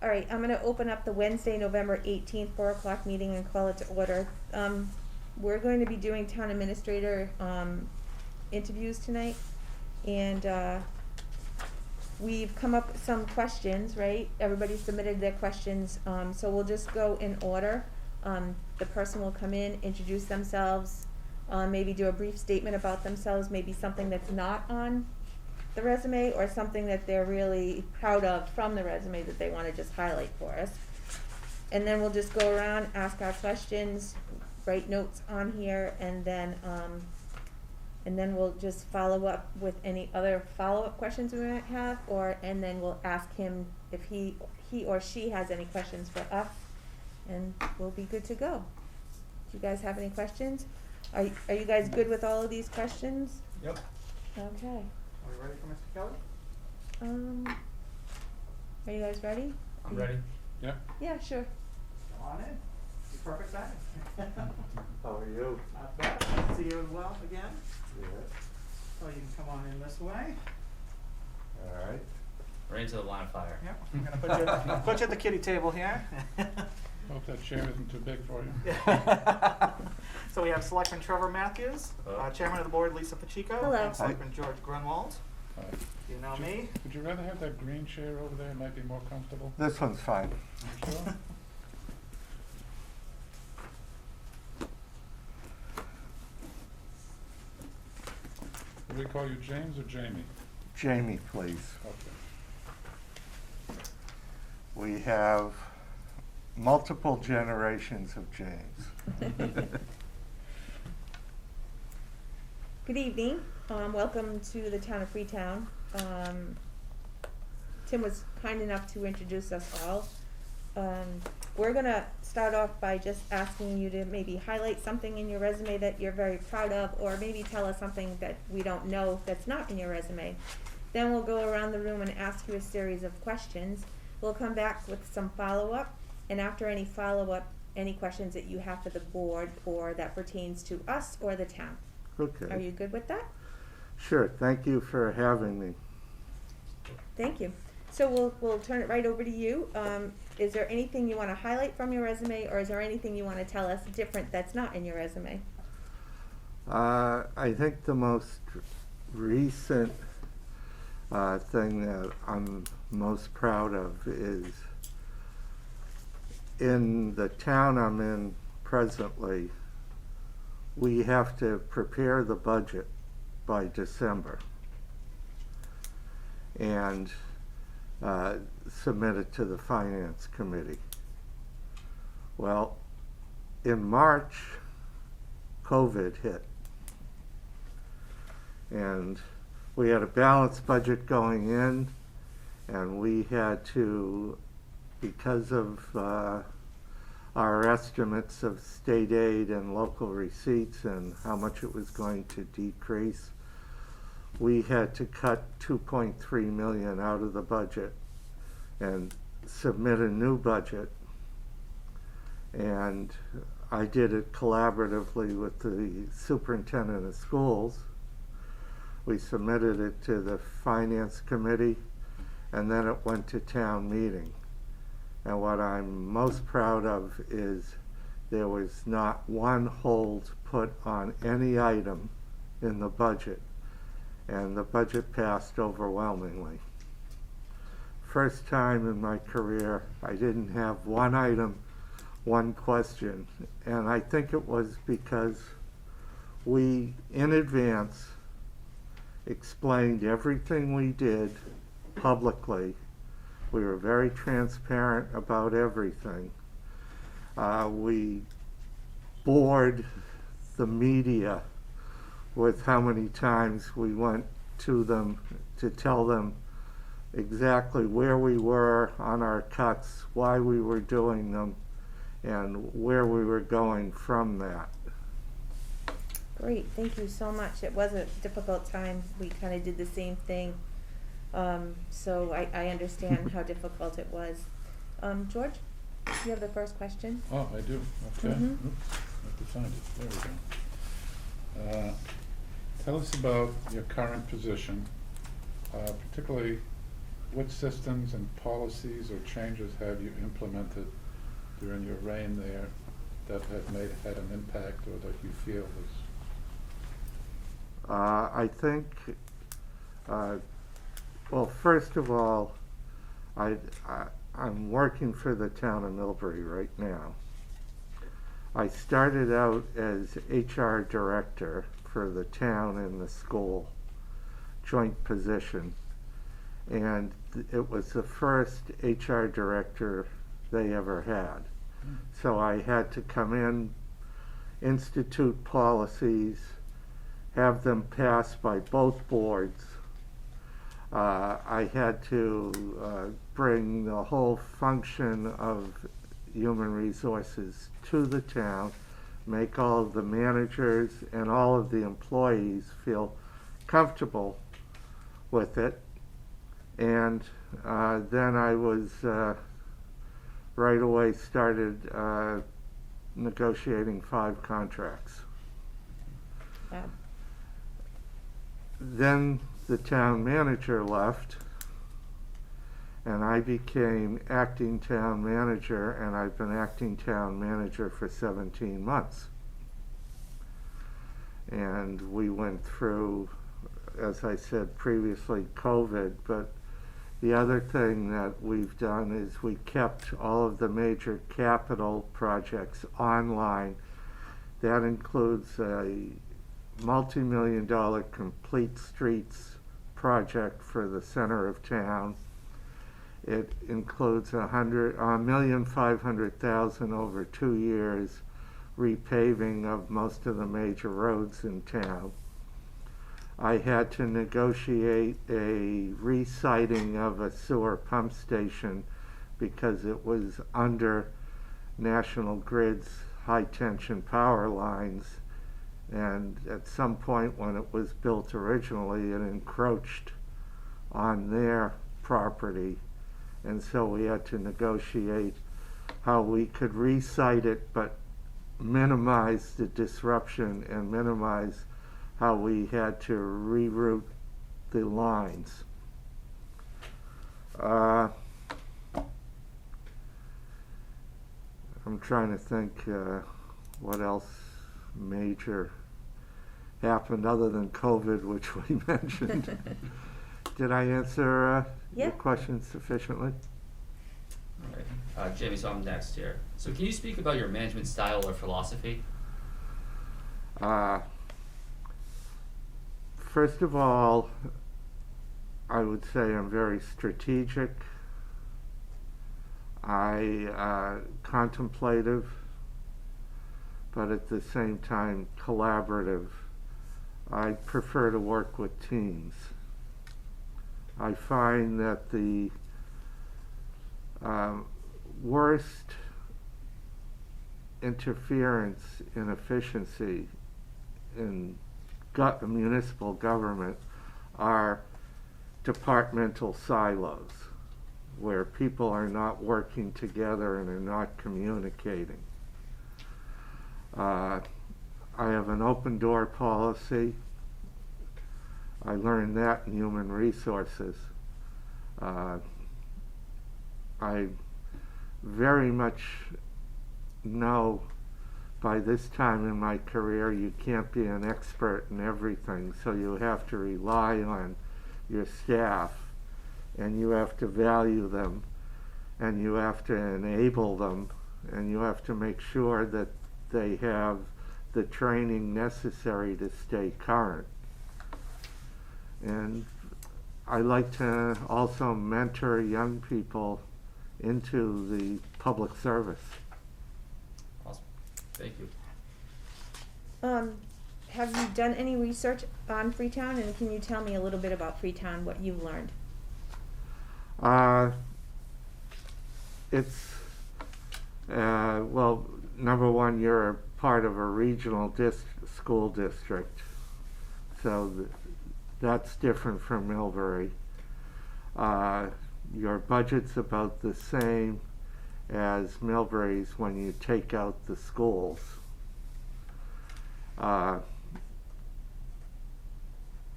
All right, I'm gonna open up the Wednesday, November 18th, 4 o'clock meeting and call it to order. We're going to be doing town administrator, interviews tonight. And, we've come up with some questions, right? Everybody submitted their questions, so we'll just go in order. The person will come in, introduce themselves, maybe do a brief statement about themselves, maybe something that's not on the resume or something that they're really proud of from the resume that they wanna just highlight for us. And then we'll just go around, ask our questions, write notes on here, and then we'll just follow up with any other follow-up questions we might have, and then we'll ask him if he or she has any questions for us, and we'll be good to go. Do you guys have any questions? Are you guys good with all of these questions? Yep. Okay. Are we ready for Mr. Kelly? Are you guys ready? I'm ready. Yeah. Yeah, sure. Come on in. It's perfect timing. How are you? Not bad. Nice to see you as well again. Yes. So you can come on in this way. All right. Right into the line of fire. Yep. I'm gonna put you at the kitty table here. Hope that chair isn't too big for you. So we have Selectman Trevor Matthews, Chairman of the Board Lisa Pacheco, Hello. and Selectman George Grunwald. You know me. Would you rather have that green chair over there? It might be more comfortable. This one's fine. You sure? Do we call you James or Jamie? Jamie, please. Okay. We have multiple generations of James. Good evening. Welcome to the town of Freetown. Tim was kind enough to introduce us all. We're gonna start off by just asking you to maybe highlight something in your resume that you're very proud of, or maybe tell us something that we don't know that's not in your resume. Then we'll go around the room and ask you a series of questions. We'll come back with some follow-up, and after any follow-up, any questions that you have for the board or that pertains to us or the town. Okay. Are you good with that? Sure. Thank you for having me. Thank you. So we'll turn it right over to you. Is there anything you want to highlight from your resume, or is there anything you want to tell us different that's not in your resume? I think the most recent thing that I'm most proud of is in the town I'm in presently, we have to prepare the budget by December and submit it to the finance committee. Well, in March, COVID hit, and we had a balanced budget going in, and we had to, because of our estimates of state aid and local receipts and how much it was going to decrease, we had to cut 2.3 million out of the budget and submit a new budget. And I did it collaboratively with the superintendent of schools. We submitted it to the finance committee, and then it went to town meeting. And what I'm most proud of is there was not one hold put on any item in the budget, and the budget passed overwhelmingly. First time in my career I didn't have one item, one question, and I think it was because we, in advance, explained everything we did publicly. We were very transparent about everything. We bored the media with how many times we went to them to tell them exactly where we were on our cuts, why we were doing them, and where we were going from that. Great, thank you so much. It was a difficult time. We kind of did the same thing. So I understand how difficult it was. George, you have the first question. Oh, I do. Okay. Mhm. Oops, I have to find it. There we go. Tell us about your current position, particularly what systems and policies or changes have you implemented during your reign there that have had an impact or that you feel was? I think, well, first of all, I'm working for the town of Millbury right now. I started out as HR director for the town and the school, joint position. And it was the first HR director they ever had. So I had to come in, institute policies, have them passed by both boards. I had to bring the whole function of human resources to the town, make all of the managers and all of the employees feel comfortable with it. And then I was right away started negotiating 5 contracts. Wow. Then the town manager left, and I became acting town manager, and I've been acting town manager for 17 months. And we went through, as I said previously, COVID, but the other thing that we've done is we kept all of the major capital projects online. That includes a multi-million-dollar complete streets project for the center of town. It includes $1,500,000 over 2 years repaving of most of the major roads in town. I had to negotiate a resiting of a sewer pump station because it was under National Grid's high-tension power lines, and at some point when it was built originally, it encroached on their property, and so we had to negotiate how we could resite it but minimize the disruption and minimize how we had to reroute the lines. I'm trying to think what else major happened other than COVID, which we mentioned. Did I answer Yeah. your question sufficiently? All right. Jamie, so I'm next here. So can you speak about your management style or philosophy? First of all, I would say I'm very strategic. Contemplative, but at the same time collaborative. I prefer to work with teams. I find that the worst interference in efficiency in municipal government are departmental silos, where people are not working together and are not communicating. I have an open door policy. I learned that in human resources. I very much know by this time in my career you can't be an expert in everything, so you have to rely on your staff, and you have to value them, and you have to enable them, and you have to make sure that they have the training necessary to stay current. And I like to also mentor young people into the public service. Awesome. Thank you. Have you done any research on Freetown, and can you tell me a little bit about Freetown, what you've learned? It's, well, number one, you're a part of a regional school district, so that's different from Millbury. Your budget's about the same as Millbury's when you take out the schools.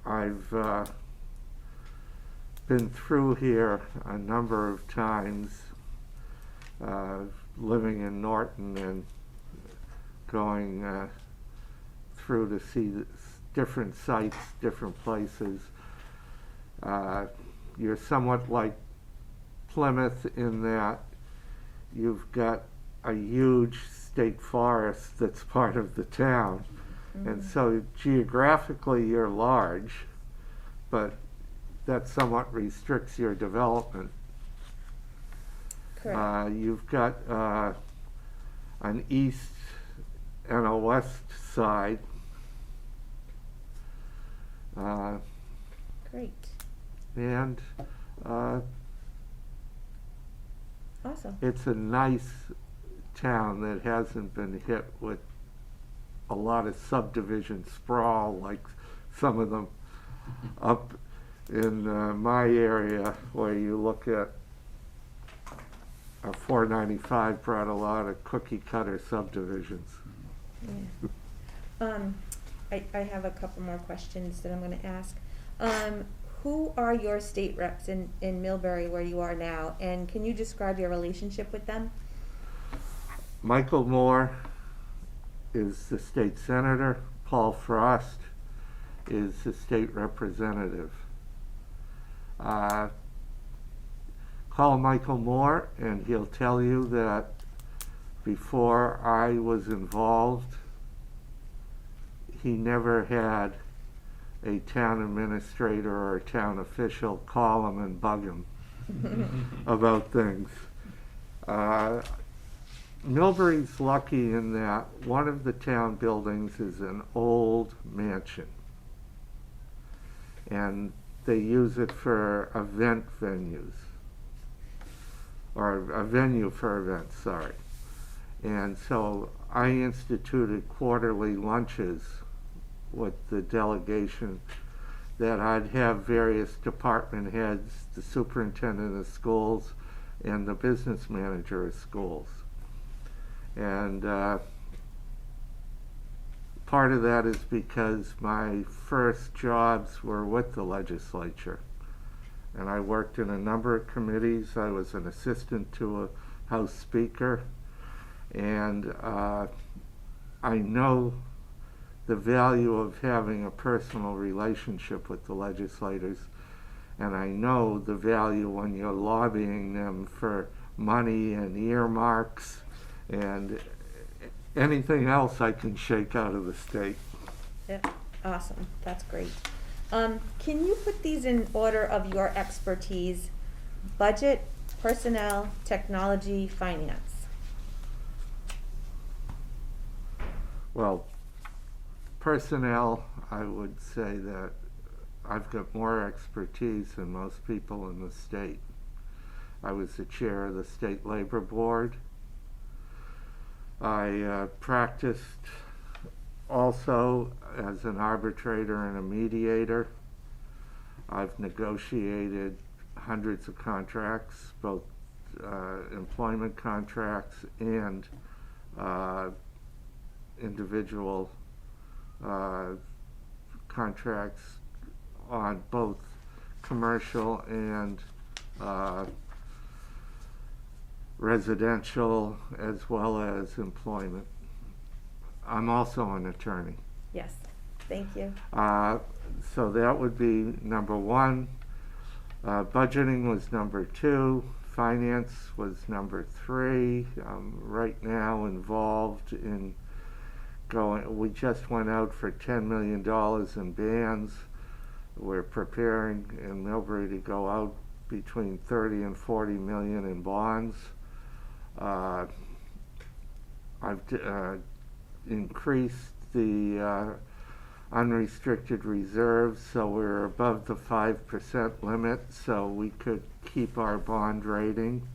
I've been through here a number of times, living in Norton and going through to see different sites, different places. You're somewhat like Plymouth in that you've got a huge state forest that's part of the town. And so geographically you're large, but that somewhat restricts your development. Correct. You've got an east and a west side. Great. And Awesome. it's a nice town that hasn't been hit with a lot of subdivision sprawl like some of them up in my area, where you look at 495 brought a lot of cookie cutter subdivisions. Yeah. I have a couple more questions that I'm gonna ask. Who are your state reps in Millbury where you are now, and can you describe your relationship with them? Michael Moore is the state senator. Paul Frost is the state representative. Call Michael Moore and he'll tell you that before I was involved, he never had a town administrator or a town official call him and bug him about things. Millbury's lucky in that one of the town buildings is an old mansion, and they use it for event venues, or a venue for events, sorry. And so I instituted quarterly lunches with the delegation that I'd have various department heads, the superintendent of schools, and the business manager of schools. And part of that is because my first jobs were with the legislature. And I worked in a number of committees. I was an assistant to a House Speaker. And I know the value of having a personal relationship with the legislators. And I know the value when you're lobbying them for money and earmarks and anything else I can shake out of the state. Yeah, awesome. That's great. Can you put these in order of your expertise? Budget, personnel, technology, finance. Well, personnel, I would say that I've got more expertise than most people in the state. I was the chair of the State Labor Board. I practiced also as an arbitrator and a mediator. I've negotiated hundreds of contracts, both employment contracts and individual contracts on both commercial and residential, as well as employment. I'm also an attorney. Yes, thank you. So that would be number one. Budgeting was number two. Finance was number three. I'm right now involved in we just went out for $10 million in bands. We're preparing in Millbury to go out between 30 and 40 million in bonds. I've increased the unrestricted reserves, so we're above the 5% limit, so we could keep our bond rating.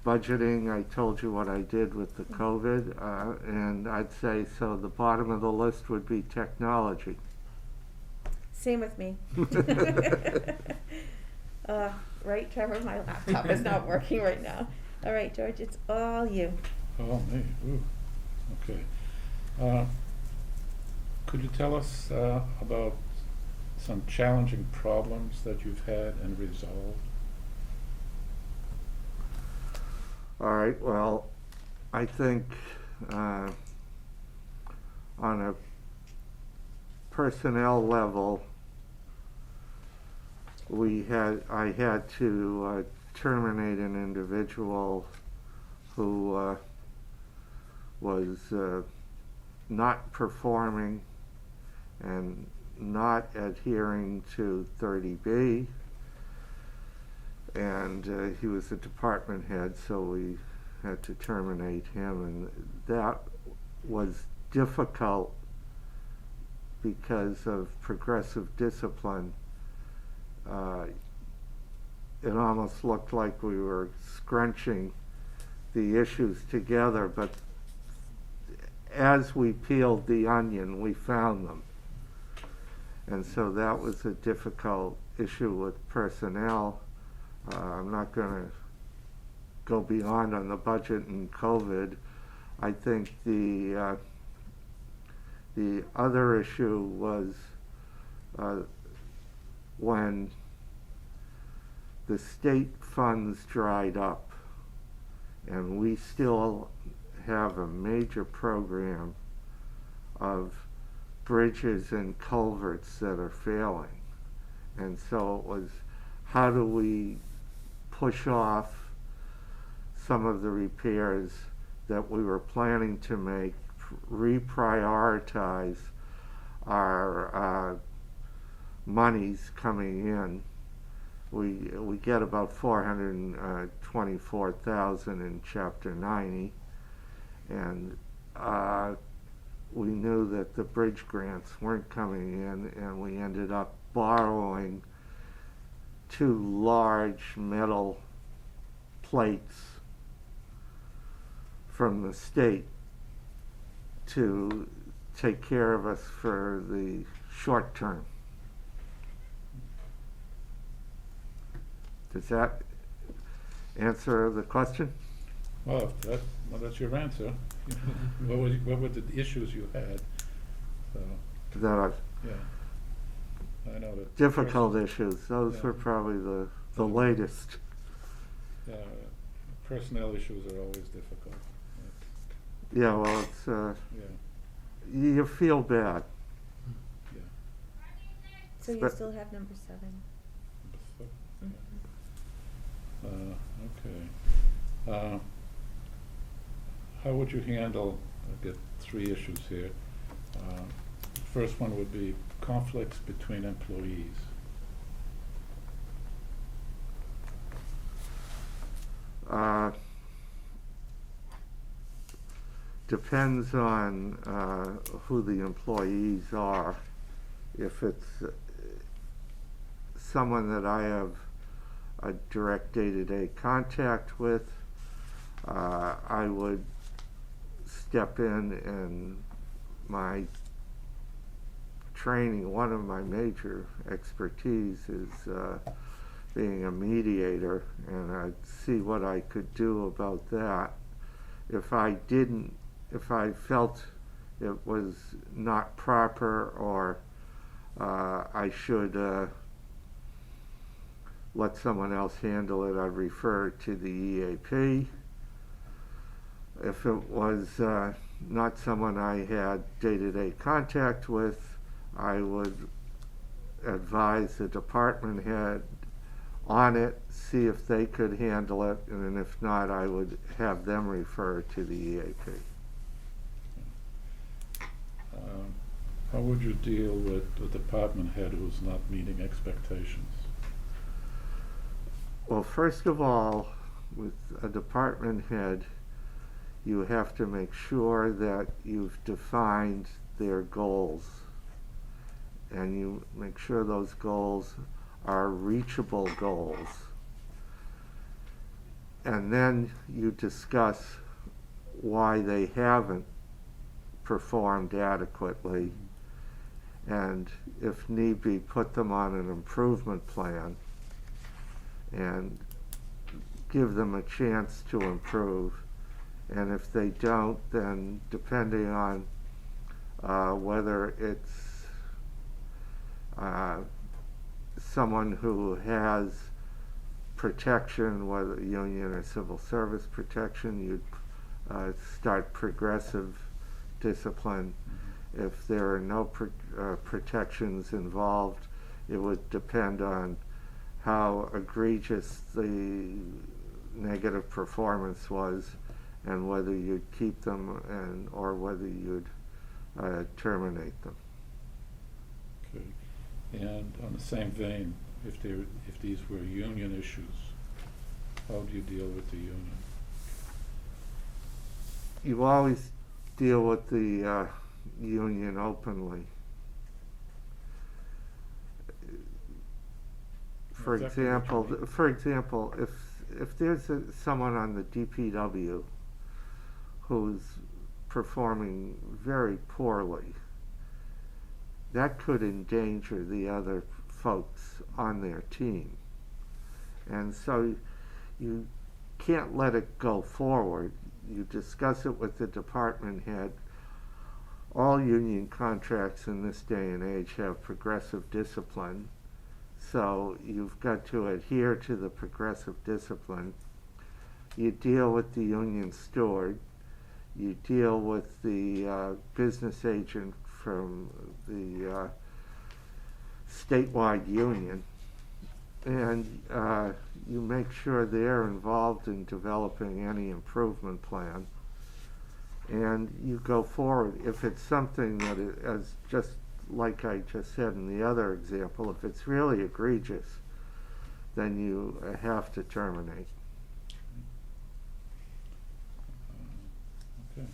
Budgeting, I told you what I did with the COVID, and I'd say, so the bottom of the list would be technology. Same with me. Right, Trevor? My laptop is not working right now. All right, George, it's all you. Oh, me, ooh, okay. Could you tell us about some challenging problems that you've had and resolved? All right, well, I think on a personnel level, I had to terminate an individual who was not performing and not adhering to 30B. And he was a department head, so we had to terminate him, and that was difficult because of progressive discipline. It almost looked like we were scrunching the issues together, but as we peeled the onion, we found them. And so that was a difficult issue with personnel. I'm not going to go beyond on the budget and COVID. I think the other issue was when the state funds dried up, and we still have a major program of bridges and culverts that are failing. And so it was, how do we push off some of the repairs that we were planning to make, reprioritize our monies coming in. We get about $424,000 in Chapter 90, and we knew that the bridge grants weren't coming in, and we ended up borrowing 2 large metal plates from the state to take care of us for the short term. Does that answer the question? Well, that's your answer. What were the issues you had? So, The yeah, I know that. difficult issues, those Yeah. were probably the latest. Personnel issues are always difficult. Yeah, well, it's, Yeah, you feel bad. yeah. So you But- still have number 7? Yeah. Mhm. Okay. How would you handle, I've got 3 issues here. First one would be conflicts between employees. Depends on who the employees are. If it's someone that I have a direct day-to-day contact with, I would step in, and my training, one of my major expertise is being a mediator, and I'd see what I could do about that. If I felt it was not proper, or I should let someone else handle it, I'd refer to the EAP. If it was not someone I had day-to-day contact with, I would advise the department head on it, see if they could handle it, and then if not, I would have them refer to the EAP. How would you deal with a department head who's not meeting expectations? Well, first of all, with a department head, you have to make sure that you've defined their goals, and you make sure those goals are reachable goals. And then you discuss why they haven't performed adequately, and if need be, put them on an improvement plan and give them a chance to improve. And if they don't, then depending on whether it's someone who has protection, whether union or civil service protection, you'd start progressive discipline. If there are no protections involved, it would depend on how egregious the negative performance was and whether you'd keep them or whether you'd terminate them. Okay. And on the same vein, if these were union issues, how do you deal with the union? You always deal with the union openly. For Exactly what you example, if there's someone on the DPW who's performing very poorly, that could endanger the other folks on their team. And so you can't let it go forward. You discuss it with the department head. All union contracts in this day and age have progressive discipline, so you've got to adhere to the progressive discipline. You deal with the union steward. You deal with the business agent from the statewide union, and you make sure they're involved in developing any improvement plan, and you go forward. If it's something that is just like I just said in the other example, if it's really egregious, then you have to terminate. Okay.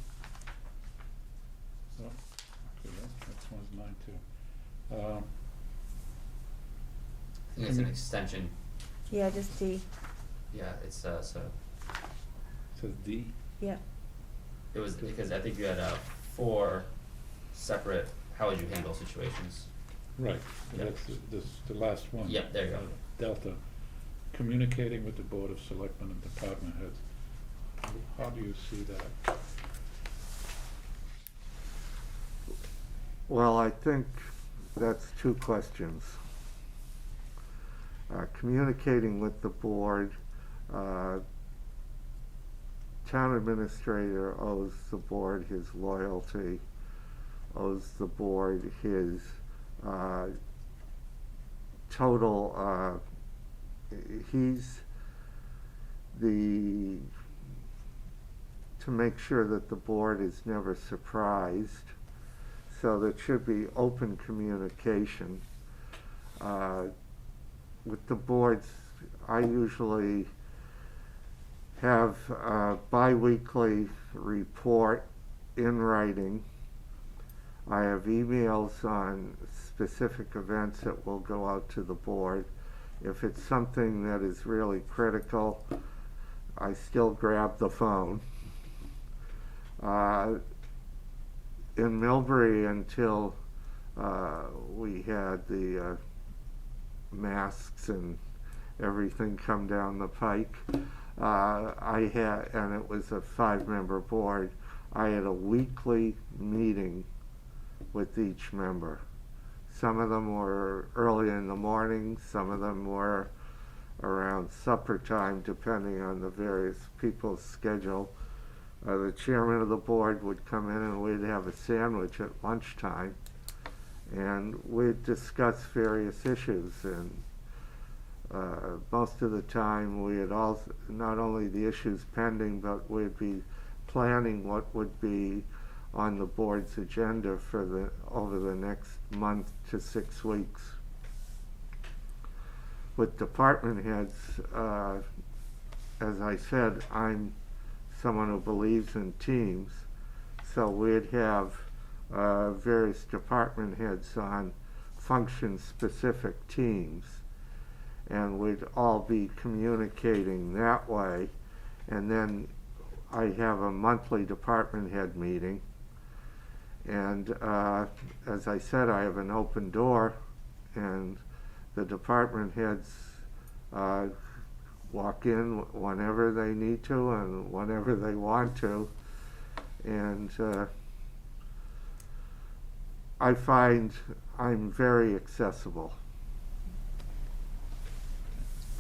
So, okay, that one's mine too. I think it's an extension. Yeah, just D. Yeah, it's so Says D. Yeah. it was because I think you had 4 separate how would you handle situations. Right, Yep. that's the last one. Yep, there you go. Delta, communicating with the Board of Selectmen and department heads. How do you see that? Well, I think that's 2 questions. Communicating with the board, town administrator owes the board his loyalty, owes the board his total, he's to make sure that the board is never surprised. So there should be open communication. With the boards, I usually have a bi-weekly report in writing. I have emails on specific events that will go out to the board. If it's something that is really critical, I still grab the phone. In Millbury, until we had the masks and everything come down the pike, I had, and it was a 5-member board, I had a weekly meeting with each member. Some of them were early in the morning, some of them were around supper time, depending on the various people's schedule. The chairman of the board would come in and we'd have a sandwich at lunchtime, and we'd discuss various issues, and most of the time we had also, not only the issues pending, but we'd be planning what would be on the board's agenda for over the next month to 6 weeks. With department heads, as I said, I'm someone who believes in teams, so we'd have various department heads on function-specific teams, and we'd all be communicating that way. And then I have a monthly department head meeting, and as I said, I have an open door, and the department heads walk in whenever they need to and whenever they want to, and I find I'm very accessible.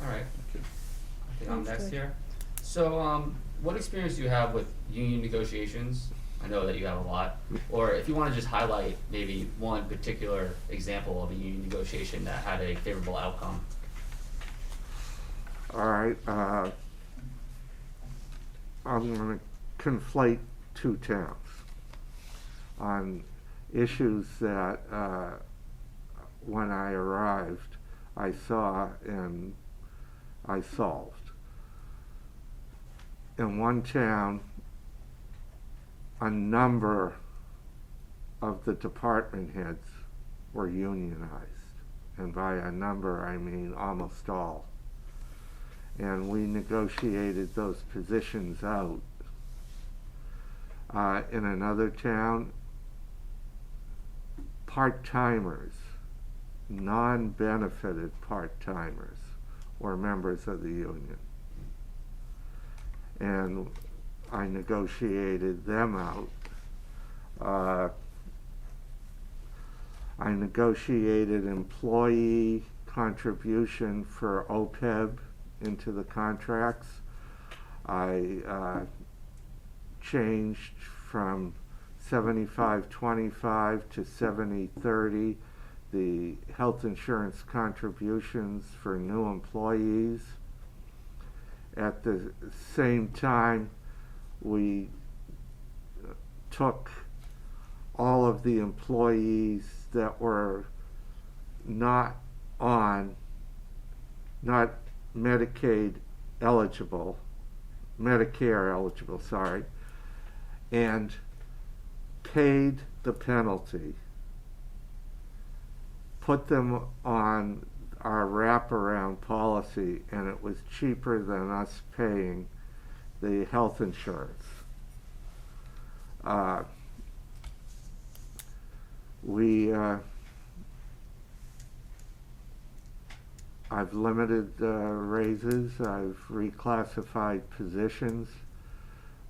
All right. Thank you. I think I'm Sounds next good. here. So, what experience do you have with union negotiations? I know that you have a lot. Or if you want to just highlight maybe one particular example of a union negotiation that had a favorable outcome. All right, I'm gonna conflate two towns on issues that, when I arrived, I saw and I solved. In one town, a number of the department heads were unionized, and by a number I mean almost all. And we negotiated those positions out. In another town, part-timers, non-benefited part-timers, were members of the union. And I negotiated them out. I negotiated employee contribution for OPEB into the contracts. I changed from 75-25 to 70-30 the health insurance contributions for new employees. At the same time, we took all of the employees that were not Medicaid eligible, Medicare eligible, sorry, and paid the penalty, put them on our wraparound policy, and it was cheaper than us paying the health insurance. I've limited raises. I've reclassified positions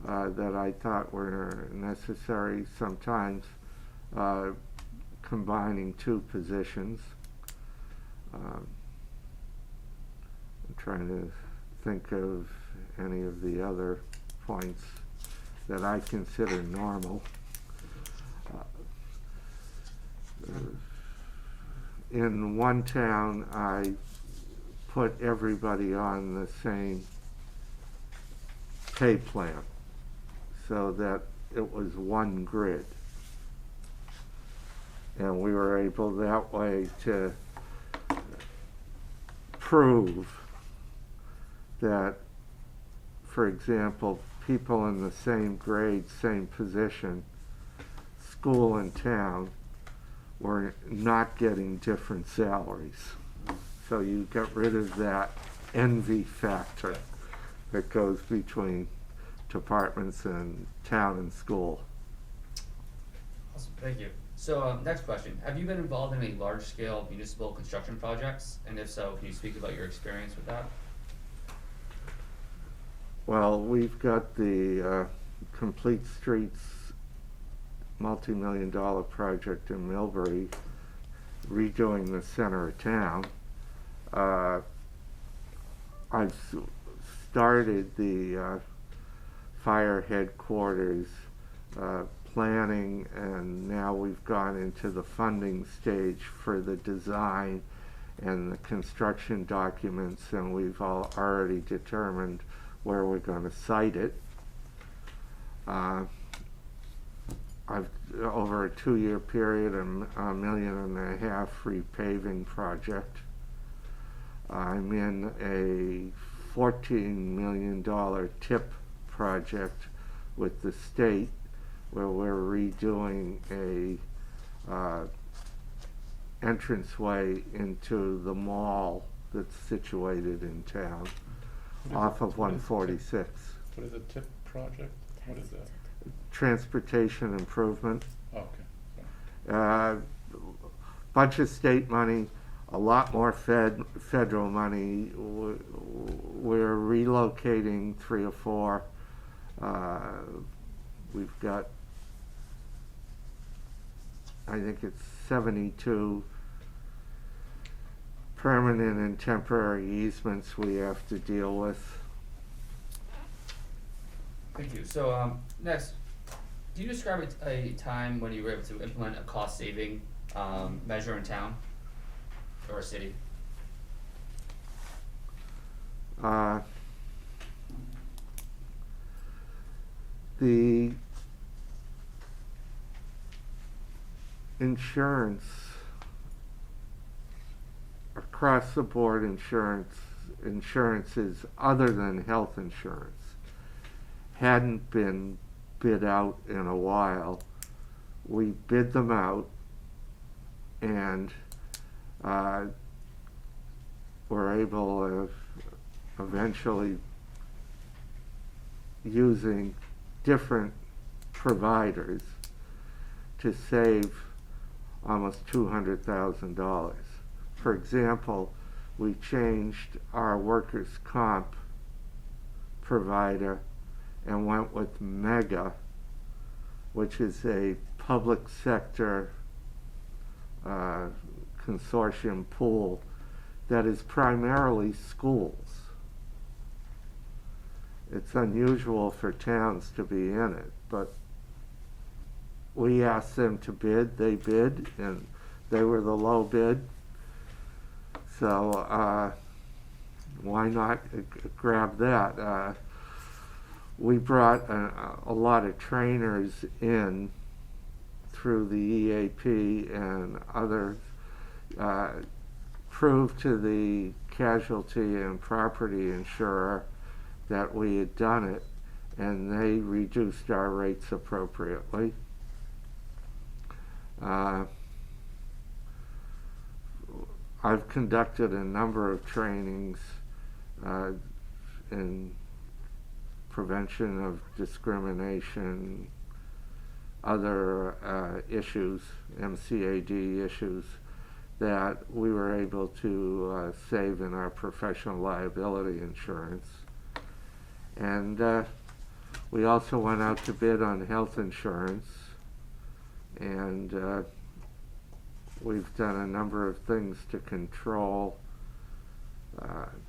that I thought were necessary, sometimes combining two positions. I'm trying to think of any of the other points that I consider normal. In one town, I put everybody on the same pay plan so that it was one grid. And we were able that way to prove that, for example, people in the same grade, same position, school and town, were not getting different salaries. So you get rid of that envy factor that goes between departments and town and school. Awesome, thank you. So, next question. Have you been involved in any large-scale municipal construction projects? And if so, can you speak about your experience with that? Well, we've got the Complete Streets multi-million-dollar project in Millbury, redoing the center of town. I've started the fire headquarters planning, and now we've gone into the funding stage for the design and the construction documents, and we've already determined where we're going to site it. I've, over a 2-year period, $1.5 million repaving project. I'm in a $14 million TIP project with the state, where we're redoing a entranceway into the mall that's situated in town off of 146. What is a TIP project? What is that? Transportation improvement. Okay. Bunch of state money, a lot more federal money. We're relocating 3 or 4. We've got, I think it's 72 permanent and temporary easements we have to deal with. Thank you. So, next, do you describe a time when you were able to implement a cost-saving measure in town or a city? The insurance, across the board insurances other than health insurance hadn't been bid out in a while. We bid them out and were able of eventually using different providers to save almost $200,000. For example, we changed our workers' comp provider and went with Mega, which is a public sector consortium pool that is primarily schools. It's unusual for towns to be in it, but we asked them to bid, they bid, and they were the low bid. So why not grab that? We brought a lot of trainers in through the EAP and others, proved to the casualty and property insurer that we had done it, and they reduced our rates appropriately. I've conducted a number of trainings in prevention of discrimination, other issues, MCAD issues, that we were able to save in our professional liability insurance. And we also went out to bid on health insurance, and we've done a number of things to control,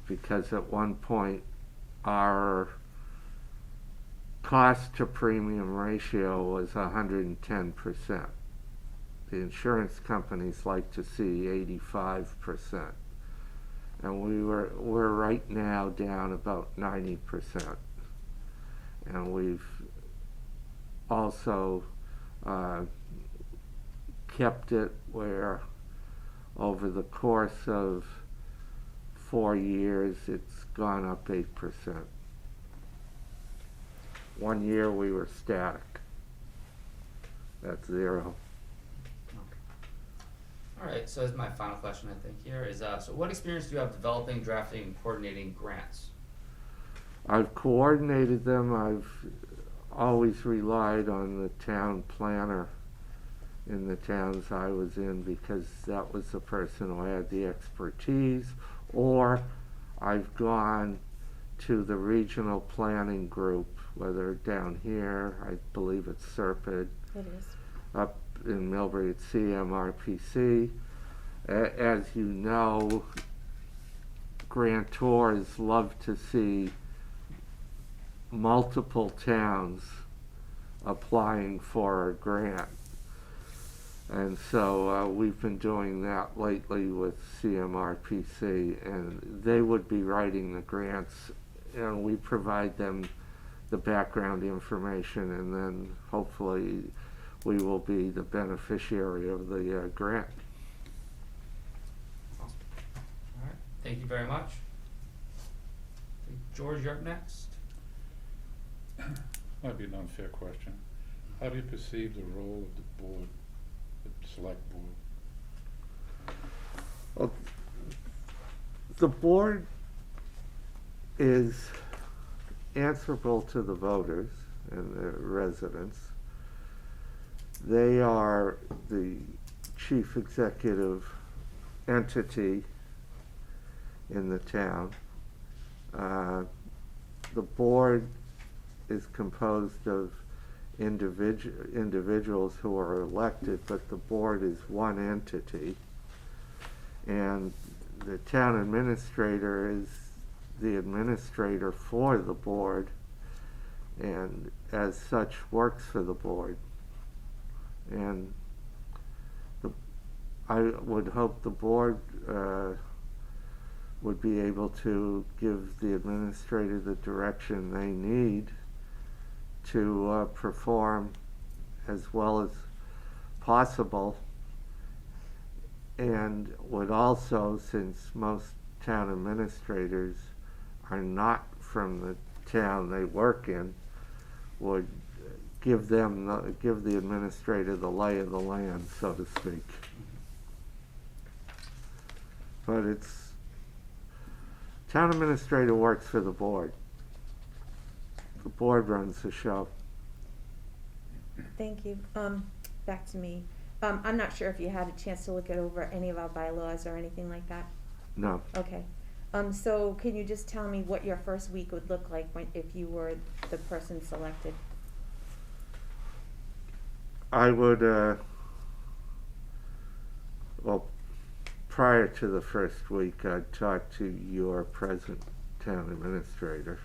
because at one point our cost to premium ratio was 110%. The insurance companies like to see 85%. And we're right now down about 90%. And we've also kept it where over the course of 4 years it's gone up 8%. 1 year we were static. That's 0. All right, so as my final question, I think, here is, so what experience do you have developing, drafting, and coordinating grants? I've coordinated them. I've always relied on the town planner in the towns I was in, because that was the person who had the expertise, or I've gone to the regional planning group, whether down here, I believe it's SERPID, It is. up in Millbury at CMRPC. As you know, grantors love to see multiple towns applying for a grant. And so we've been doing that lately with CMRPC, and they would be writing the grants, and we provide them the background information, and then hopefully we will be the beneficiary of the grant. Awesome. All right, thank you very much. George, you're up next. Might be an unfair question. How do you perceive the role of the board, the select board? Well, the board is answerable to the voters and the residents. They are the chief executive entity in the town. The board is composed of individuals who are elected, but the board is one entity, and the town administrator is the administrator for the board, and as such works for the board. And I would hope the board would be able to give the administrator the direction they need to perform as well as possible, and would also, since most town administrators are not from the town they work in, would give the administrator the lay of the land, so to speak. But town administrator works for the board. The board runs the show. Thank you. Back to me. I'm not sure if you had a chance to look over any of our bylaws or anything like that. No. Okay. So can you just tell me what your first week would look like if you were the person selected? I would, well, prior to the first week, I'd talk to your present town administrator,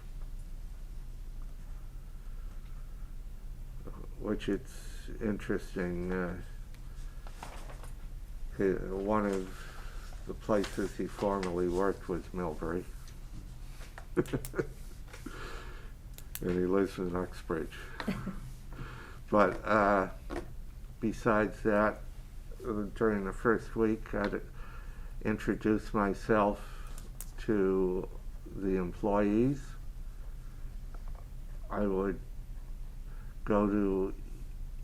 which it's interesting. One of the places he formerly worked was Millbury. And he lives in Uxbridge. But besides that, during the first week, I'd introduce myself to the employees. I would go to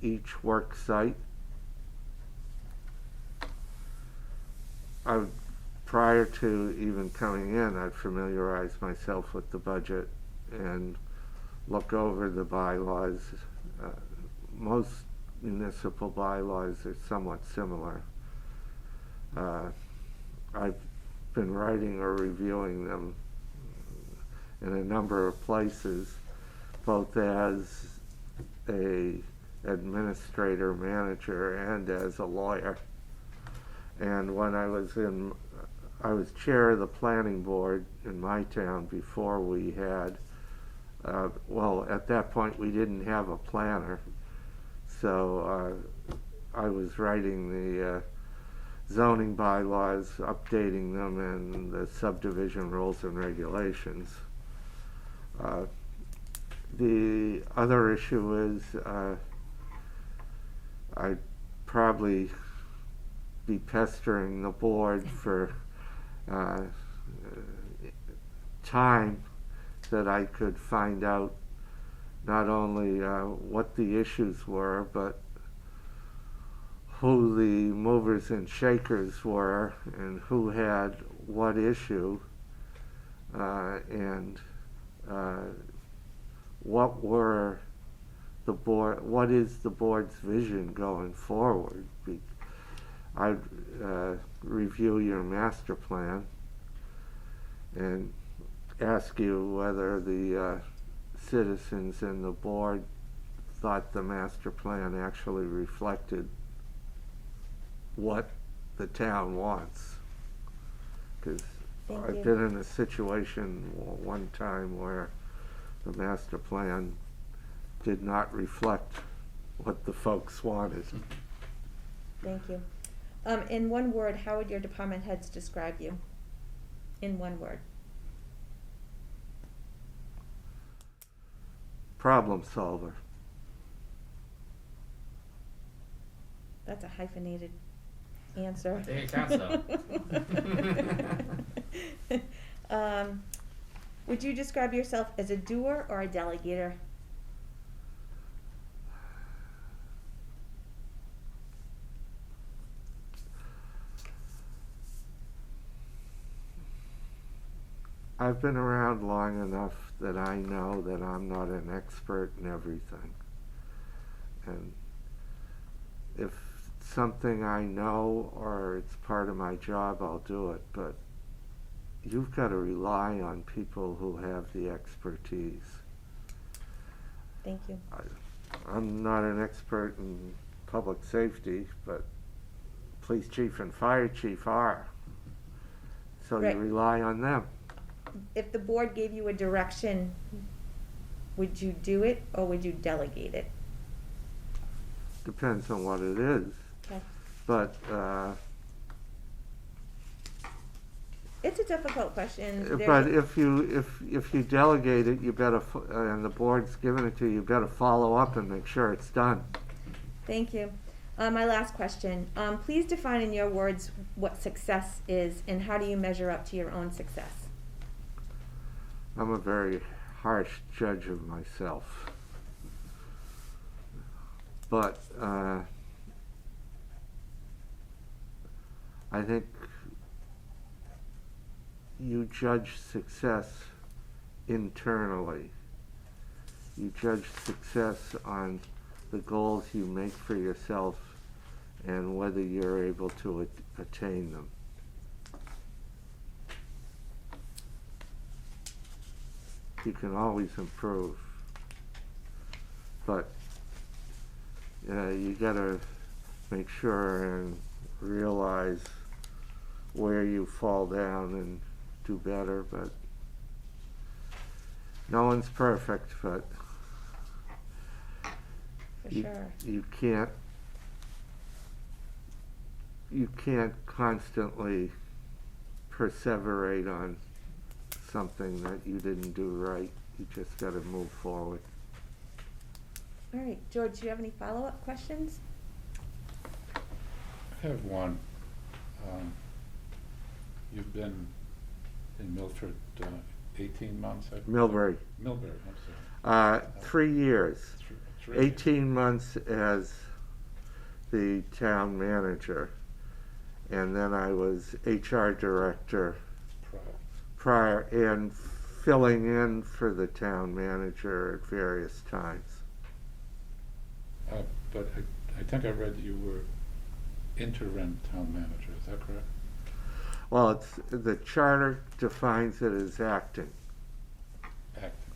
each work site. Prior to even coming in, I'd familiarize myself with the budget and look over the bylaws. Most municipal bylaws are somewhat similar. I've been writing or reviewing them in a number of places, both as a administrator, manager, and as a lawyer. And when I was chair of the planning board in my town before we had, well, at that point we didn't have a planner. So I was writing the zoning bylaws, updating them, and the subdivision rules and regulations. The other issue is I'd probably be pestering the board for time that I could find out not only what the issues were, but who the movers and shakers were and who had what issue, and what is the board's vision going forward. I'd review your master plan and ask you whether the citizens and the board thought the master plan actually reflected what the town wants. Because I've been in a situation one time where the master plan did not reflect what the folks wanted. Thank you. In one word, how would your department heads describe you? In one word. Problem solver. That's a hyphenated answer. I think it counts though. Would you describe yourself as a doer or a delegator? I've been around long enough that I know that I'm not an expert in everything. And if it's something I know or it's part of my job, I'll do it. But you've got to rely on people who have the expertise. Thank you. I'm not an expert in public safety, but police chief and fire chief are. so Right. you rely on them. If the board gave you a direction, would you do it or would you delegate it? Depends on what it is, Okay. but, It's a difficult question. but if you delegate it, you better, and the board's giving it to you, you better follow up and make sure it's done. Thank you. My last question. Please define in your words what success is and how do you measure up to your own success? I'm a very harsh judge of myself. But I think you judge success internally. You judge success on the goals you make for yourself and whether you're able to attain them. You can always improve, but you gotta make sure and realize where you fall down and do better, but no one's perfect, but For sure. you can't constantly perseverate on something that you didn't do right. You just gotta move forward. All right, George, do you have any follow-up questions? I have one. You've been in Milford 18 months, I believe? Millbury, Millbury, I'm sorry. 3 years. Three. 18 months as the town manager, and then I was HR director prior and filling in for the town manager at various times. But I think I read you were interim town manager, is that correct? Well, the charter defines it as acting. Acting.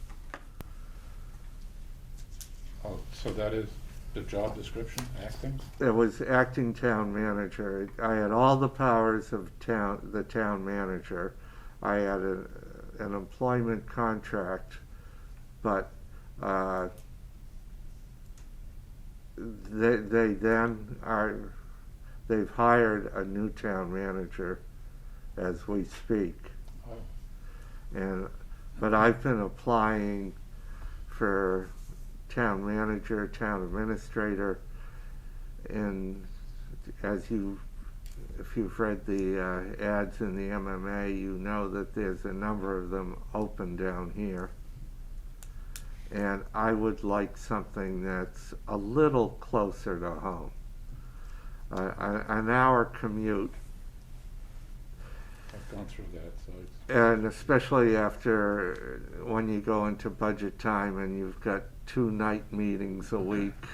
Oh, so that is the job description, acting? It was acting town manager. I had all the powers of the town manager. I had an employment contract, but they've hired a new town manager as we speak. Oh, But I've been applying for town manager, town administrator, and if you've read the ads in the MMA, you know that there's a number of them open down here. And I would like something that's a little closer to home. An hour commute, I've gone through that, so it's, and especially after when you go into budget time and you've got 2 night meetings a week,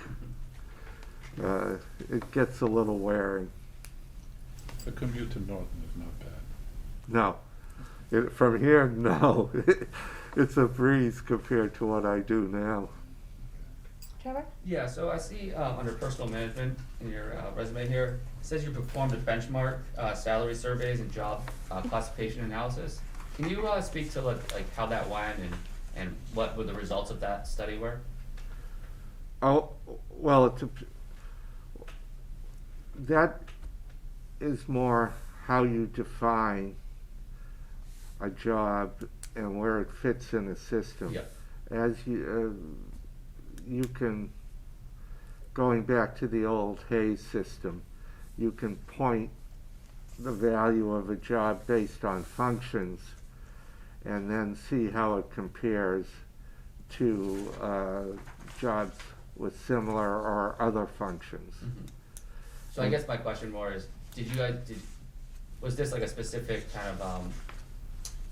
it gets a little wearing. the commute to Norton is not bad. No, from here, no. It's a breeze compared to what I do now. Trevor? Yeah, so I see under personal management in your resume here, it says you performed a benchmark salary surveys and job classification analysis. Can you speak to like how that went and what were the results of that study were? Oh, well, that is more how you define a job and where it fits in a system. Yep. As you can, going back to the old Hayes system, you can point the value of a job based on functions and then see how it compares to jobs with similar or other functions. Mm-hmm. So I guess my question more is, was this like a specific kind of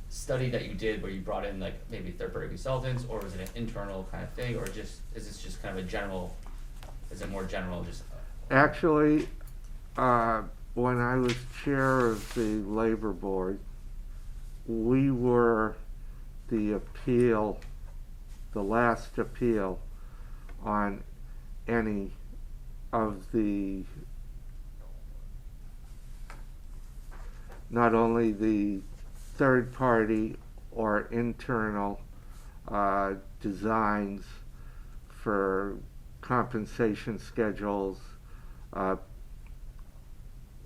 study that you did where you brought in like maybe third-party consultants, or was it an internal kind of thing, or is this just kind of a general, is it more general just? Actually, when I was chair of the labor board, we were the last appeal on any of not only the third-party or internal designs for compensation schedules.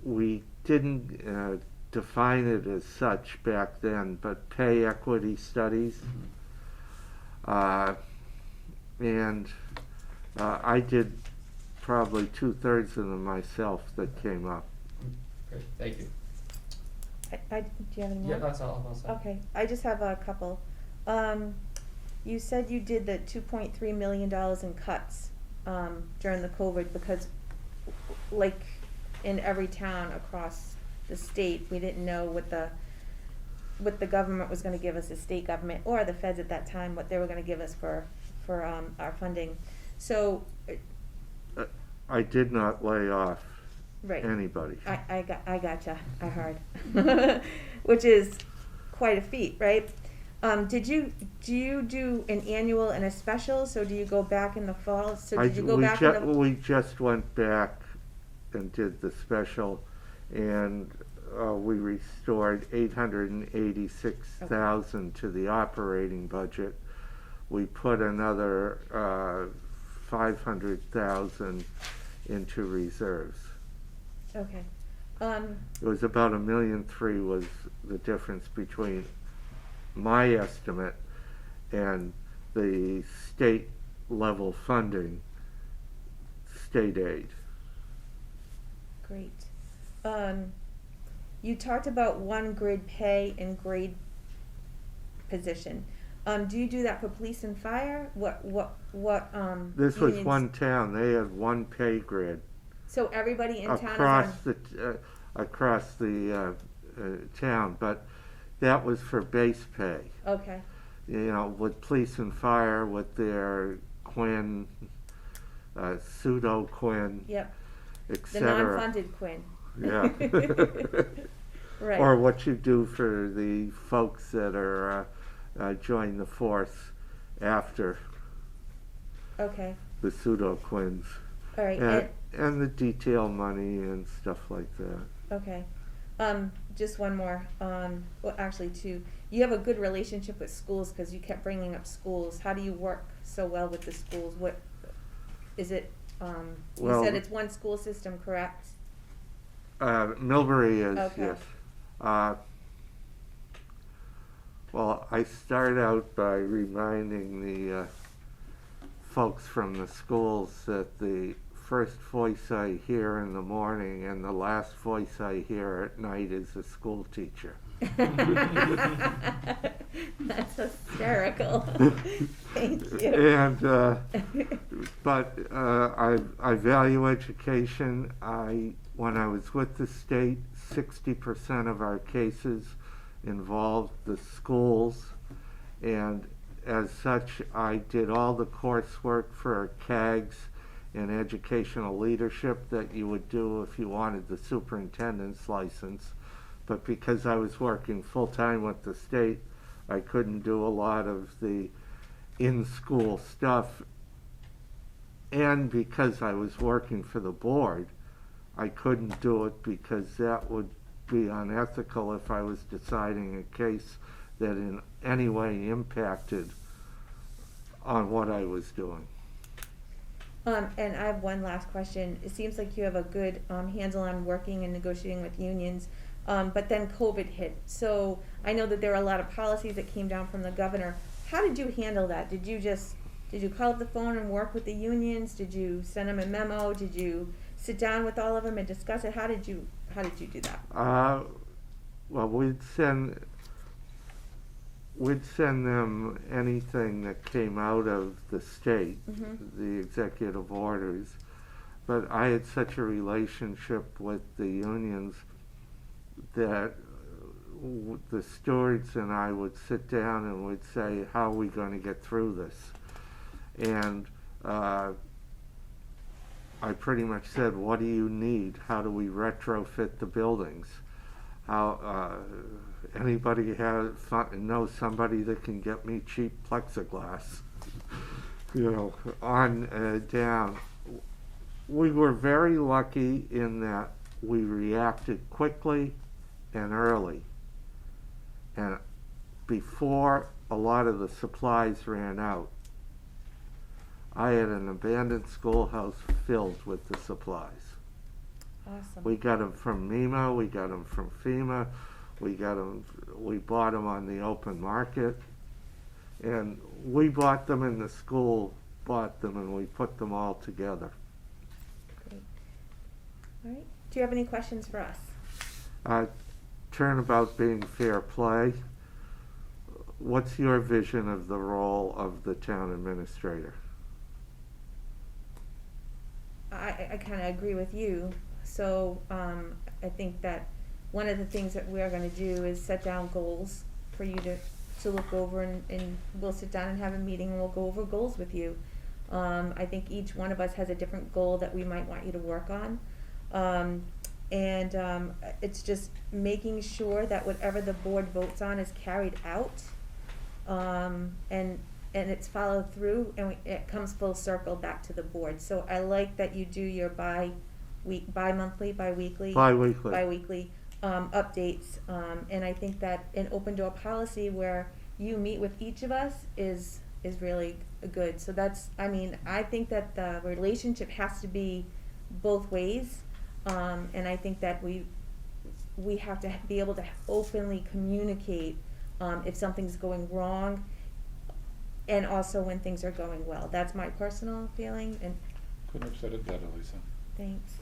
We didn't define it as such back then, but pay equity studies. And I did probably 2/3 of them myself that came up. Great, thank you. Do you have any more? Yeah, that's all I'm saying. Okay, I just have a couple. You said you did the $2.3 million in cuts, during the COVID because, like, in every town across the state, we didn't know what the government was gonna give us, the state government, or the feds at that time, what they were gonna give us for our funding. So, I did not lay off right. anybody. I gotcha, I heard. Which is quite a feat, right? Do you do an annual and a special, so do you go back in the fall? So did you go back in the? We just went back and did the special, and we restored $886,000 to the operating budget. We put another $500,000 into reserves. Okay. It was about $1.3 million was the difference between my estimate and the state level funding, state aid. Great. You talked about one grid pay and grade position. Do you do that for police and fire? What This was unions- one town, they had one pay grid So everybody in town across the town, but that was for base pay. Okay, You know, with police and fire, with their Quinn, pseudo Quinn, yep. et The cetera. non-funded Quinn. Yeah. Right. Or what you do for the folks that are join the force after Okay, the pseudo Quins. all right. And the detail money and stuff like that. Okay. Just one more. Well, actually two. You have a good relationship with schools because you kept bringing up schools. How do you work so well with the schools? What is it? You Well, said it's one school system, correct? Millbury is, Okay. yes. Well, I start out by reminding the folks from the schools that the first voice I hear in the morning and the last voice I hear at night is a school teacher. That's hysterical. Thank you. And but I value education. When I was with the state, 60% of our cases involved the schools, and as such, I did all the coursework for CAGs in educational leadership that you would do if you wanted the superintendent's license. But because I was working full-time with the state, I couldn't do a lot of the in-school stuff. And because I was working for the board, I couldn't do it because that would be unethical if I was deciding a case that in any way impacted on what I was doing. And I have one last question. It seems like you have a good handle on working and negotiating with unions, but then COVID hit. So I know that there were a lot of policies that came down from the governor. How did you handle that? Did you call up the phone and work with the unions? Did you send them a memo? Did you sit down with all of them and discuss it? How did you do that? Well, we'd send them anything that came out of the state, the executive orders. But I had such a relationship with the unions that the stewards and I would sit down and would say, how are we going to get through this? And I pretty much said, what do you need? How do we retrofit the buildings? How anybody knows somebody that can get me cheap plexiglass? You know, on down. We were very lucky in that we reacted quickly and early. And before a lot of the supplies ran out, I had an abandoned schoolhouse filled with the supplies. Awesome. We got them from MEMA, we got them from FEMA, we bought them on the open market, and we bought them and the school bought them, and we put them all together. Great. All right. Do you have any questions for us? Turnabout being fair play, what's your vision of the role of the town administrator? I kind of agree with you. So I think that one of the things that we are going to do is set down goals for you to look over, and we'll sit down and have a meeting and we'll go over goals with you. I think each one of us has a different goal that we might want you to work on. It's just making sure that whatever the board votes on is carried out, and it's followed through, and it comes full circle back to the board. So I like that you do your bi-weekly updates, and I think that an open door policy where you meet with each of us is really good. So I think that the relationship has to be both ways, and I think that we have to be able to openly communicate if something's going wrong, and also when things are going well. That's my personal feeling, and Couldn't have said it better, Lisa. thanks.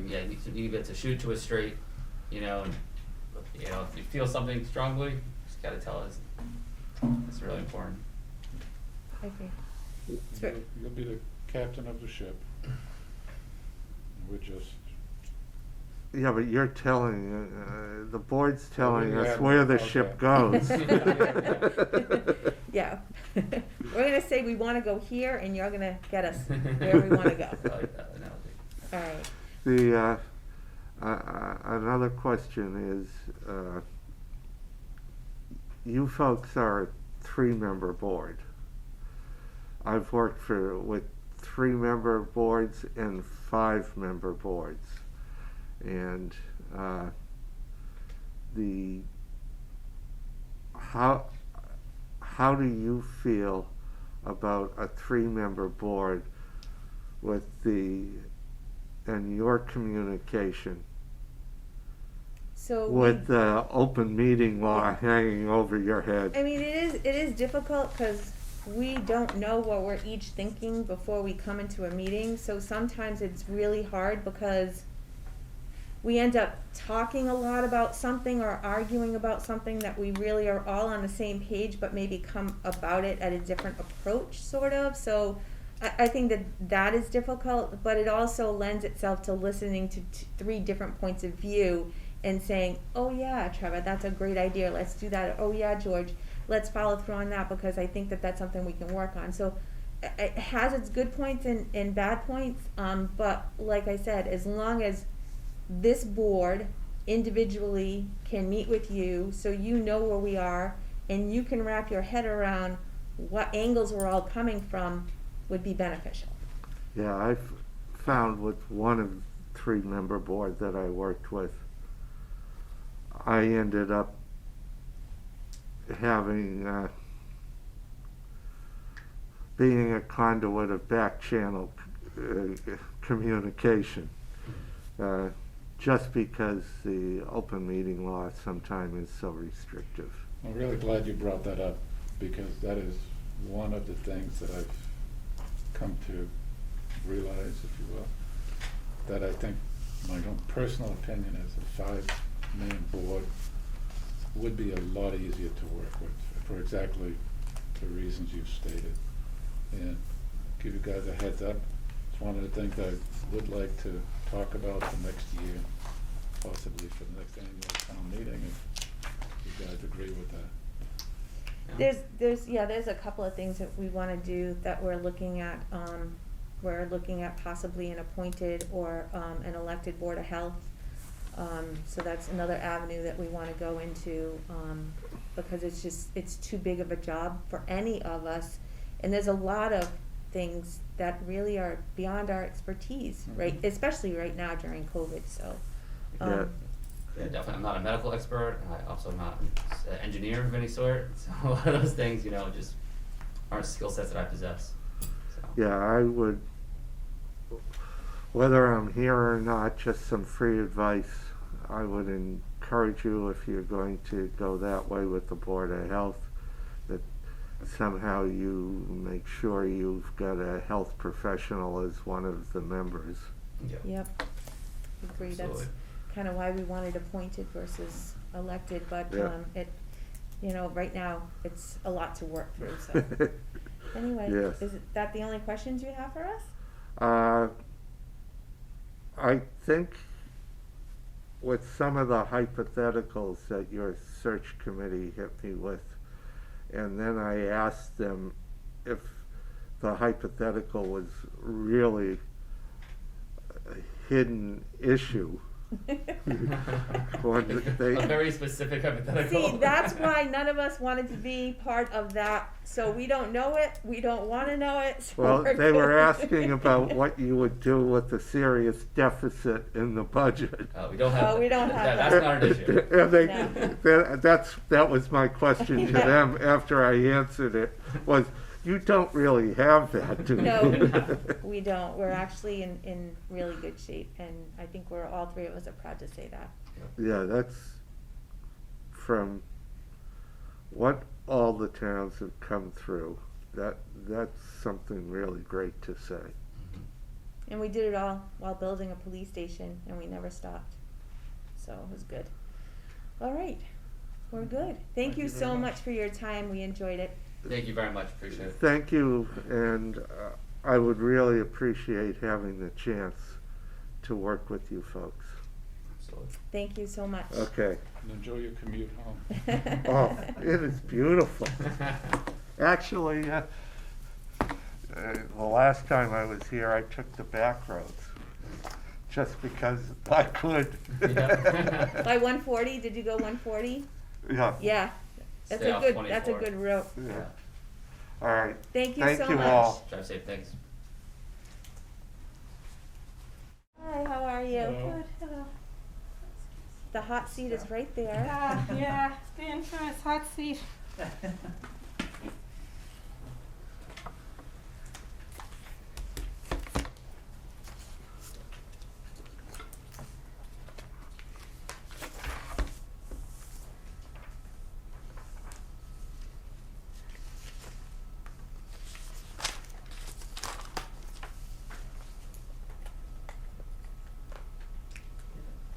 Yeah, you get to shoot to a straight, and, if you feel something strongly, you just gotta tell us. It's really important. Okay. You'll be the captain of the ship. We're just, Yeah, but you're telling, the board's telling Yeah, us where the okay. ship goes. Yeah. We're gonna say we wanna go here, and you're gonna get us where we wanna go. I like that analogy. All right. Another question is, you folks are a 3-member board. I've worked with 3-member boards and 5-member boards, and how do you feel about a 3-member board and your communication So with the open meeting law hanging over your head? I mean, it is difficult because we don't know what we're each thinking before we come into a meeting. So sometimes it's really hard because we end up talking a lot about something or arguing about something that we really are all on the same page, but maybe come about it at a different approach, sort of. So I think that is difficult, but it also lends itself to listening to 3 different points of view and saying, oh yeah, Trevor, that's a great idea, let's do that. Oh yeah, George, let's follow through on that because I think that that's something we can work on. So it has its good points and bad points, but like I said, as long as this board individually can meet with you so you know where we are and you can wrap your head around what angles we're all coming from, would be beneficial. Yeah, I've found with one of the 3-member board that I worked with, I ended up having being a conduit of back channel communication, just because the open meeting law sometimes is so restrictive. I'm really glad you brought that up, because that is one of the things that I've come to realize, if you will, that I think my own personal opinion is a 5-man board would be a lot easier to work with for exactly the reasons you've stated. And give you guys a heads up, it's one of the things I would like to talk about for next year, possibly for the next annual town meeting, if you guys agree with that. There's a couple of things that we want to do that we're looking at. We're looking at possibly an appointed or an elected board of health. So that's another avenue that we want to go into, because it's too big of a job for any of us, and there's a lot of things that really are beyond our expertise, right? Especially right now during COVID. So. Yeah, Yeah, definitely. I'm not a medical expert, and I also am not an engineer of any sort. So a lot of those things, you know, just aren't skill sets that I possess. So. Yeah, I would, whether I'm here or not, just some free advice. I would encourage you, if you're going to go that way with the Board of Health, that somehow you make sure you've got a health professional as one of the members. Yeah. Yep, agree, that's Absolutely. kinda why we wanted appointed versus elected, but, Yeah. you know, right now, it's a lot to work through, so. Anyway, Yes. is that the only questions you have for us? I think with some of the hypotheticals that your search committee hit me with, and then I asked them if the hypothetical was really a hidden issue. When they- A very specific hypothetical. See, that's why none of us wanted to be part of that, so we don't know it, we don't wanna know it, so Well, we're they were good. asking about what you would do with the serious deficit in the budget. We don't have. Oh, we don't have That's that. not an issue. And they, No. that was my question to Yeah. them after I answered it, was, you don't really have that, do you? No, we don't, we're actually in really good shape, and I think all three of us are proud to say that. Yeah, that's from what all the towns have come through. That's something really great to say. And we did it all while building a police station, and we never stopped, so it was good. All right, we're good. Thank you so much for your time, we enjoyed it. Thank you very much. Appreciate it. Thank you, and I would really appreciate having the chance to work with you folks. Absolutely. Thank you so much. Okay. And enjoy your commute home. Oh, it is beautiful. Actually, the last time I was here, I took the back roads, just because I could. Yeah. By 140, did you go 140? Yeah. Yeah, that's Stay a off good, 24. that's a good route. Yeah. All right. Thank you Thank so you much. all. Drive safe. Thanks. Hi, how are you? Good, hello. The hot seat is right there. Yeah, the infamous hot seat.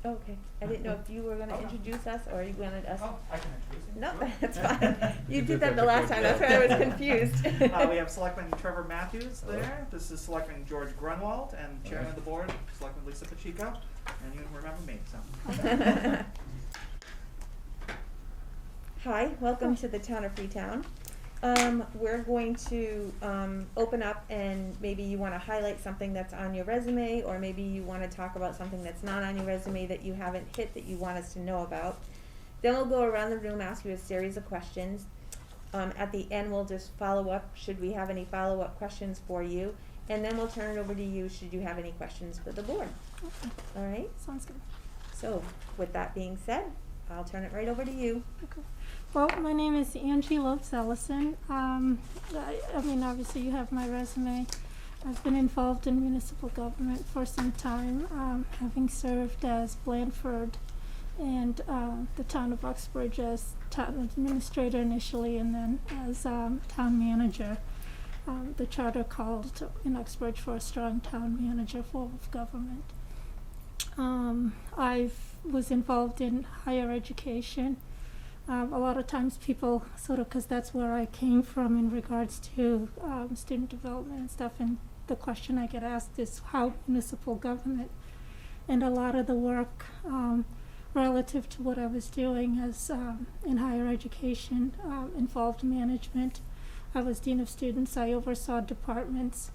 Okay, I didn't know if you were gonna Oh, no. introduce us, or you wanted us. Oh, I can introduce you. No, Sure. that's fine. You You did did that the such a last good time, that's job. why I was confused. We have Selectman Trevor Matthews there. This is Selectman George Grunwald and Chairman of the Board, Selectman Lisa Pacheco. And you remember me, so. Hi, welcome to the town of Freetown. We're going to, open up, and maybe you wanna highlight something that's on your resume, or maybe you wanna talk about something that's not on your resume that you haven't hit that you want us to know about. Then we'll go around the room, ask you a series of questions. At the end, we'll just follow up, should we have any follow-up questions for you, and then we'll turn it over to you, should you have any questions for the board. Okay, All right, sounds good. so, with that being said, I'll turn it right over to you. Okay. Well, my name is Angie Lopes Ellison. I mean, obviously you have my resume. I've been involved in municipal government for some time, having served as Blandford and the town of Uxbridge as town administrator initially, and then as town manager. The charter called in Uxbridge for a strong town manager form of government. I was involved in higher education. A lot of times people sort of, because that's where I came from in regards to student development and stuff, and the question I get asked is how municipal government, and a lot of the work relative to what I was doing as in higher education involved management. I was dean of students. I oversaw departments,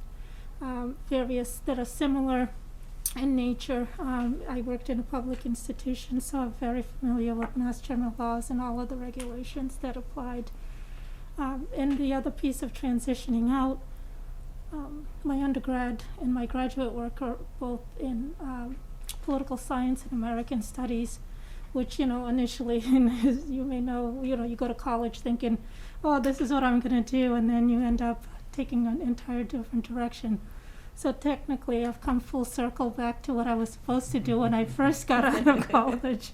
various that are similar in nature. I worked in a public institution, so I'm very familiar with Mass General laws and all of the regulations that applied. And the other piece of transitioning out, my undergrad and my graduate work are both in political science and American studies, which, initially, as you may know, you go to college thinking, oh, this is what I'm going to do, and then you end up taking an entire different direction. So technically, I've come full circle back to what I was supposed to do when I first got out of college.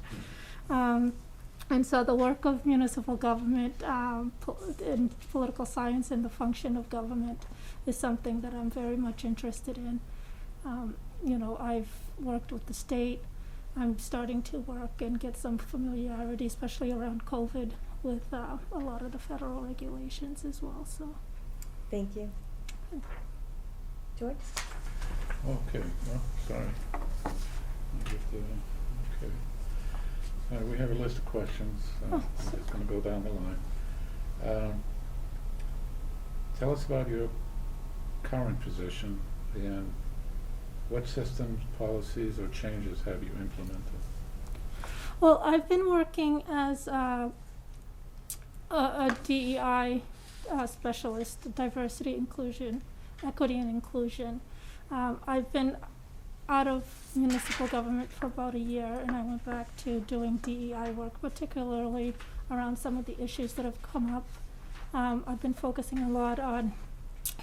And so the work of municipal government and political science and the function of government is something that I'm very much interested in. I've worked with the state. I'm starting to work and get some familiarity, especially around COVID, with a lot of the federal regulations as well. So, Thank you. George? Okay, well, sorry. Okay. We have a list of questions. I'm just going to go down the line. Tell us about your current position and what systems, policies, or changes have you implemented? well, I've been working as a DEI specialist, diversity, inclusion, equity, and inclusion. I've been out of municipal government for about a year, and I went back to doing DEI work, particularly around some of the issues that have come up. I've been focusing a lot on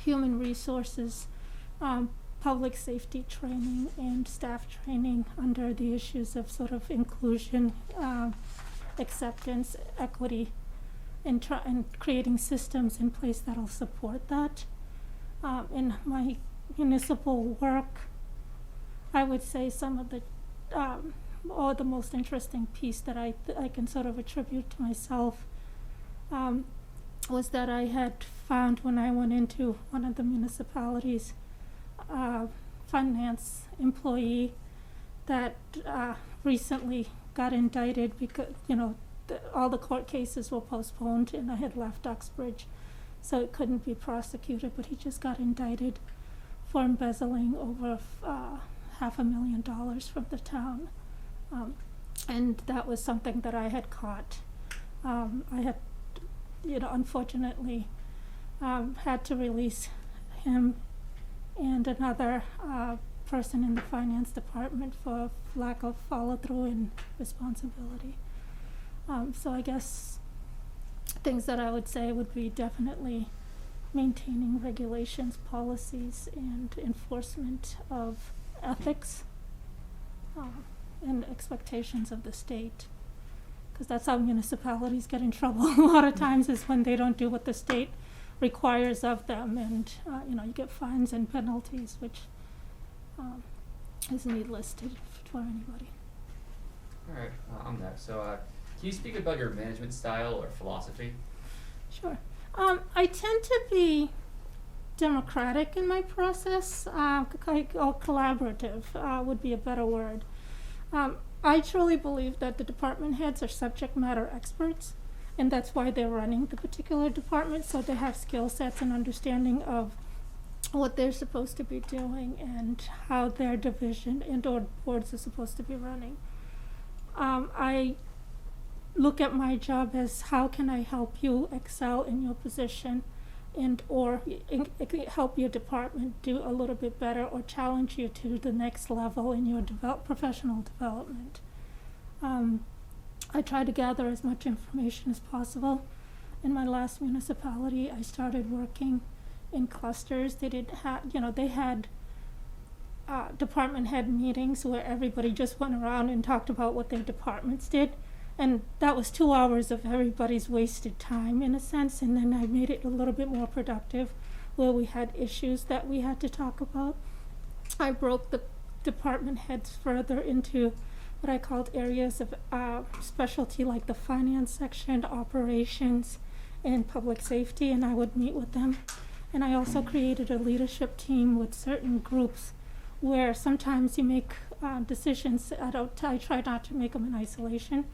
human resources, public safety training, and staff training under the issues of sort of inclusion, acceptance, equity, and creating systems in place that'll support that. In my municipal work, I would say some of the, or the most interesting piece that I can sort of attribute to myself was that I had found when I went into one of the municipalities, finance employee that recently got indicted because, all the court cases were postponed and I had left Uxbridge, so it couldn't be prosecuted, but he just got indicted for embezzling over $500,000 from the town. And that was something that I had caught. I had, unfortunately, had to release him and another person in the finance department for lack of follow-through and responsibility. So I guess things that I would say would be definitely maintaining regulations, policies, and enforcement of ethics and expectations of the state. Because that's how municipalities get in trouble a lot of times, is when they don't do what the state requires of them, and you get fines and penalties, which is needless for anybody. All right, I'm next. So, can you speak about your management style or philosophy? Sure. I tend to be democratic in my process, or collaborative would be a better word. I truly believe that the department heads are subject matter experts, and that's why they're running the particular department, so they have skill sets and understanding of what they're supposed to be doing and how their division and or boards are supposed to be running. I look at my job as how can I help you excel in your position and or help your department do a little bit better or challenge you to the next level in your professional development. I try to gather as much information as possible. In my last municipality, I started working in clusters. They had department head meetings where everybody just went around and talked about what their departments did. And that was 2 hours of everybody's wasted time, in a sense. And then I made it a little bit more productive, where we had issues that we had to talk about. I broke the department heads further into what I called areas of specialty, like the finance section, operations, and public safety, and I would meet with them. And I also created a leadership team with certain groups where sometimes you make decisions. I try not to make them in isolation,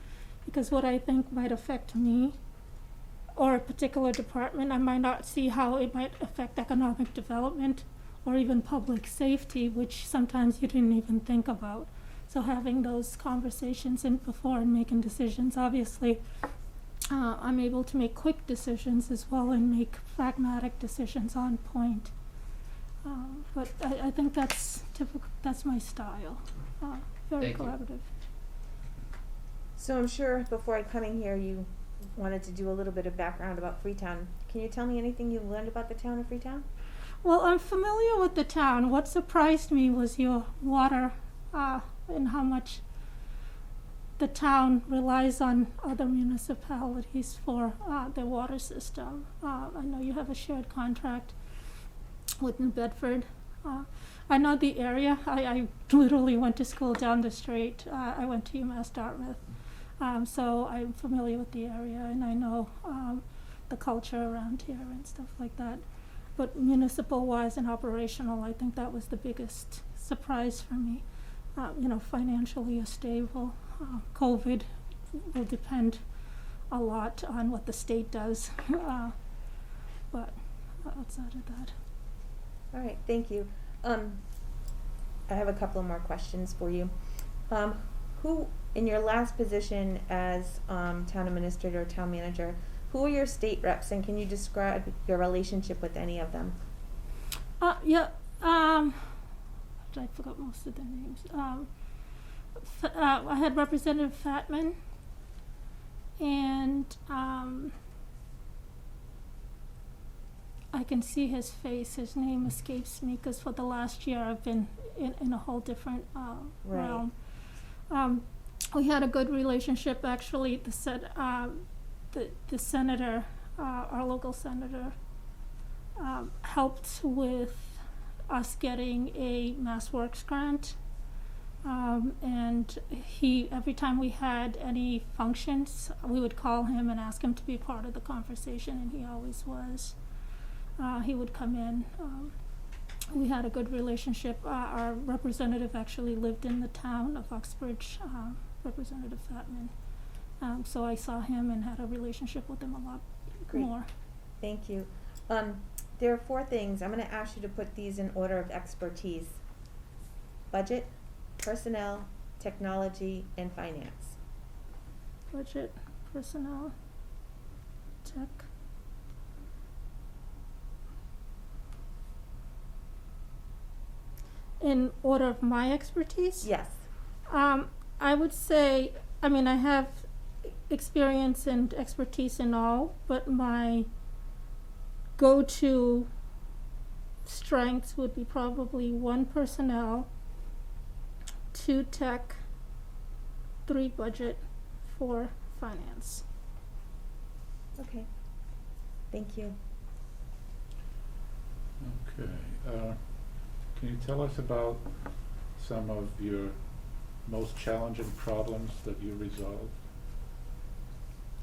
because what I think might affect me or a particular department, I might not see how it might affect economic development or even public safety, which sometimes you didn't even think about. So having those conversations before and making decisions, obviously, I'm able to make quick decisions as well and make pragmatic decisions on point. But I think that's typical. That's my style. Very Thank you. collaborative. So I'm sure before coming here, you wanted to do a little bit of background about Freetown. Can you tell me anything you learned about the town of Freetown? Well, I'm familiar with the town. What surprised me was your water, and how much the town relies on other municipalities for their water system. I know you have a shared contract with New Bedford. I know the area. I literally went to school down the street. I went to UMass Dartmouth. So I'm familiar with the area, and I know the culture around here and stuff like that. But municipal-wise and operational, I think that was the biggest surprise for me. Financially stable. COVID will depend a lot on what the state does, but outside of that. All right, thank you. I have a couple more questions for you. Who, in your last position as town administrator or town manager, who are your state reps, and can you describe your relationship with any of them? I forgot most of their names. I had Representative Fatman, and I can see his face. His name escapes me because for the last year I've been in a whole different realm. We had a good relationship, actually. The senator, our local senator, helped with us getting a Mass Works grant. And every time we had any functions, we would call him and ask him to be part of the conversation, and he always was. He would come in. We had a good relationship. Our representative actually lived in the town of Uxbridge, Representative Fatman. So I saw him and had a relationship with him a lot more. Thank you. There are 4 things. I'm going to ask you to put these in order of expertise: budget, personnel, technology, and finance. Budget, personnel, tech. In order of my expertise? Yes. I would say, I have experience and expertise in all, but my go-to strengths would be probably 1 personnel, 2 tech, 3 budget, 4 finance. Okay. Thank you. Okay, can you tell us about some of your most challenging problems that you resolved?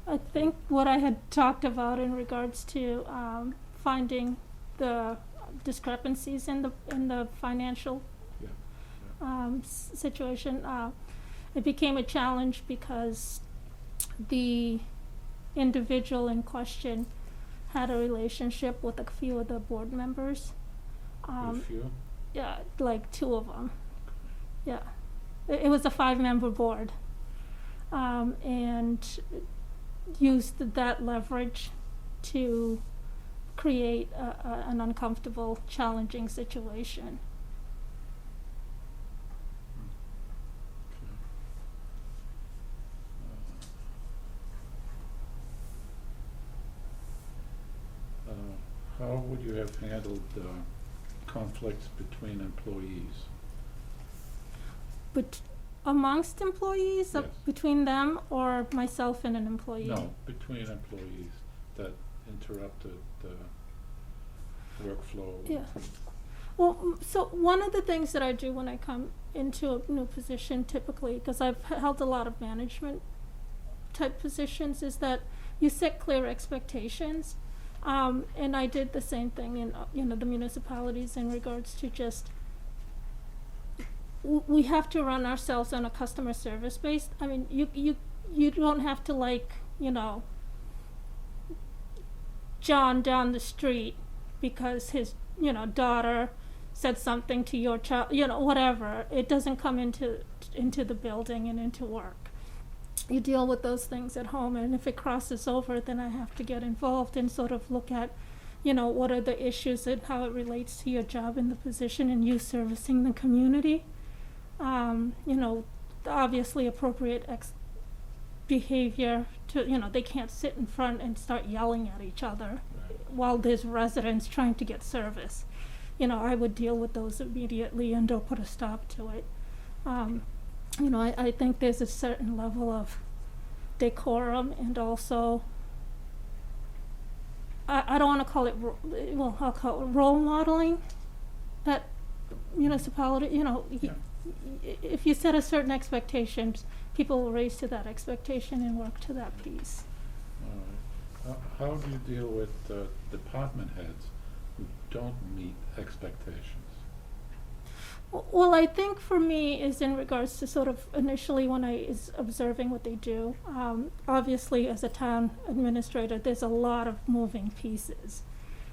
I think what I had talked about in regards to finding the discrepancies in the financial situation, it became a challenge because the individual in question had a relationship with a few of the board members. A few? Yeah, like 2 of them. Yeah, it was a 5-member board, and used that leverage to create an uncomfortable, challenging situation. How would you have handled conflicts between employees? But amongst employees, Yes. between them or myself and an employee? No, between employees that interrupted the workflow. Yeah. Well, so one of the things that I do when I come into a new position, typically, because I've held a lot of management type positions, is that you set clear expectations. And I did the same thing in the municipalities in regards to just we have to run ourselves on a customer service based. You don't have to John down the street because his daughter said something to your child, whatever. It doesn't come into the building and into work. You deal with those things at home, and if it crosses over, then I have to get involved and sort of look at, what are the issues and how it relates to your job and the position and you servicing the community. Obviously appropriate behavior to, they can't sit in front and start yelling at each other while there's residents trying to get service. I would deal with those immediately and or put a stop to it. I think there's a certain level of decorum, and also I don't want to call it I'll call it role modeling that municipality, if you set a certain expectations, people will raise to that expectation and work to that piece. All right. How do you deal with department heads who don't meet expectations? Well, I think for me is in regards to sort of initially when I is observing what they do. Obviously, as a town administrator, there's a lot of moving pieces.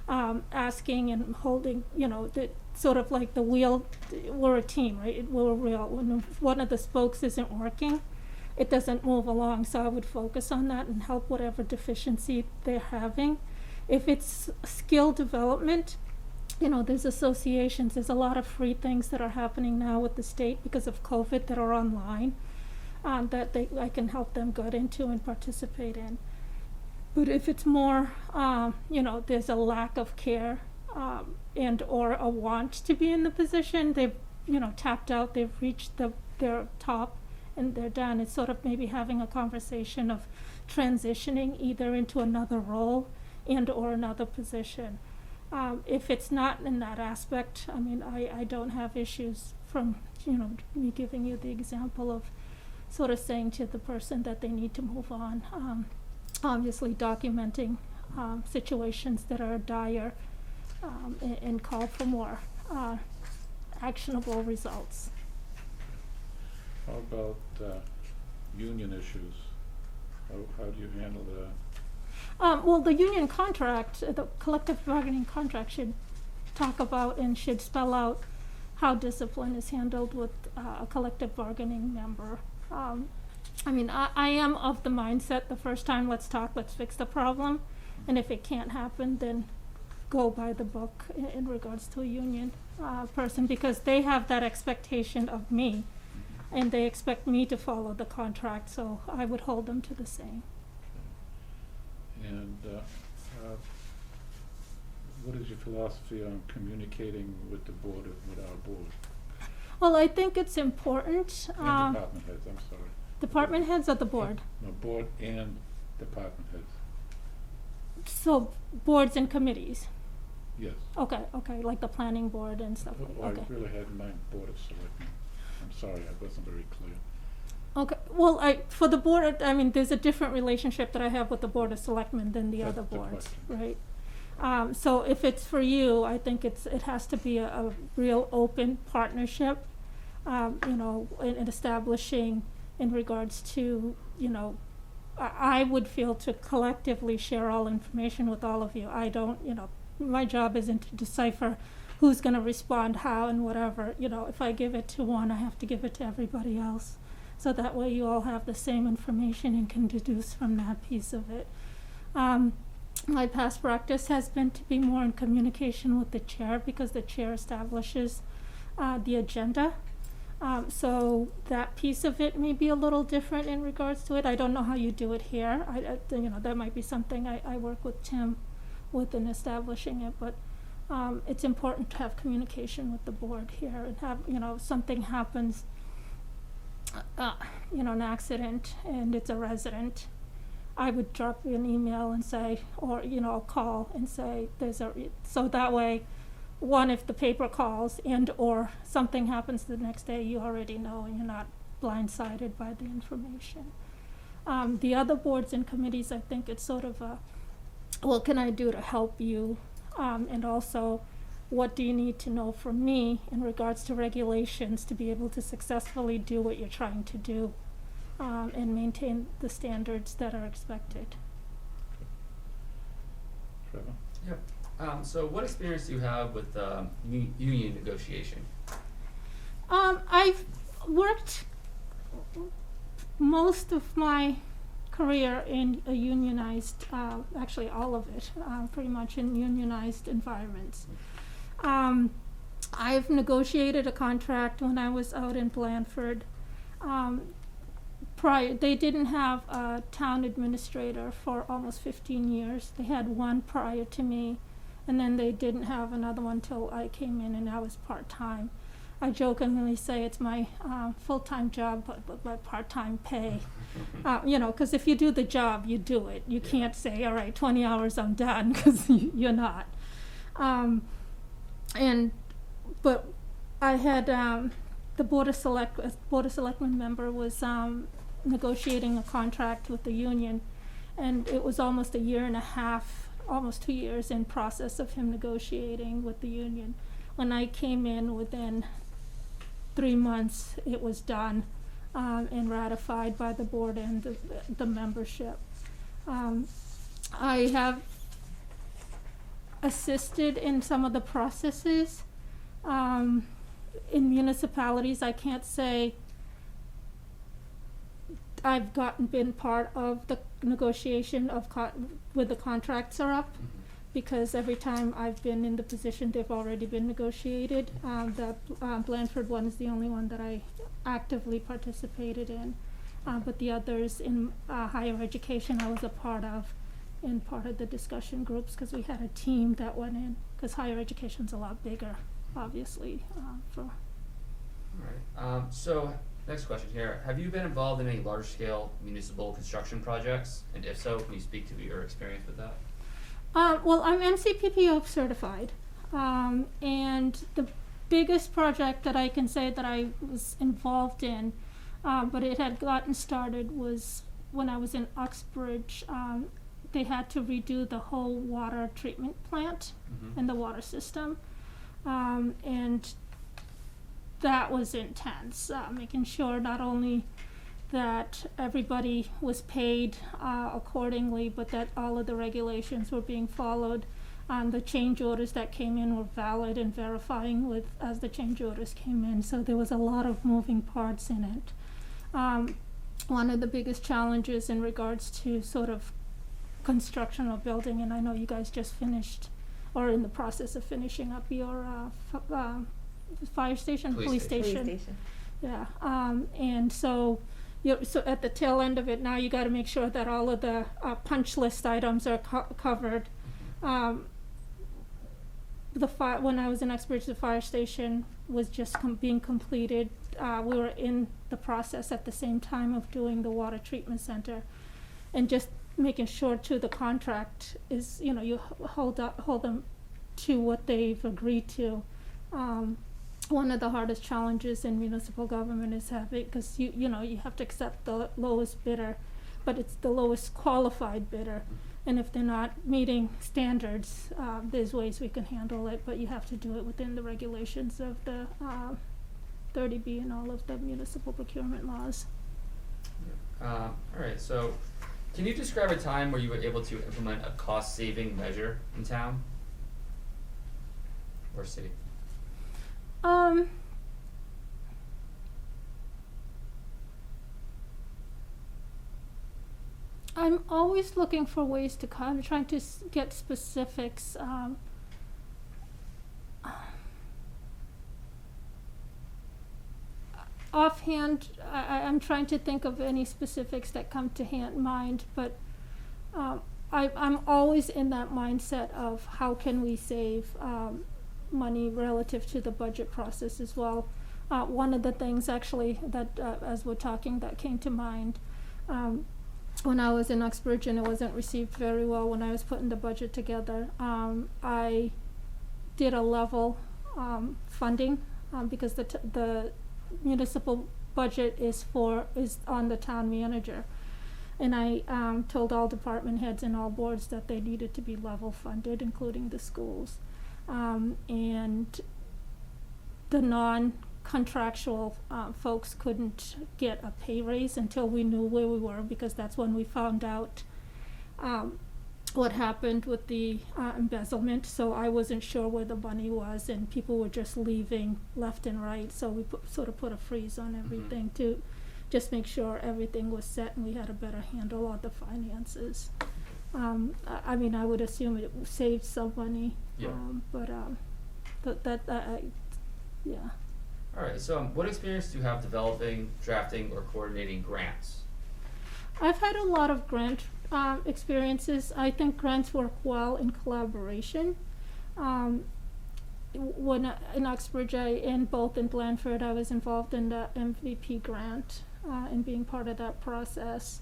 Asking and holding, the sort of like the wheel. We're a team, right? We're real. When one of the spokes isn't working, it doesn't move along. So I would focus on that and help whatever deficiency they're having. If it's skill development, there's associations. There's a lot of free things that are happening now with the state because of COVID that are online, that I can help them get into and participate in. But if it's more, there's a lack of care and or a want to be in the position, they've, tapped out, they've reached their top and they're done. It's sort of maybe having a conversation of transitioning either into another role and or another position. If it's not in that aspect, I don't have issues from, me giving you the example of sort of saying to the person that they need to move on. Obviously documenting situations that are dire and call for more actionable results. How about union issues? How do you handle that? Well, the union contract, the collective bargaining contract should talk about and should spell out how discipline is handled with a collective bargaining member. I am of the mindset the first time, let's talk, let's fix the problem. And if it can't happen, then go by the book in regards to a union person, because they have that expectation of me and they expect me to follow the contract, so I would hold them to the same. And what is your philosophy on communicating with the board, with our board? Well, I think it's important. And department heads, I'm sorry. Department heads or the board? No, board and department heads. So boards and committees. Yes. Okay, like the planning board and stuff. Well, Okay. I really had in mind Board of Selectmen. I'm sorry, I wasn't very clear. Okay. Well, for the board, there's a different relationship that I have with the Board of Selectmen than the That's other the boards, question. right? So if it's for you, I think it has to be a real open partnership, in establishing in regards to, I would feel to collectively share all information with all of you. I don't, my job isn't to decipher who's going to respond how and whatever. If I give it to one, I have to give it to everybody else. So that way you all have the same information and can deduce from that piece of it. My past practice has been to be more in communication with the chair, because the chair establishes the agenda. So that piece of it may be a little different in regards to it. I don't know how you do it here. That might be something I work with Tim with in establishing it, but it's important to have communication with the board here and have, if something happens, an accident and it's a resident, I would drop you an email and say, or, call and say, so that way, one, if the paper calls and or something happens the next day, you already know and you're not blindsided by the information. The other boards and committees, I think it's sort of what can I do to help you? And also, what do you need to know from me in regards to regulations to be able to successfully do what you're trying to do and maintain the standards that are expected? Trevor? Yep. So what experience do you have with union negotiation? I've worked most of my career in a unionized, actually all of it, pretty much in unionized environments. I've negotiated a contract when I was out in Blandford. they didn't have a town administrator for almost 15 years. They had one prior to me, and then they didn't have another one till I came in, and I was part-time. I jokingly say it's my full-time job, but my part-time pay. You know, because if you do the job, you do it. You can't say, all right, 20 hours, I'm done, because you're not. But I had the Board of Selectmen member was negotiating a contract with the union, and it was almost a year and a half, almost 2 years in process of him negotiating with the union. When I came in, within 3 months, it was done and ratified by the board and the membership. I have assisted in some of the processes. In municipalities, I can't say I've been part of the negotiation of where the contracts are up, because every time I've been in the position, they've already been negotiated. The Blandford one is the only one that I actively participated in, but the others in higher education I was a part of the discussion groups, because we had a team that went in, because higher education's a lot bigger, obviously. Alright, so next question here. Have you been involved in any large-scale municipal construction projects? And if so, can you speak to your experience with that? Well, I'm NCPPO certified, and the biggest project that I can say that I was involved in, but it had gotten started, was when I was in Uxbridge. They had to redo the whole water treatment plant and the water system, and that was intense, making sure not only that everybody was paid accordingly, but that all of the regulations were being followed. The change orders that came in were valid, and verifying as the change orders came in. So there was a lot of moving parts in it. One of the biggest challenges in regards to sort of construction or building, and I know you guys just finished or in the process of finishing up your fire station, police station. Yeah, and so at the tail end of it now, you got to make sure that all of the punch list items are covered. When I was in Uxbridge, the fire station was just being completed. We were in the process at the same time of doing the water treatment center, and just making sure too the contract is, you hold them to what they've agreed to. One of the hardest challenges in municipal government is having, because you have to accept the lowest bidder, but it's the lowest qualified bidder, and if they're not meeting standards, there's ways we can handle it, but you have to do it within the regulations of the 30B and all of the municipal procurement laws. Alright, so can you describe a time where you were able to implement a cost-saving measure in town or city? I'm always looking for ways to kind of trying to get specifics. Offhand, I'm trying to think of any specifics that come to mind, but I'm always in that mindset of how can we save money relative to the budget process as well. One of the things actually that as we're talking that came to mind, when I was in Uxbridge and it wasn't received very well when I was putting the budget together, I did a level funding because the municipal budget is on the town manager, and I told all department heads and all boards that they needed to be level funded, including the schools, and the non-contractual folks couldn't get a pay raise until we knew where we were, because that's when we found out what happened with the embezzlement. So I wasn't sure where the money was, and people were just leaving left and right, so we sort of put a freeze on everything to just make sure everything was set and we had a better handle on the finances. I mean, I would assume it saved some money, Yeah. but yeah. Alright, so what experience do you have developing, drafting, or coordinating grants I've had a lot of grant experiences. I think grants work well in collaboration. When in Uxbridge, both in Blandford, I was involved in the MVP grant and being part of that process.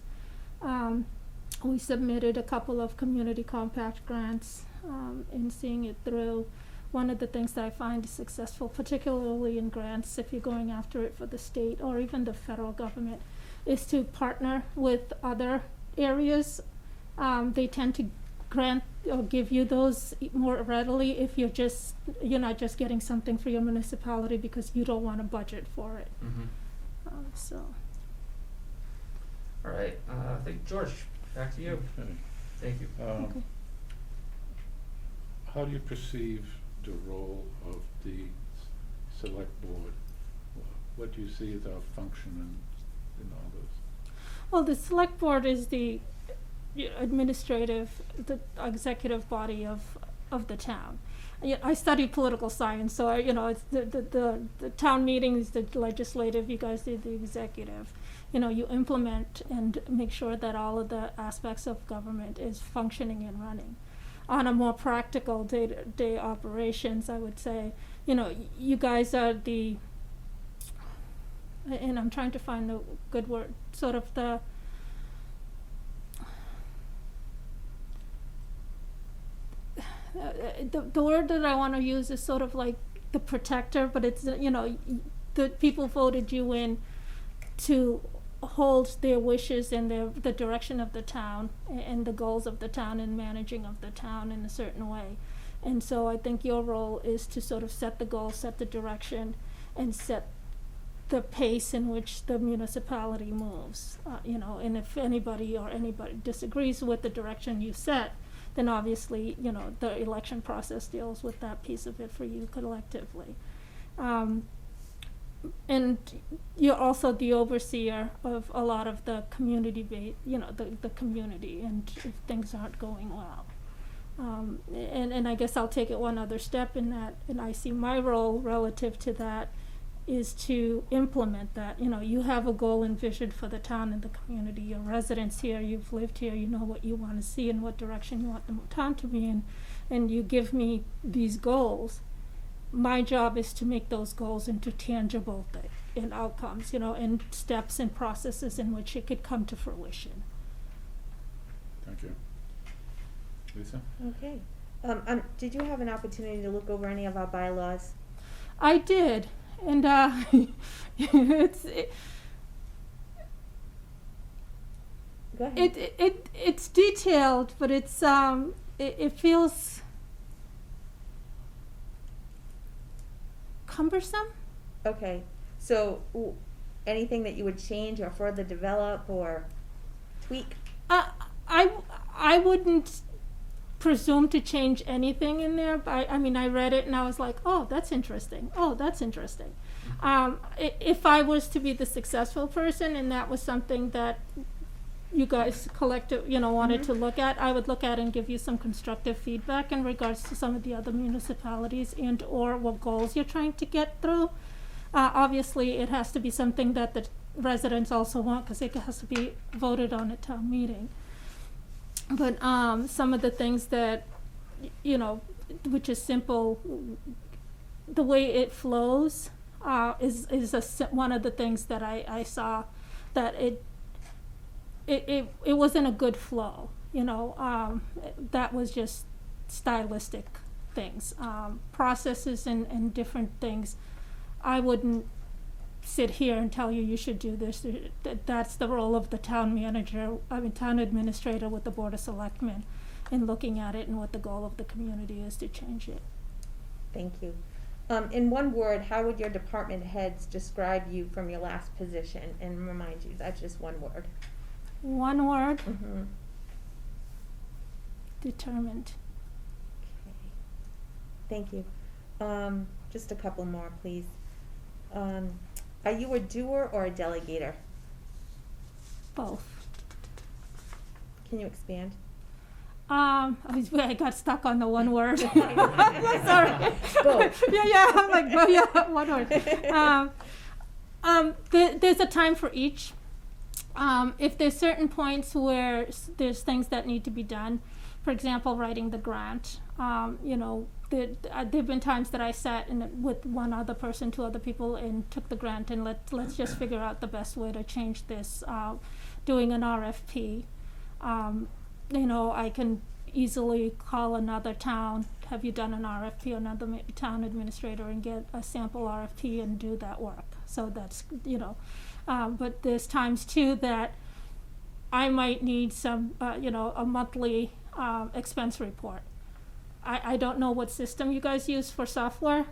We submitted a couple of community compact grants in seeing it through. One of the things that I find is successful, particularly in grants, if you're going after it for the state or even the federal government, is to partner with other areas. They tend to grant or give you those more readily if you're not just getting something for your municipality because you don't want to budget for it. So. All right, I think George, back to you. Okay. Thank you. Okay. How do you perceive the role of the select board? What do you see as our function in all this? Well, the select board is the the executive body of the town. I studied political science, so it's the town meetings, the legislative, you guys did the executive. You implement and make sure that all of the aspects of government is functioning and running. On a more practical day-to-day operations, I would say, you guys are and I'm trying to find the good word, sort of the word that I want to use is sort of like the protector, but it's, the people voted you in to hold their wishes and the direction of the town and the goals of the town and managing of the town in a certain way. And so I think your role is to sort of set the goal, set the direction, and set the pace in which the municipality moves. And if anybody disagrees with the direction you set, then obviously, the election process deals with that piece of it for you collectively. And you're also the overseer of a lot of the community the community, and if things aren't going well. And I guess I'll take it one other step in that, and I see my role relative to that is to implement that. You have a goal and vision for the town and the community. Your residents here, you've lived here, you know what you want to see and what direction you want the town to be in, and you give me these goals. My job is to make those goals into tangible and outcomes, and steps and processes in which it could come to fruition. Thank you. Lisa? Okay. Did you have an opportunity to look over any of our bylaws? I did, and Go ahead. it's detailed, but it's it feels cumbersome. Okay. So, anything that you would change or further develop or tweak? I wouldn't presume to change anything in there, but I read it and I was like, oh, that's interesting. If I was to be the successful person and that was something that you guys wanted to look at, I would look at and give you some constructive feedback in regards to some of the other municipalities and or what goals you're trying to get through. Obviously, it has to be something that the residents also want because it has to be voted on at town meeting. But some of the things that, which is simple, the way it flows is one of the things that I saw that it wasn't a good flow, that was just stylistic things, processes and different things. I wouldn't sit here and tell you should do this. That's the role of the town town administrator with the Board of Selectmen in looking at it and what the goal of the community is to change it. Thank you. In one word, how would your department heads describe you from your last position and remind you? That's just one word. One word? Mm-hmm. Determined. Okay. Thank you. Just a couple more, please. Are you a doer or a delegator? Both. Can you expand? I got stuck on the one word. Sorry. Both. Yeah, I'm like, one word. There's a time for each. If there's certain points where there's things that need to be done, for example, writing the grant, you know, there've been times that I sat with one other person, two other people, and took the grant and let's just figure out the best way to change this. Doing an RFP, you know, I can easily call another town. Have you done an RFP? Another town administrator, and get a sample RFP and do that work. So that's, you know, but there's times too that I might need some, you know, a monthly expense report. I don't know what system you guys use for software.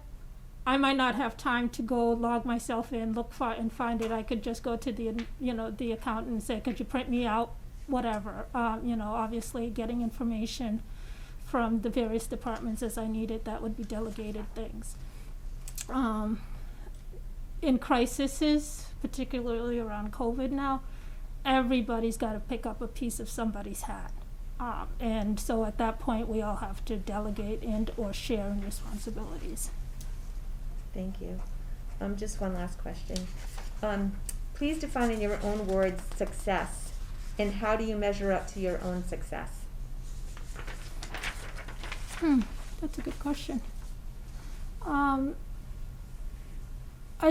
I might not have time to go log myself in, look for it and find it. I could just go to the, you know, the accountant and say, could you print me out whatever? You know, obviously getting information from the various departments as I need it, that would be delegated things. In crises, particularly around COVID now, everybody's got to pick up a piece of somebody's hat. And so at that point, we all have to delegate and or share in responsibilities. Thank you. Just one last question. Please define in your own words success, and how do you measure up to your own success? That's a good question. I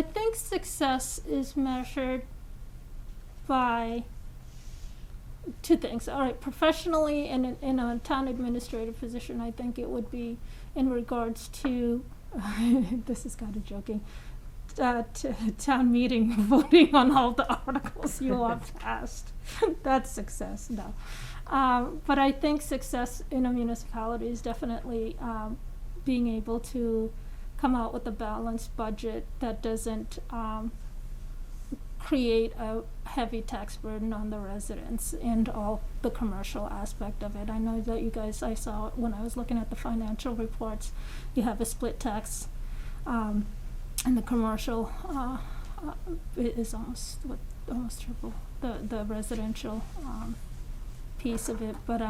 think success is measured by two things. All right, professionally and in a town administrative position, I think it would be in regards to, this is kind of joking, town meeting voting on all the articles you have passed. That's success, no. But I think success in a municipality is definitely being able to come out with a balanced budget that doesn't create a heavy tax burden on the residents and all the commercial aspect of it. I know that you guys, I saw when I was looking at the financial reports, you have a split tax, and the commercial is almost triple the residential piece of it. But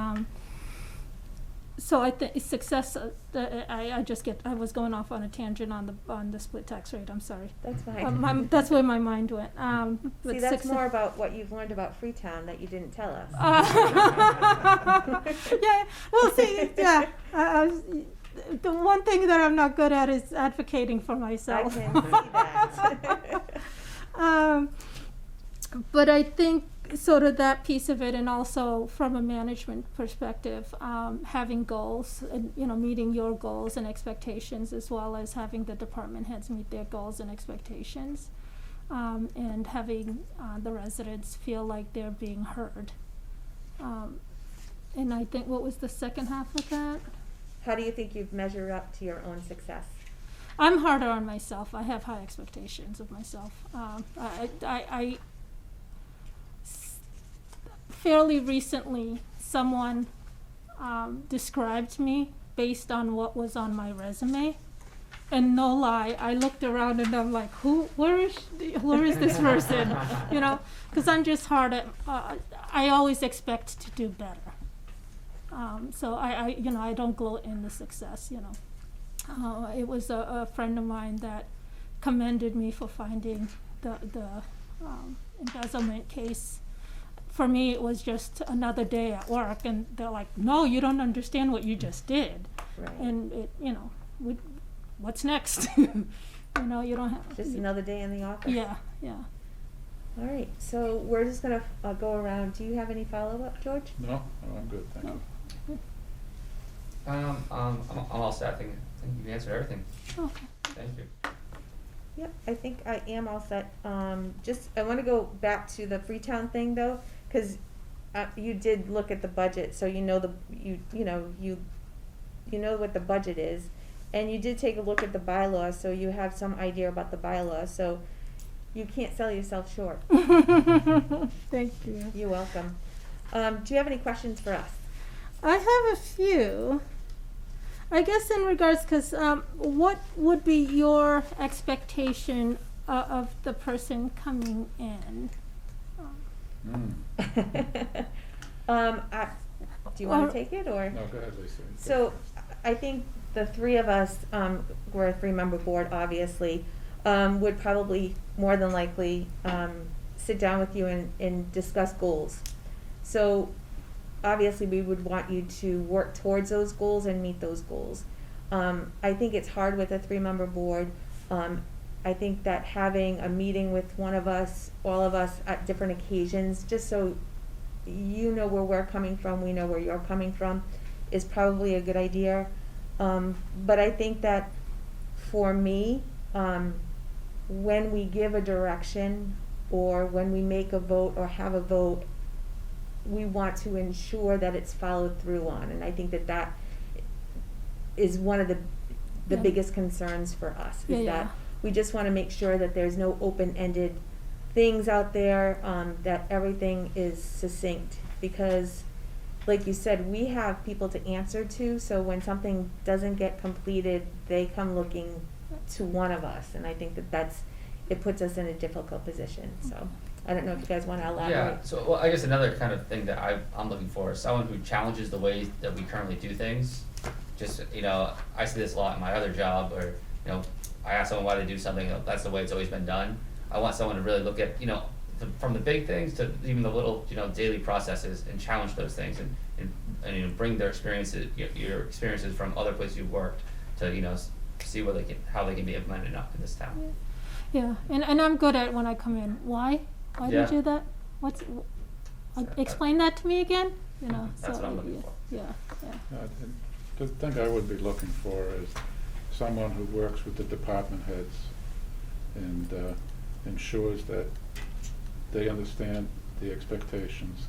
so I think success. I was going off on a tangent on the split tax rate. I'm sorry. That's fine. That's where my mind went. But See, that's more about what you've learned about Freetown that you didn't tell us. Yeah. Well, see, yeah. The one thing that I'm not good at is advocating for myself. I can see that. But I think sort of that piece of it, and also from a management perspective, having goals and, you know, meeting your goals and expectations, as well as having the department heads meet their goals and expectations, and having the residents feel like they're being heard. And I think, what was the second half of that? How do you think you've measured up to your own success? I'm harder on myself. I have high expectations of myself. I fairly recently, someone described me based on what was on my resume, and no lie, I looked around and I'm like, where is this person? You know, because I'm just hard at. I always expect to do better. So I don't gloat in the success. You know, it was a friend of mine that commended me for finding the embezzlement case. For me, it was just another day at work, and they're like, "No, you don't understand what you just did." Right. And it, you know, what's next? You know, you don't have Just another day in the office. Yeah. All right. So we're just gonna go around. Do you have any follow-up, George? No, I'm good, thank you. I'm all set. I think you've answered everything. Okay. Thank you. Yep, I think I am all set. I want to go back to the Freetown thing though, because you did look at the budget, so you know you know what the budget is, and you did take a look at the bylaws, so you have some idea about the bylaws. So you can't sell yourself short. Thank you. You're welcome. Do you have any questions for us? I have a few. I guess in regards, because what would be your expectation of the person coming in? Do you want to take it or? No, go ahead, Lisa. So I think the three of us, we're a 3-member board, obviously, would probably more than likely sit down with you and discuss goals. So obviously, we would want you to work towards those goals and meet those goals. I think it's hard with a 3-member board. I think that having a meeting with one of us, all of us at different occasions, just so you know where we're coming from, we know where you're coming from, is probably a good idea. But I think that for me, when we give a direction or when we make a vote or have a vote, we want to ensure that it's followed through on. And I think that that is one of the Yeah. biggest concerns for us, is Yeah, that yeah. we just want to make sure that there's no open-ended things out there, that everything is succinct. Because, like you said, we have people to answer to, so when something doesn't get completed, they come looking to one of us. And I think that it puts us in a difficult position. So I don't know if you guys want to elaborate. Yeah, so, well, I guess another kind of thing that I'm looking for is someone who challenges the way that we currently do things. Just, I see this a lot in my other job, or, I ask someone why they do something, that's the way it's always been done. I want someone to really look at, from the big things to even the little, daily processes, and challenge those things, and bring their experiences, your experiences from other places you've worked to, see how they can be implemented in this town. Yeah, and I'm good at when I come in. Why? Why do you Yeah. do that? Explain that to me again? That's what I'm looking for. Yeah. The thing I would be looking for is someone who works with the department heads and ensures that they understand the expectations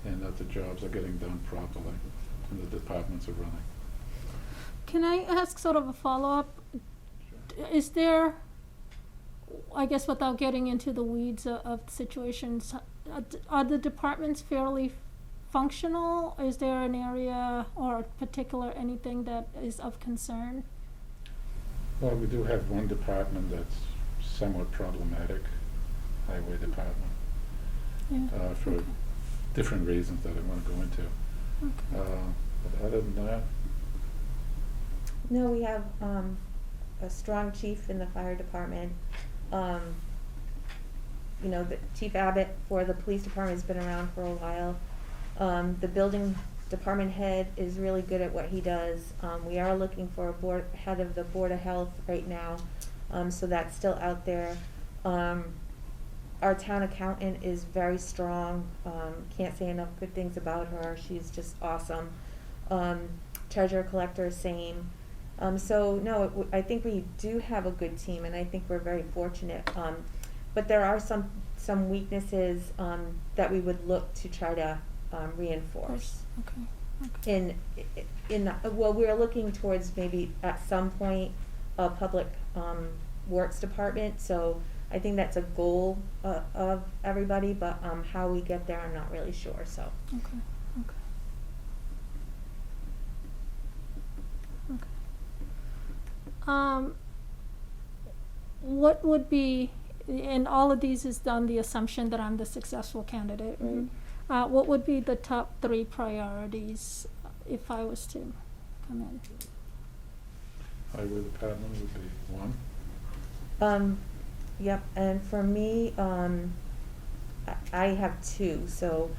and that the jobs are getting done properly and the departments are running. Can I ask sort of a follow-up? Is there, I guess without getting into the weeds of situations, are the departments fairly functional? Is there an area or particular anything that is of concern? Well, we do have one department that's somewhat problematic, highway department, Yeah. for Okay. different reasons that I want to go into. Okay. But other than that, No, we have a strong chief in the fire department. The Chief Abbott for the police department has been around for a while. The building department head is really good at what he does. We are looking for a head of the Board of Health right now, so that's still out there. Our town accountant is very strong. Can't say enough good things about her. She's just awesome. Treasurer collector, same. So no, I think we do have a good team, and I think we're very fortunate. But there are some weaknesses that we would look to try to reinforce. Okay. We're looking towards maybe at some point a public works department. So I think that's a goal of everybody, but how we get there, I'm not really sure. So. Okay. What would be, and all of these is on the assumption that I'm the successful candidate, right? Mhm. What would be the top 3 priorities if I was to come in? highway department would be one. Yep, and for me, I have 2. So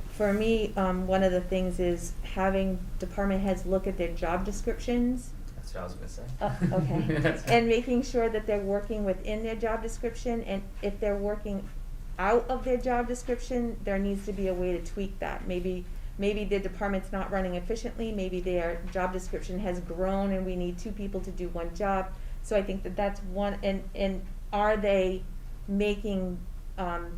for me, one of the things is having department heads look at their job descriptions. That's what I was gonna say. Okay. That's- And making sure that they're working within their job description, and if they're working out of their job description, there needs to be a way to tweak that. Maybe the department's not running efficiently, maybe their job description has grown and we need 2 people to do one job. So I think that that's one, and are they making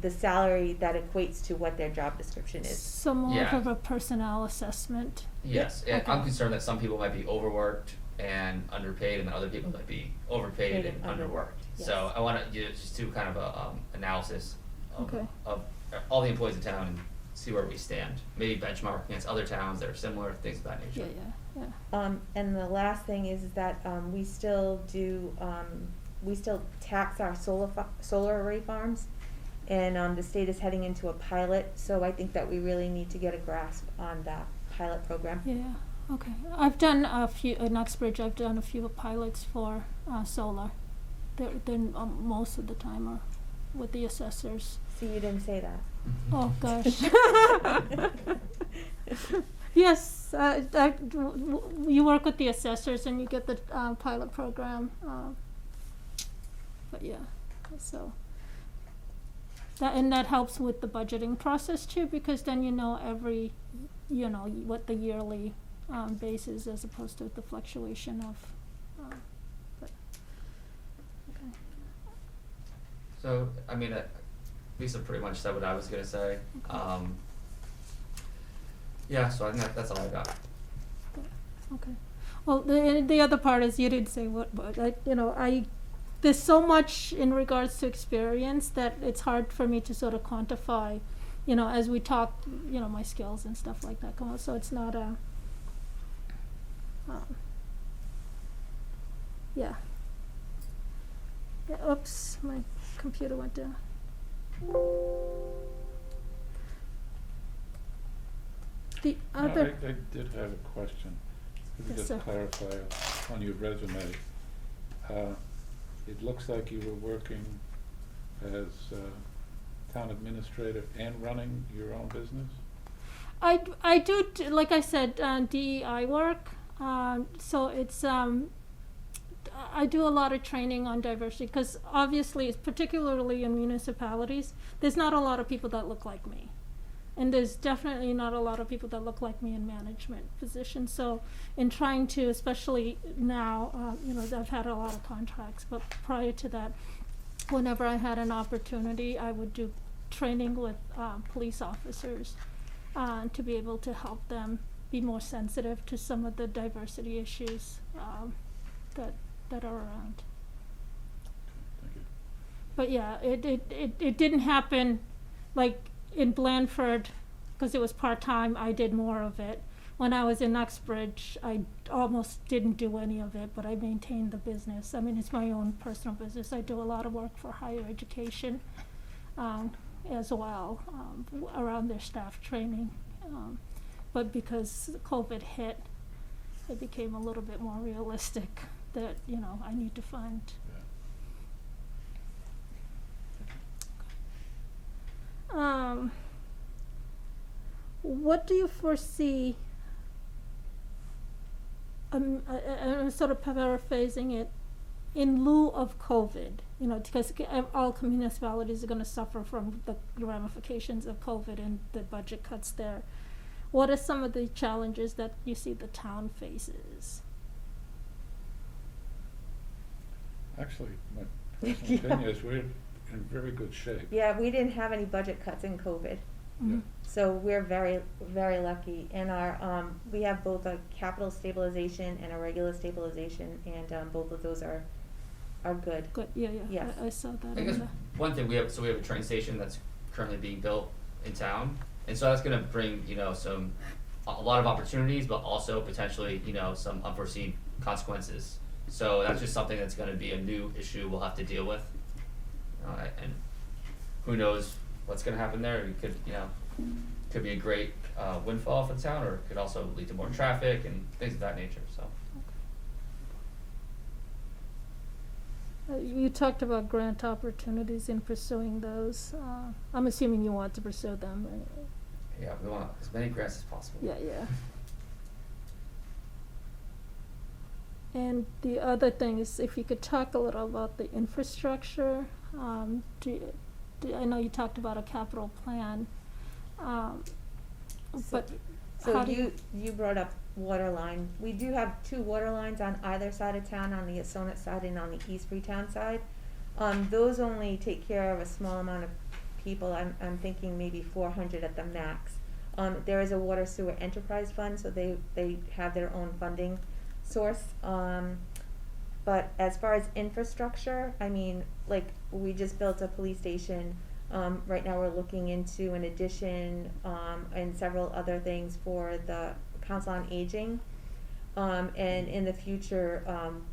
the salary that equates to what their job description is? So more Yeah. of a personnel assessment. Yes, and Okay. I'm concerned that some people might be overworked and underpaid, and then other people might be overpaid Paid and and underworked. underworked, So yes. I want to just do kind of a analysis Okay. of all the employees in town and see where we stand. Maybe benchmark against other towns that are similar, things of that nature. Yeah. And the last thing is that we still tax our solar array farms, and the state is heading into a pilot, so I think that we really need to get a grasp on that pilot program. Yeah, okay. I've done a few, in Uxbridge, I've done a few pilots for solar. They're most of the time are with the assessors. See, you didn't say that. Oh, gosh. Yes, you work with the assessors and you get the pilot program. But yeah, so that helps with the budgeting process too, because then you know what the yearly base is as opposed to the fluctuation of. But, okay. So, I mean, Lisa pretty much said what I was gonna say. Yeah, so I think that's all I got. Okay. Well, the other part is you didn't say what, but there's so much in regards to experience that it's hard for me to sort of quantify, as we talk, my skills and stuff like that come out. So it's not a, yeah. Oops, my computer went down. The No, other. I did have a question. Could you Yes, just sir. clarify on your resume? It looks like you were working as town administrator and running your own business? I do, like I said, DEI work. So it's, I do a lot of training on diversity because obviously, particularly in municipalities, there's not a lot of people that look like me. And there's definitely not a lot of people that look like me in management positions. So in trying to, especially now, I've had a lot of contracts, but prior to that, whenever I had an opportunity, I would do training with police officers to be able to help them be more sensitive to some of the diversity issues that are around. Thank you. But yeah, it didn't happen like in Blandford, because it was part-time. I did more of it. When I was in Uxbridge, I almost didn't do any of it, but I maintained the business. I mean, it's my own personal business. I do a lot of work for higher education as well, around their staff training. But because COVID hit, it became a little bit more realistic that, I need to fund. What do you foresee, I'm sort of paraphrasing it, in lieu of COVID, because all municipalities are going to suffer from the ramifications of COVID and the budget cuts there. What are some of the challenges that you see the town faces? Actually, my personal opinion is we're in very good shape. Yeah, we didn't have any budget cuts in COVID. Mhm. So we're very, very lucky. And we have both a capital stabilization and a regular stabilization, and both of those are good. Good, yeah, Yes. I saw that. I guess one thing we have a train station that's currently being built in town, and so that's gonna bring, a lot of opportunities, but also potentially, some unforeseen consequences. So that's just something that's gonna be a new issue we'll have to deal with. And who knows what's gonna happen there. It could be a great windfall for the town, or it could also lead to more traffic and things of that nature, so. You talked about grant opportunities in pursuing those. I'm assuming you want to pursue them, right? Yeah, we want as many grants as possible. Yeah. And the other thing is, if you could talk a little about the infrastructure. I know you talked about a capital plan, but So how do you brought up water line. We do have 2 water lines on either side of town, on the Assonet side and on the East Freetown side. Those only take care of a small amount of people. I'm thinking maybe 400 at the max. There is a water sewer enterprise fund, so they have their own funding source. But as far as infrastructure, I mean, like, we just built a police station. Right now we're looking into an addition, and several other things for the Council on Aging. And in the future,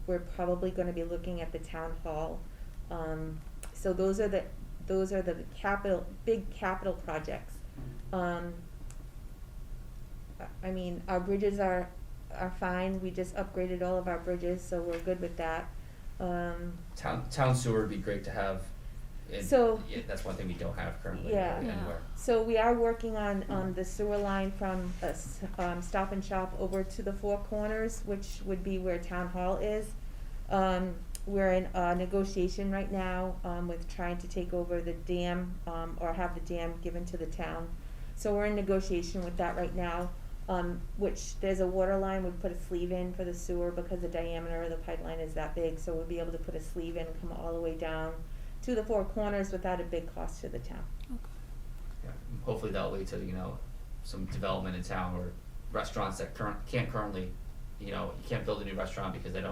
we're probably gonna be looking at the town hall. So those are the big capital projects. I mean, our bridges are fine. We just upgraded all of our bridges, so we're good with that. Town sewer would be great to have And, So- yeah, that's one thing we don't have currently Yeah. Yeah. So anywhere. we are working on the sewer line from Stop and Shop over to the Four Corners, which would be where Town Hall is. We're in negotiation right now with trying to take over the dam or have the dam given to the town. So we're in negotiation with that right now, which there's a water line, we put a sleeve in for the sewer because the diameter of the pipeline is that big, so we'll be able to put a sleeve in and come all the way down to the Four Corners without a big cost to the town. Yeah. Hopefully that'll lead to, some development in town where restaurants that can't currently, you can't build a new restaurant because they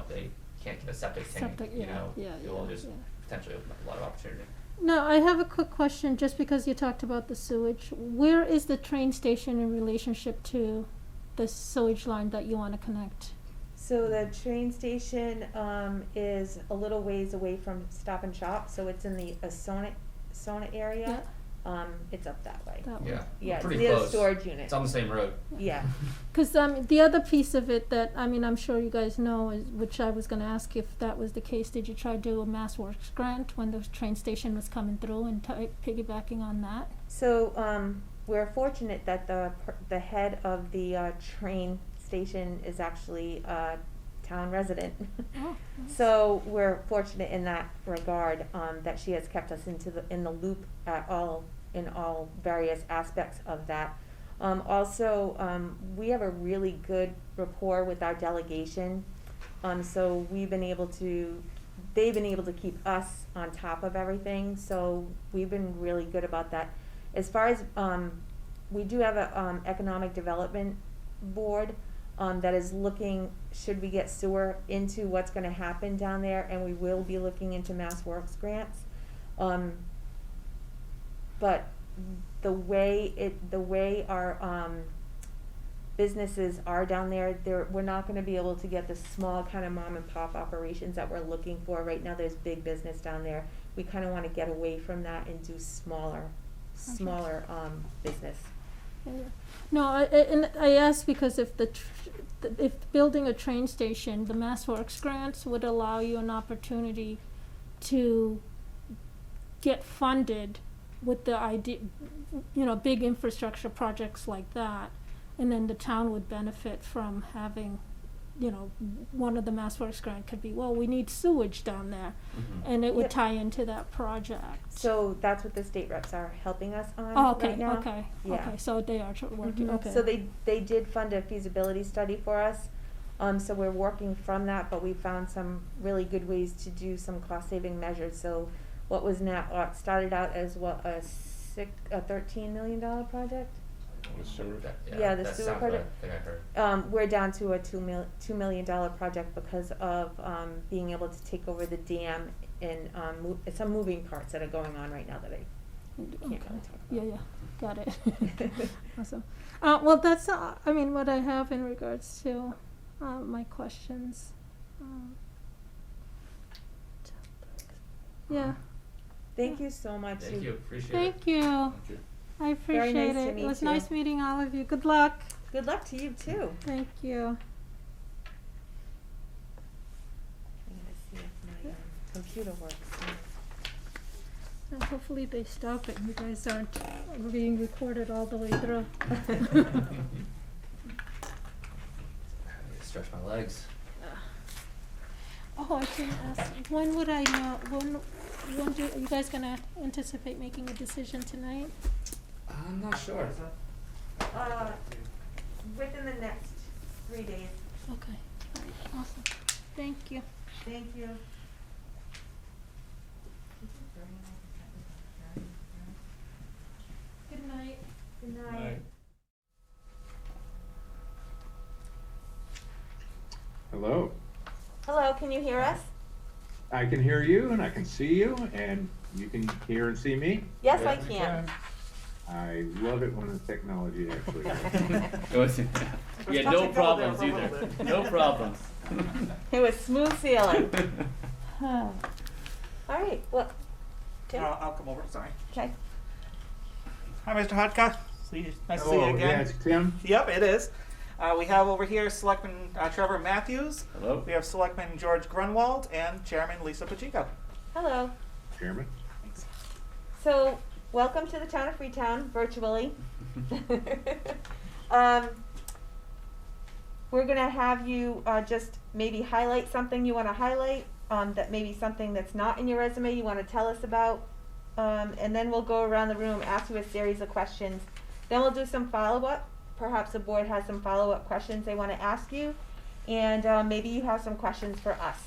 can't get a septic tank, Septic, yeah, it will yeah, just yeah. potentially open up a lot of opportunity. No, I have a quick question, just because you talked about the sewage. Where is the train station in relationship to the sewage line that you wanna connect? So the train station is a little ways away from Stop and Shop, so it's in the Sonnet area. It's up that way. That way? Yeah, Yeah, it's pretty near the close. storage unit. It's on the same road. Yeah. Cause the other piece of it that, I'm sure you guys know, is, which I was gonna ask if that was the case, did you try to do a Mass Works grant when the train station was coming through and piggybacking on that? So we're fortunate that the head of the train station is actually a town resident. Oh, nice. So we're fortunate in that regard, that she has kept us in the loop in all various aspects of that. Also, we have a really good rapport with our delegation. So they've been able to keep us on top of everything, so we've been really good about that. As far as, we do have a, economic development board, that is looking, should we get sewer, into what's gonna happen down there, and we will be looking into Mass Works grants. But the way our businesses are down there, we're not gonna be able to get the small kind of mom and pop operations that we're looking for. Right now, there's big business down there. We kinda wanna get away from that and do smaller business. Yeah. No, I asked because if if building a train station, the Mass Works grants would allow you an opportunity to get funded with the idea, big infrastructure projects like that, and then the town would benefit from having, one of the Mass Works grant could be, well, we need sewage down there, and it would Yep. tie into that project. So that's what the state reps are helping us on Oh, okay, right now. okay, Yeah. okay, so they are working, Mhm. okay. So they did fund a feasibility study for us, so we're working from that, but we found some really good ways to do some cost saving measures. So what was started out as a $13 million project? The sewer. Yeah, the that sewer sounds project. like I heard. We're down to a $2 million project because of being able to take over the dam and some moving parts that are going on right now that I can't really talk about. Yeah, got it. Awesome. Well, that's, what I have in regards to, my questions. Yeah, Thank you so much. Thank you, appreciate it. thank you. Thank you. I appreciate nice to it. It meet was you. nice meeting all of you. Good luck. Good luck to you too. Thank you. I'm gonna see if my computer works. And hopefully they stop it. You guys aren't being recorded all the way through. I need to stretch my legs. Oh, I can ask, when would I know, are you guys gonna anticipate making a decision tonight? I'm not sure. Within the next 3 days. Okay, alright, awesome. Thank you. Thank you. Good night. Good night. Hello. Hello, can you hear us? I can hear you and I can see you and you can hear and see me. Yes, I Yes, we can. I love it when the technology actually works. Yeah, touch no and go there problems for a little either. bit. No problems. It was smooth sailing. All right, well, Tim, I'll come over, sorry. okay. Hi, Mr. Hodka. Nice to see you Hello, again. yes, Tim. Yep, it is. We have over here Selectman Trevor Matthews. Hello. We have Selectman George Grunwald and Chairman Lisa Pacheco. Hello. Chairman. So, welcome to the town of Freetown, virtually. um, we're gonna have you just maybe highlight something you want to highlight. That maybe something that's not in your resume you want to tell us about. And then we'll go around the room, ask you a series of questions. Then we'll do some follow-up. Perhaps the board has some follow-up questions they want to ask you. And maybe you have some questions for us.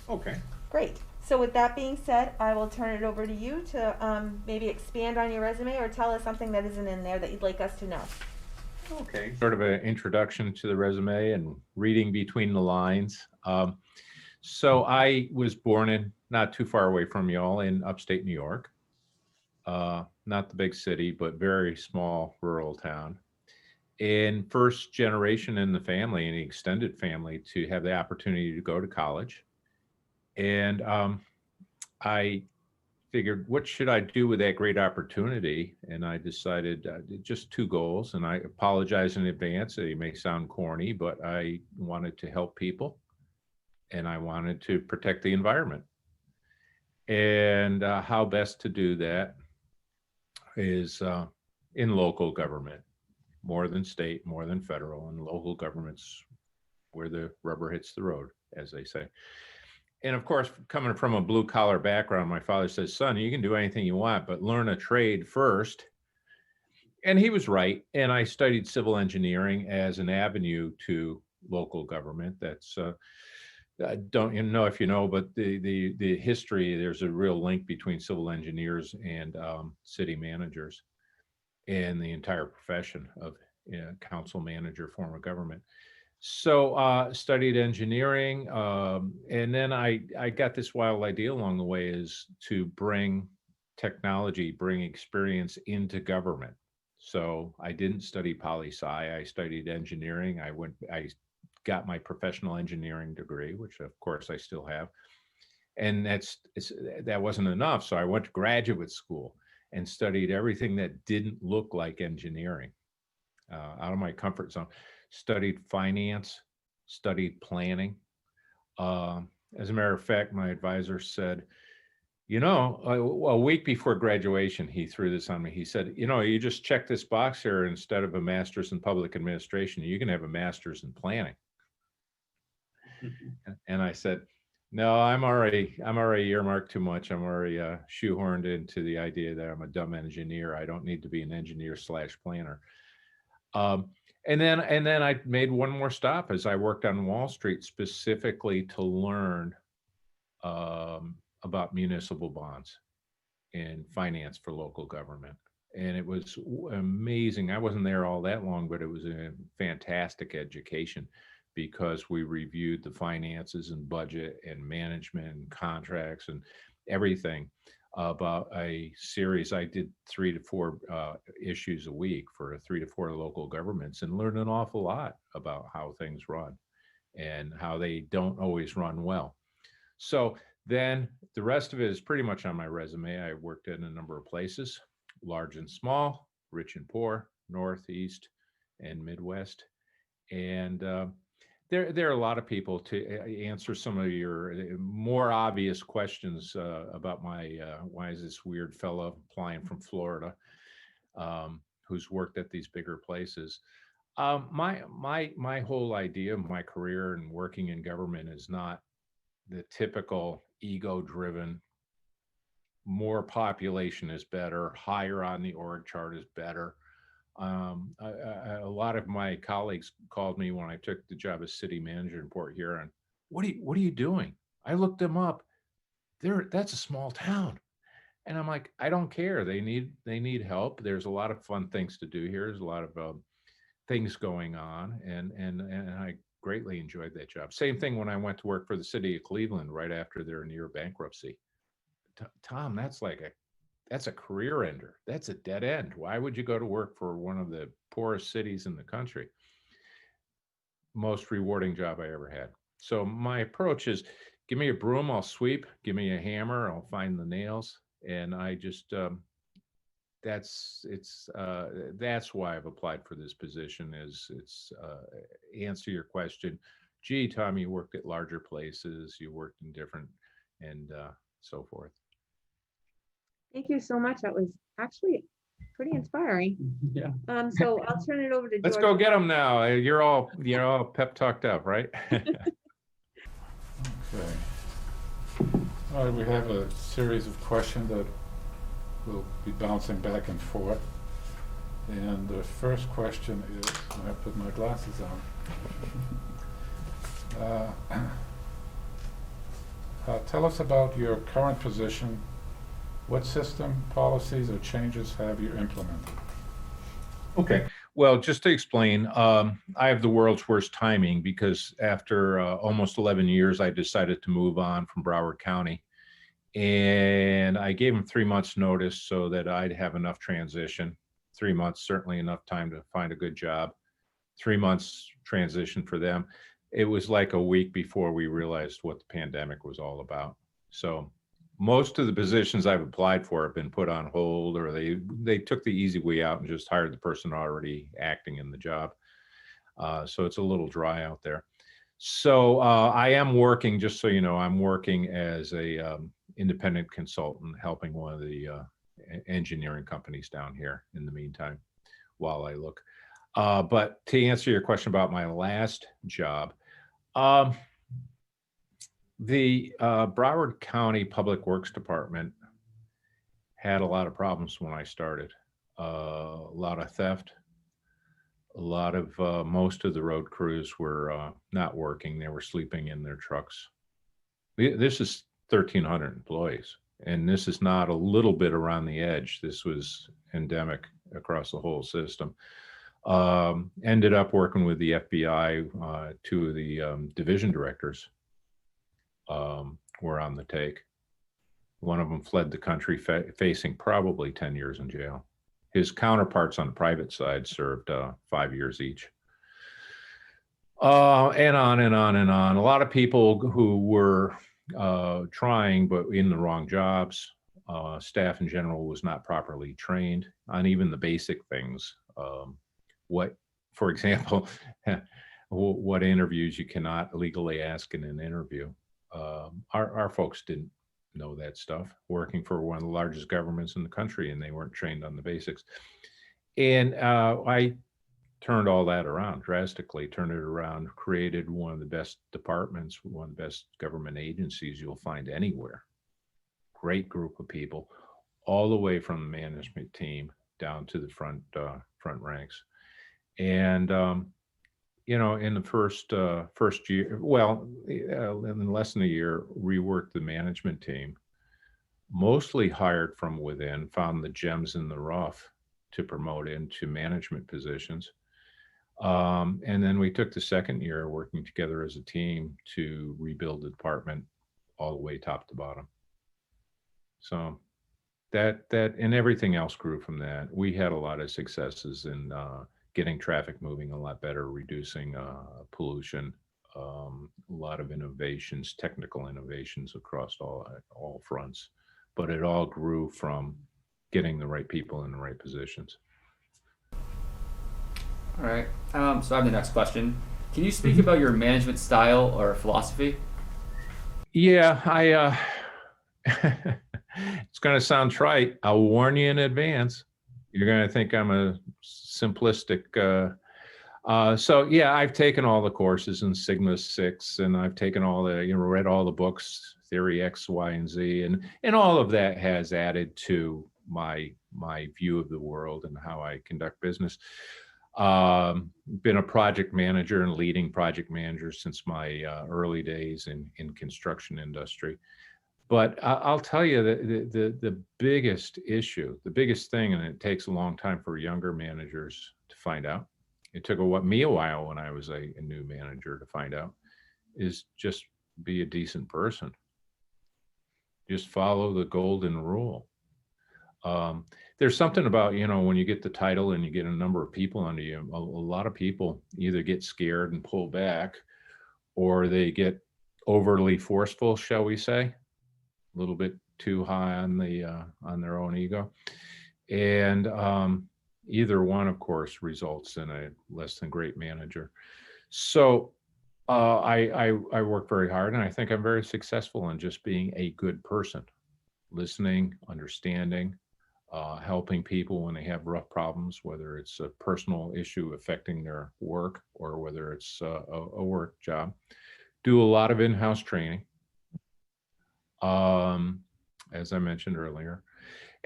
Okay. Great. So with that being said, I will turn it over to you to maybe expand on your resume or tell us something that isn't in there that you'd like us to know. Okay. Sort of an introduction to the resume and reading between the lines. So I was born in not too far away from y'all in upstate New York. Not the big city, but very small rural town. And first generation in the family, in the extended family, to have the opportunity to go to college. And I figured, what should I do with that great opportunity? And I decided just two goals. And I apologize in advance. It may sound corny, but I wanted to help people and I wanted to protect the environment. And how best to do that is in local government, more than state, more than federal, and local governments where the rubber hits the road, as they say. And of course, coming from a blue collar background, my father says, son, you can do anything you want, but learn a trade first. And he was right. And I studied civil engineering as an avenue to local government. That's, I don't know if you know, but the history, there's a real link between civil engineers and city managers and the entire profession of council manager, form of government. So studied engineering, and then I got this wild idea along the way is to bring technology, bring experience into government. So I didn't study poli-sci, I studied engineering. I got my professional engineering degree, which of course I still have. And that wasn't enough. So I went to graduate school and studied everything that didn't look like engineering, out of my comfort zone. Studied finance, studied planning. As a matter of fact, my advisor said, you know, a week before graduation, he threw this on me. He said, you know, you just check this box here, instead of a master's in public administration, you can have a master's in planning. And I said, no, I'm already earmarked too much. I'm already shoehorned into the idea that I'm a dumb engineer. I don't need to be an engineer / planner. And then I made one more stop as I worked on Wall Street specifically to learn about municipal bonds and finance for local government. And it was amazing. I wasn't there all that long, but it was a fantastic education because we reviewed the finances and budget and management and contracts and everything about a series. I did 3 to 4 issues a week for 3 to 4 local governments and learned an awful lot about how things run and how they don't always run well. So then the rest of it is pretty much on my resume. I worked in a number of places, large and small, rich and poor, Northeast and Midwest. And there are a lot of people to answer some of your more obvious questions about my why is this weird fellow flying from Florida who's worked at these bigger places. My whole idea of my career and working in government is not the typical ego-driven, more population is better, higher on the org chart is better. A lot of my colleagues called me when I took the job as city manager in Port Huron. What are you doing? I looked them up. That's a small town. And I'm like, I don't care. They need help. There's a lot of fun things to do here. There's a lot of things going on. And I greatly enjoyed that job. Same thing when I went to work for the city of Cleveland right after their near bankruptcy. Tom, that's a career ender. That's a dead end. Why would you go to work for one of the poorest cities in the country? Most rewarding job I ever had. So my approach is, give me a broom, I'll sweep. Give me a hammer, I'll find the nails. And I just, that's why I've applied for this position. Is it's answer your question. Gee, Tom, you worked at larger places, you worked in different, and so forth. Thank you so much. That was actually pretty inspiring. Yeah. So I'll turn it over to George. Let's go get them now. You're all pep talked up, right? Okay. All right, we have a series of questions that will be bouncing back and forth. And the first question is, when I put my glasses on, tell us about your current position. What system, policies, or changes have you implemented? Okay. Well, just to explain, I have the world's worst timing because after almost 11 years, I decided to move on from Broward County. And I gave them 3 months notice so that I'd have enough transition. 3 months, certainly enough time to find a good job. 3 months transition for them. It was like a week before we realized what the pandemic was all about. So most of the positions I've applied for have been put on hold, or they took the easy way out and just hired the person already acting in the job. So it's a little dry out there. So I am working, just so you know, I'm working as a independent consultant, helping one of the engineering companies down here in the meantime, while I look. But to answer your question about my last job, the Broward County Public Works Department had a lot of problems when I started. A lot of theft, a lot of most of the road crews were not working. They were sleeping in their trucks. This is 1,300 employees, and this is not a little bit around the edge. This was endemic across the whole system. Ended up working with the FBI. 2 of the division directors were on the take. One of them fled the country, facing probably 10 years in jail. His counterparts on the private side served 5 years each. And on and on and on. A lot of people who were trying, but in the wrong jobs. Staff in general was not properly trained on even the basic things. What, for example, what interviews you cannot legally ask in an interview. Our folks didn't know that stuff, working for one of the largest governments in the country, and they weren't trained on the basics. And I turned all that around, drastically turned it around, created one of the best departments, one of the best government agencies you'll find anywhere. Great group of people, all the way from the management team down to the front ranks. And you know, in the first year, well, in less than a year, reworked the management team, mostly hired from within, found the gems in the rough to promote into management positions. And then we took the second year working together as a team to rebuild the department all the way top to bottom. So that and everything else grew from that. We had a lot of successes in getting traffic moving a lot better, reducing pollution, a lot of innovations, technical innovations across all fronts. But it all grew from getting the right people in the right positions. All right. So I have the next question. Can you speak about your management style or philosophy? Yeah, it's going to sound trite. I'll warn you in advance. You're going to think I'm a simplistic. So yeah, I've taken all the courses in Sigma 6, and I've taken all the, read all the books, Theory X, Y, and Z, and all of that has added to my view of the world and how I conduct business. Been a project manager and leading project manager since my early days in construction industry. But I'll tell you that the biggest issue, the biggest thing, and it takes a long time for younger managers to find out. It took me a while when I was a new manager to find out, is just be a decent person. Just follow the golden rule. There's something about, when you get the title and you get a number of people under you, a lot of people either get scared and pull back, or they get overly forceful, shall we say, a little bit too high on their own ego. And either one, of course, results in a less than great manager. So I work very hard, and I think I'm very successful in just being a good person. listening, understanding, helping people when they have rough problems, whether it's a personal issue affecting their work or whether it's a work job. Do a lot of in-house training, as I mentioned earlier.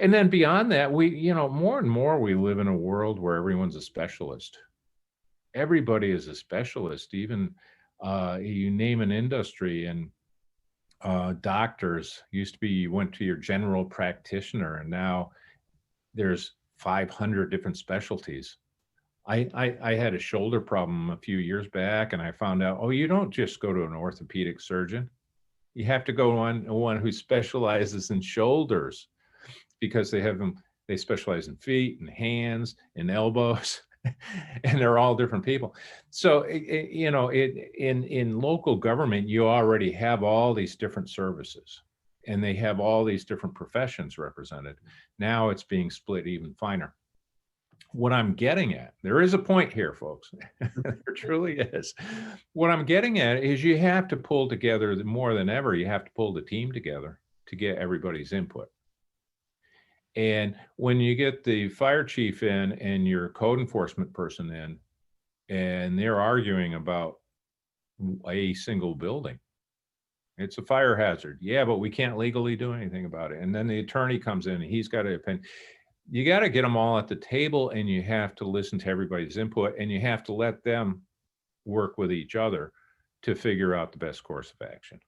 And then beyond that, more and more we live in a world where everyone's a specialist. Everybody is a specialist. Even you name an industry, and doctors used to be, you went to your general practitioner, and now there's 500 different specialties. I had a shoulder problem a few years back, and I found out, oh, you don't just go to an orthopedic surgeon. You have to go on one who specializes in shoulders, because they specialize in feet and hands and elbows, and they're all different people. So, in local government, you already have all these different services, and they have all these different professions represented. Now it's being split even finer. What I'm getting at, there is a point here, folks. There truly is. What I'm getting at is you have to pull together, more than ever, you have to pull the team together to get everybody's input. And when you get the fire chief in and your code enforcement person in, and they're arguing about a single building, it's a fire hazard. Yeah, but we can't legally do anything about it. And then the attorney comes in and he's got an opinion. You got to get them all at the table, and you have to listen to everybody's input, and you have to let them work with each other to figure out the best course of action.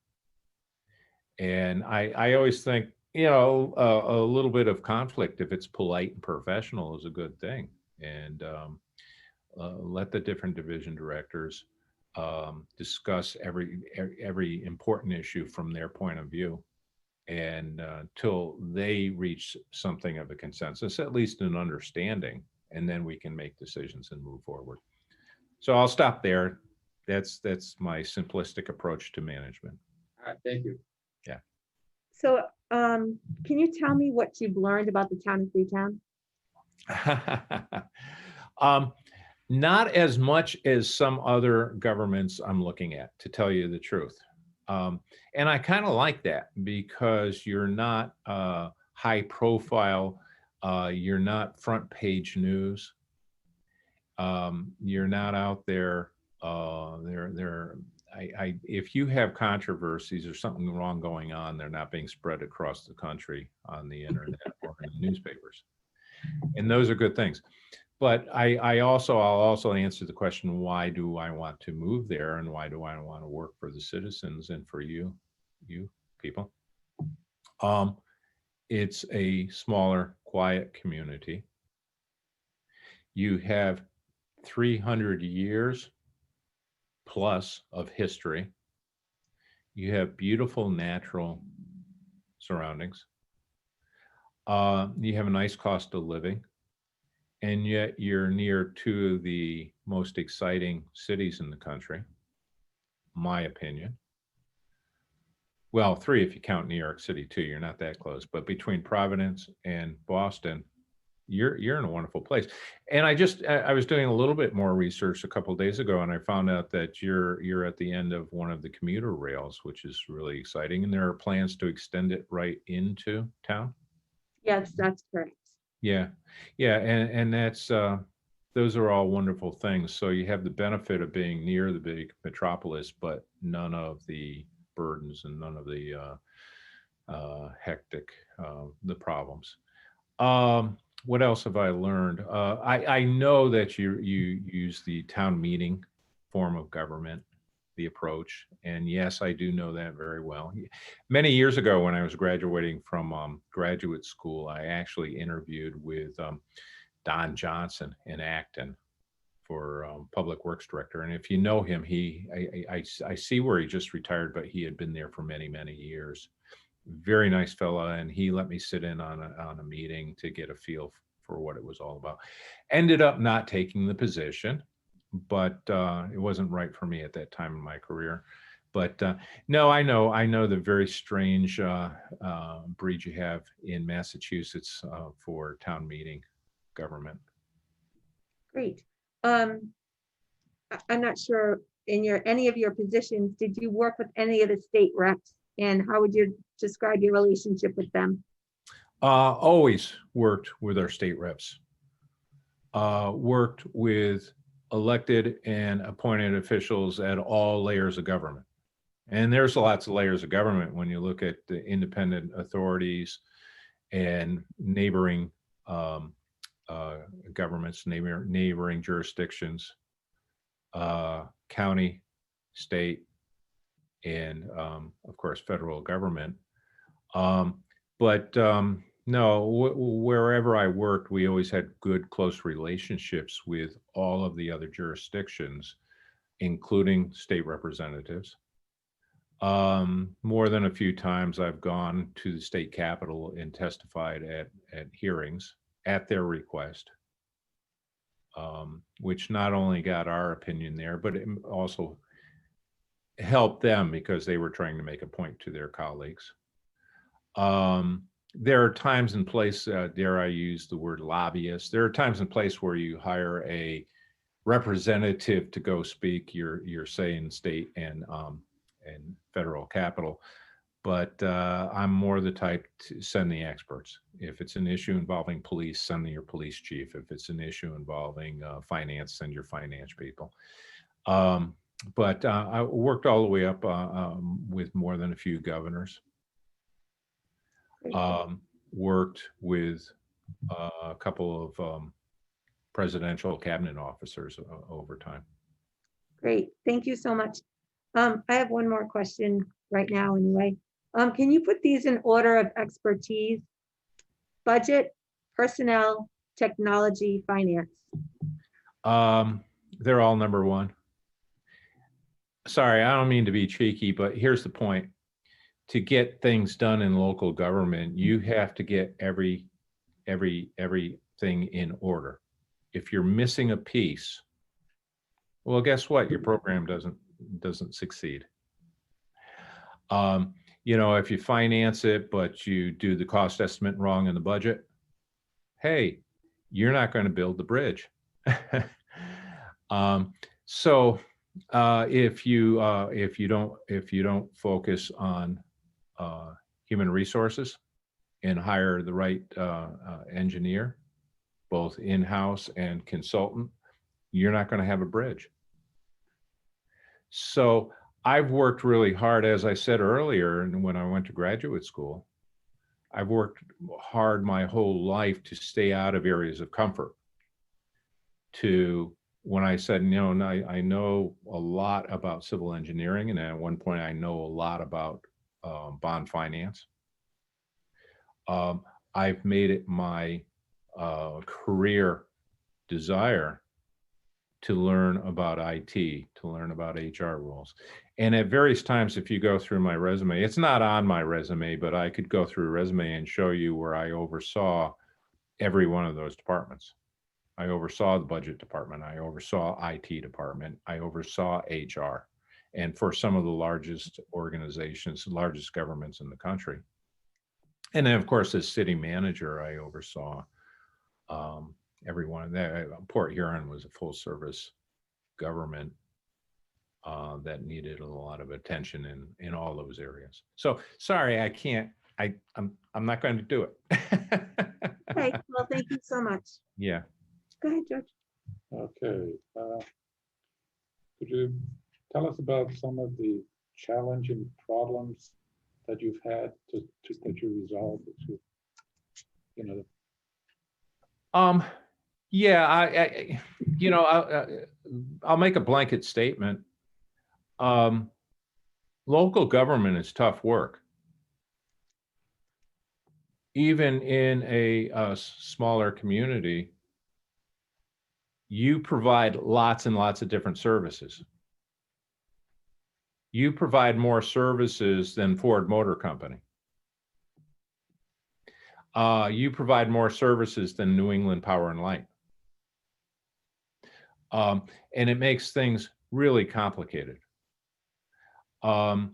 And I always think, a little bit of conflict, if it's polite and professional, is a good thing. And let the different division directors discuss every important issue from their point of view, and till they reach something of a consensus, at least an understanding, and then we can make decisions and move forward. So I'll stop there. That's my simplistic approach to management. All right, thank you. Yeah. So, can you tell me what you've learned about the town of Freetown? Not as much as some other governments I'm looking at, to tell you the truth. And I kind of like that, because you're not high profile, you're not front page news, you're not out there. If you have controversies or something wrong going on, they're not being spread across the country on the internet or in the newspapers, and those are good things. But I'll also answer the question, why do I want to move there, and why do I want to work for the citizens and for you people? It's a smaller, quiet community. You have 300 years plus of history. You have beautiful natural surroundings. You have a nice cost of living. And yet you're near two of the most exciting cities in the country, my opinion. Well, three if you count New York City too. You're not that close, but between Providence and Boston, you're in a wonderful place. And I was doing a little bit more research a couple of days ago, and I found out that you're at the end of one of the commuter rails, which is really exciting. And there are plans to extend it right into town. Yes, that's correct. Yeah, and that's those are all wonderful things. So you have the benefit of being near the big metropolis, but none of the burdens and none of the hectic, the problems. What else have I learned? I know that you use the town meeting form of government, the approach, and yes, I do know that very well. Many years ago, when I was graduating from graduate school, I actually interviewed with Don Johnson in Acton for Public Works Director. And if you know him, I see where he just retired, but he had been there for many, many years. Very nice fella, and he let me sit in on a meeting to get a feel for what it was all about. Ended up not taking the position, but it wasn't right for me at that time in my career. But no, I know the very strange breed you have in Massachusetts for town meeting government. Great. I'm not sure, in any of your positions, did you work with any of the state reps, and how would you describe your relationship with them? Always worked with our state reps. Worked with elected and appointed officials at all layers of government. And there's lots of layers of government when you look at the independent authorities and neighboring governments, neighboring jurisdictions, county, state, and of course, federal government. No, wherever I worked, we always had good, close relationships with all of the other jurisdictions, including state representatives. More than a few times I've gone to the state capitol and testified at hearings at their request, which not only got our opinion there, but it also helped them because they were trying to make a point to their colleagues. There are times and place, dare I use the word lobbyist, there are times and place where you hire a representative to go speak your say in state and federal capital. But I'm more the type to send the experts. If it's an issue involving police, send your police chief. If it's an issue involving finance, send your finance people. But I worked all the way up with more than a few governors. Worked with a couple of presidential cabinet officers over time. Great, thank you so much. I have one more question right now anyway. Can you put these in order of expertise? Budget, personnel, technology, finance. They're all number one. Sorry, I don't mean to be cheeky, but here's the point. To get things done in local government, you have to get everything in order. If you're missing a piece, well, guess what? Your program doesn't succeed. You know, if you finance it, but you do the cost estimate wrong in the budget, hey, you're not going to build the bridge. If you don't focus on human resources and hire the right engineer, both in-house and consultant, you're not going to have a bridge. So I've worked really hard, as I said earlier, and when I went to graduate school, I've worked hard my whole life to stay out of areas of comfort. To when I said, no, I know a lot about civil engineering, and at one point I know a lot about bond finance. I've made it my career desire to learn about IT, to learn about HR rules. And at various times, if you go through my resume, it's not on my resume, but I could go through a resume and show you where I oversaw every one of those departments. I oversaw the budget department. I oversaw IT department. I oversaw HR. And for some of the largest organizations, largest governments in the country. And then, of course, as city manager, I oversaw every one of that. Port Huron was a full service government that needed a lot of attention in all those areas. So sorry, I can't, I'm not going to do it. Okay, well, thank you so much. Yeah. Go ahead, George. Okay. Could you tell us about some of the challenging problems that you've had that you resolved? Yeah, I'll make a blanket statement. Local government is tough work. Even in a smaller community, you provide lots and lots of different services. You provide more services than Ford Motor Company. You provide more services than New England Power and Light. And it makes things really complicated. There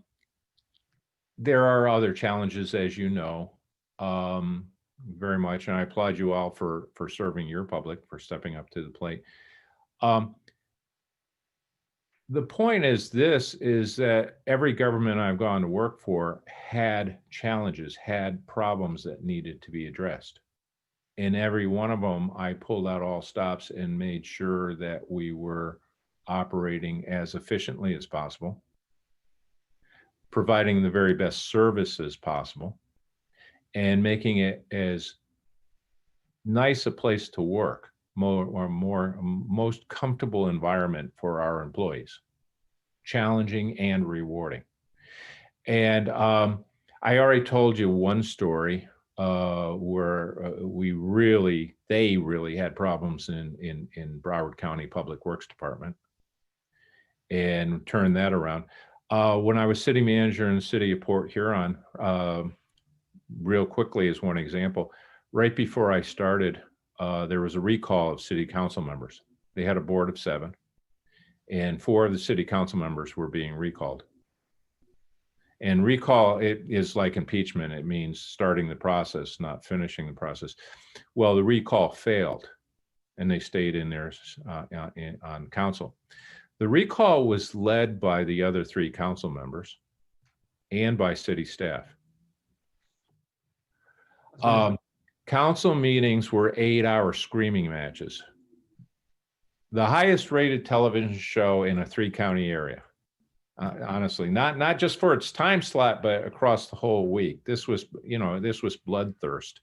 are other challenges, as you know, very much, and I applaud you all for serving your public, for stepping up to the plate. The point is that every government I've gone to work for had challenges, had problems that needed to be addressed. In every one of them, I pulled out all stops and made sure that we were operating as efficiently as possible, providing the very best services possible, and making it as nice a place to work, most comfortable environment for our employees, challenging and rewarding. And I already told you one story where they really had problems in Broward County Public Works Department, and turned that around. When I was city manager in the city of Port Huron, real quickly as one example, right before I started, there was a recall of city council members. They had a board of 7, and 4 of the city council members were being recalled. And recall, it is like impeachment. It means starting the process, not finishing the process. Well, the recall failed, and they stayed in there on council. The recall was led by the other 3 council members and by city staff. Council meetings were 8-hour screaming matches. The highest rated television show in a 3-county area. Honestly, not just for its time slot, but across the whole week. This was bloodthirst.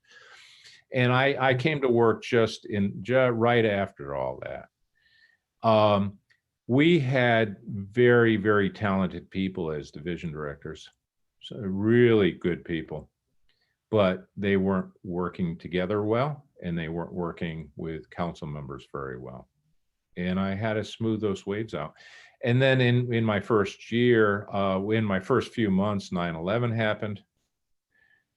And I came to work just right after all that. We had very, very talented people as division directors, so really good people, but they weren't working together well, and they weren't working with council members very well. And I had to smooth those waves out. And then in my first year, in my first few months, 9/11 happened.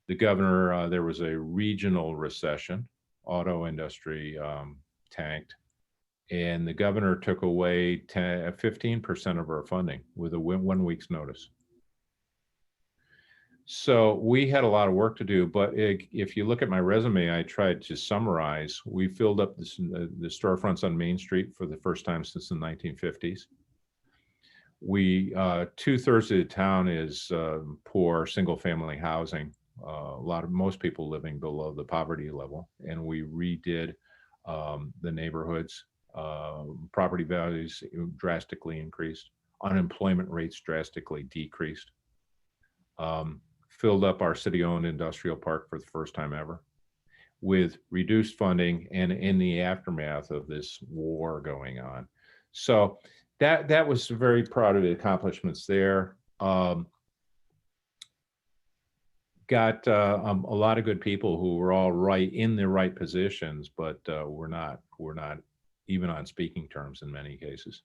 The governor, there was a regional recession, auto industry tanked, and the governor took away 15% of our funding with a 1 week's notice. So we had a lot of work to do, but if you look at my resume, I tried to summarize. We filled up the storefronts on Main Street for the first time since the 1950s. We 2/3 of the town is poor, single-family housing. Most people living below the poverty level, and we redid the neighborhoods. Property values drastically increased. Unemployment rates drastically decreased. Filled up our city-owned industrial park for the first time ever with reduced funding, and in the aftermath of this war going on. So that was very proud of the accomplishments there. Got a lot of good people who were all right in the right positions, but we're not even on speaking terms in many cases.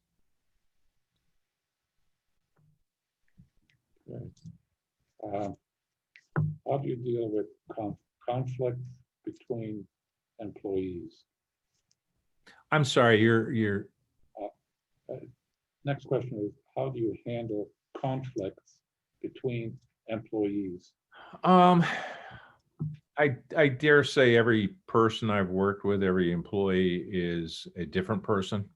Okay. How do you deal with conflict between employees? I'm sorry, you're Next question is, how do you handle conflicts between employees? I dare say every person I've worked with, every employee is a different person.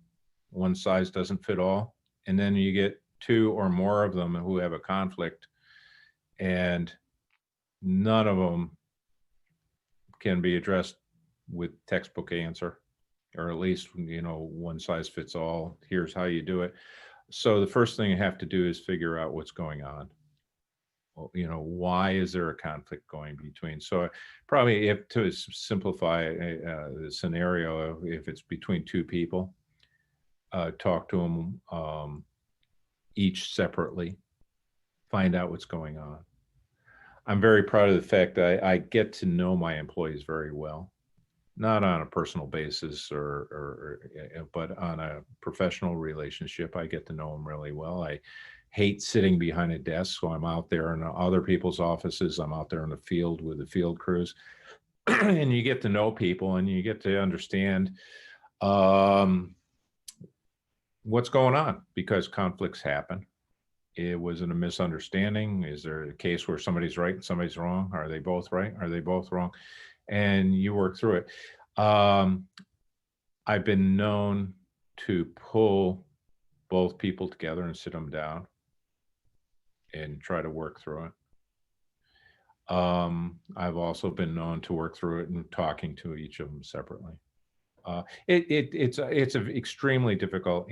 One size doesn't fit all. And then you get 2 or more of them who have a conflict, and none of them can be addressed with textbook answer, or at least, one size fits all. Here's how you do it. So the first thing you have to do is figure out what's going on. Well, why is there a conflict going between? So probably, if to simplify the scenario, if it's between 2 people, talk to them each separately, find out what's going on. I'm very proud of the fact that I get to know my employees very well, not on a personal basis but on a professional relationship. I get to know them really well. I hate sitting behind a desk, so I'm out there in other people's offices. I'm out there in the field with the field crews, and you get to know people, and you get to understand what's going on, because conflicts happen. It wasn't a misunderstanding. Is there a case where somebody's right and somebody's wrong? Are they both right? Are they both wrong? And you work through it. I've been known to pull both people together and sit them down and try to work through it. I've also been known to work through it and talking to each of them separately. It's an extremely difficult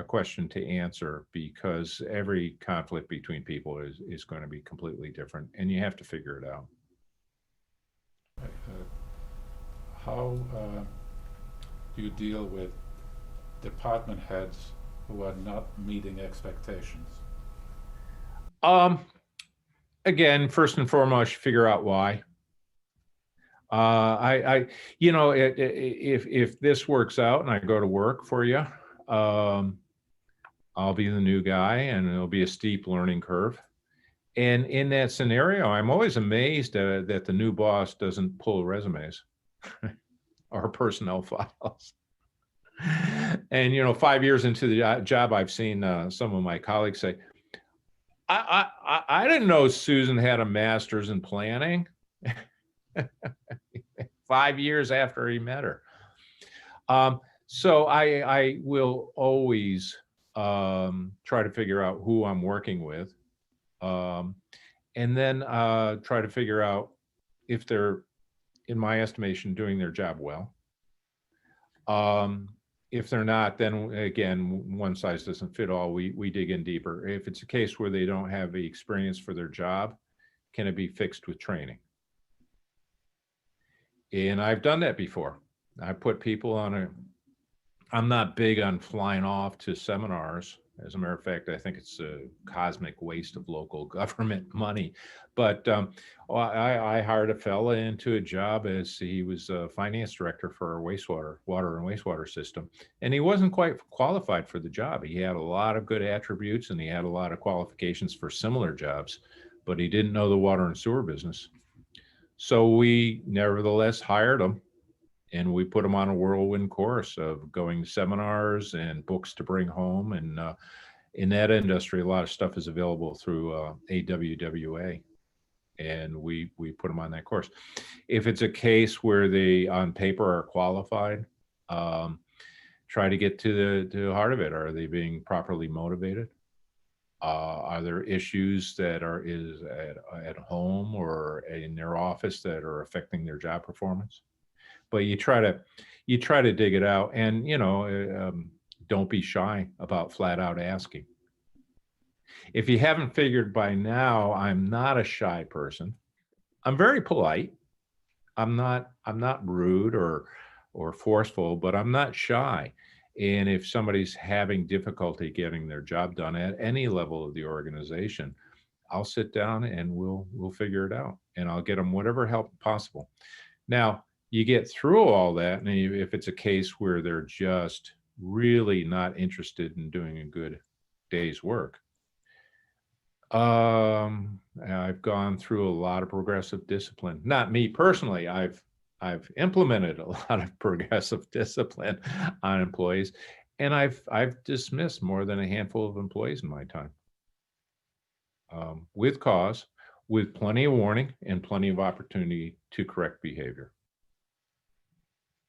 question to answer, because every conflict between people is going to be completely different, and you have to figure it out. How do you deal with department heads who are not meeting expectations? Again, first and foremost, figure out why. If this works out and I go to work for you, I'll be the new guy, and it'll be a steep learning curve. And in that scenario, I'm always amazed that the new boss doesn't pull resumes or personnel files. And 5 years into the job, I've seen some of my colleagues say, I didn't know Susan had a master's in planning. 5 years after he met her. So I will always try to figure out who I'm working with, and then try to figure out if they're, in my estimation, doing their job well. If they're not, then again, one size doesn't fit all. We dig in deeper. If it's a case where they don't have the experience for their job, can it be fixed with training? And I've done that before. I put people on I'm not big on flying off to seminars. As a matter of fact, I think it's a cosmic waste of local government money. But I hired a fella into a job as he was a finance director for our water and wastewater system. And he wasn't quite qualified for the job. He had a lot of good attributes and he had a lot of qualifications for similar jobs, but he didn't know the water and sewer business. So we nevertheless hired him, and we put him on a whirlwind course of going to seminars and books to bring home. And in that industry, a lot of stuff is available through AWWA, and we put him on that course. If it's a case where they on paper are qualified, try to get to the heart of it. Are they being properly motivated? Are there issues that are at home or in their office that are affecting their job performance? But you try to dig it out, and don't be shy about flat out asking. If you haven't figured by now, I'm not a shy person. I'm very polite. I'm not rude or forceful, but I'm not shy. And if somebody's having difficulty getting their job done at any level of the organization, I'll sit down and we'll figure it out, and I'll get them whatever help possible. Now, you get through all that, and if it's a case where they're just really not interested in doing a good day's work, I've gone through a lot of progressive discipline. Not me personally. I've implemented a lot of progressive discipline on employees, and I've dismissed more than a handful of employees in my time, with cause, with plenty of warning and plenty of opportunity to correct behavior.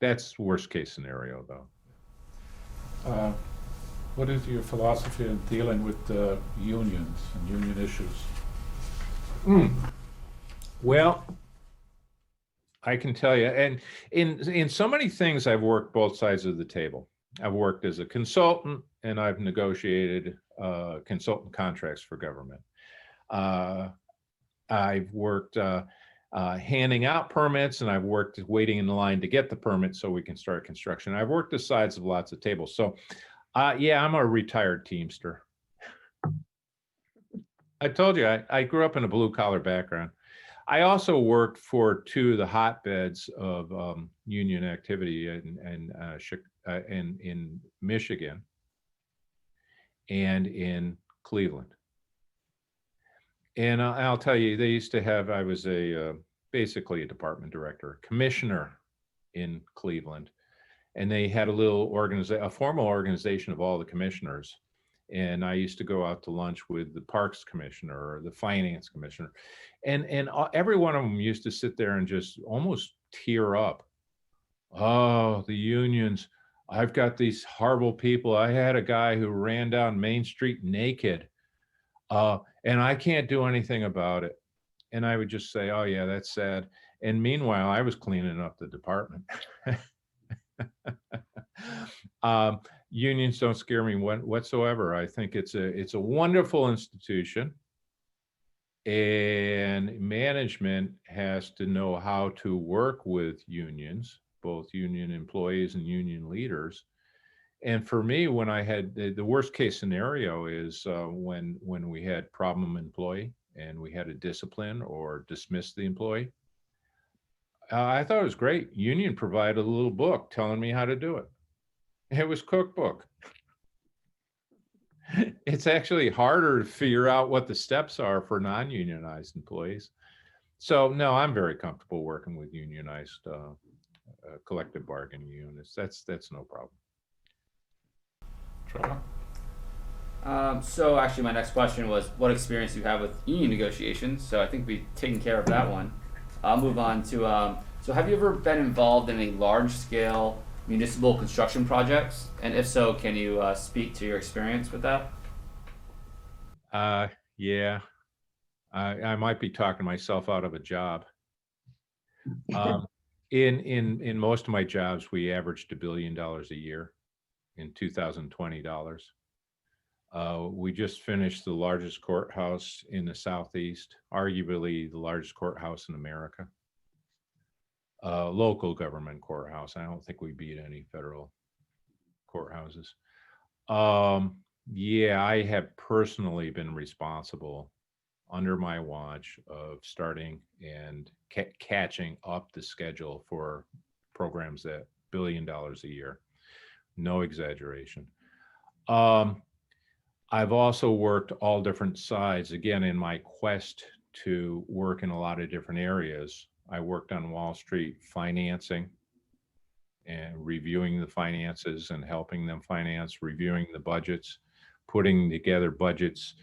That's worst case scenario, though. What is your philosophy in dealing with unions and union issues? Well, I can tell you, and in so many things, I've worked both sides of the table. I've worked as a consultant, and I've negotiated consultant contracts for government. I've worked handing out permits, and I've worked waiting in the line to get the permit so we can start construction. I've worked the sides of lots of tables. So yeah, I'm a retired Teamster. I told you, I grew up in a blue collar background. I also worked for two of the hotbeds of union activity in Michigan and in Cleveland. And I'll tell you, they used to have, I was basically a department director, commissioner in Cleveland. And they had a formal organization of all the commissioners. And I used to go out to lunch with the parks commissioner or the finance commissioner. And every one of them used to sit there and just almost tear up. Oh, the unions. I've got these horrible people. I had a guy who ran down Main Street naked, and I can't do anything about it. And I would just say, oh yeah, that's sad. And meanwhile, I was cleaning up the department. Unions don't scare me whatsoever. I think it's a wonderful institution, and management has to know how to work with unions, both union employees and union leaders. And for me, when I had the worst case scenario is when we had problem employee and we had to discipline or dismiss the employee. I thought it was great. Union provided a little book telling me how to do it. It was cookbook. It's actually harder to figure out what the steps are for non-unionized employees. So no, I'm very comfortable working with unionized collective bargaining units. That's no problem. Trevor? So actually my next question was what experience you have with union negotiations. So I think we've taken care of that one. I'll move on to, so have you ever been involved in a large scale municipal construction projects? And if so, can you speak to your experience with that? Yeah, I might be talking myself out of a job. In most of my jobs, we averaged $1 billion a year in 2020 dollars. We just finished the largest courthouse in the Southeast, arguably the largest courthouse in America. Local government courthouse. I don't think we beat any federal courthouses. Yeah, I have personally been responsible under my watch of starting and catching up the schedule for programs that $1 billion a year. No exaggeration. I've also worked all different sides. Again, in my quest to work in a lot of different areas, I worked on Wall Street financing and reviewing the finances and helping them finance, reviewing the budgets, putting together budgets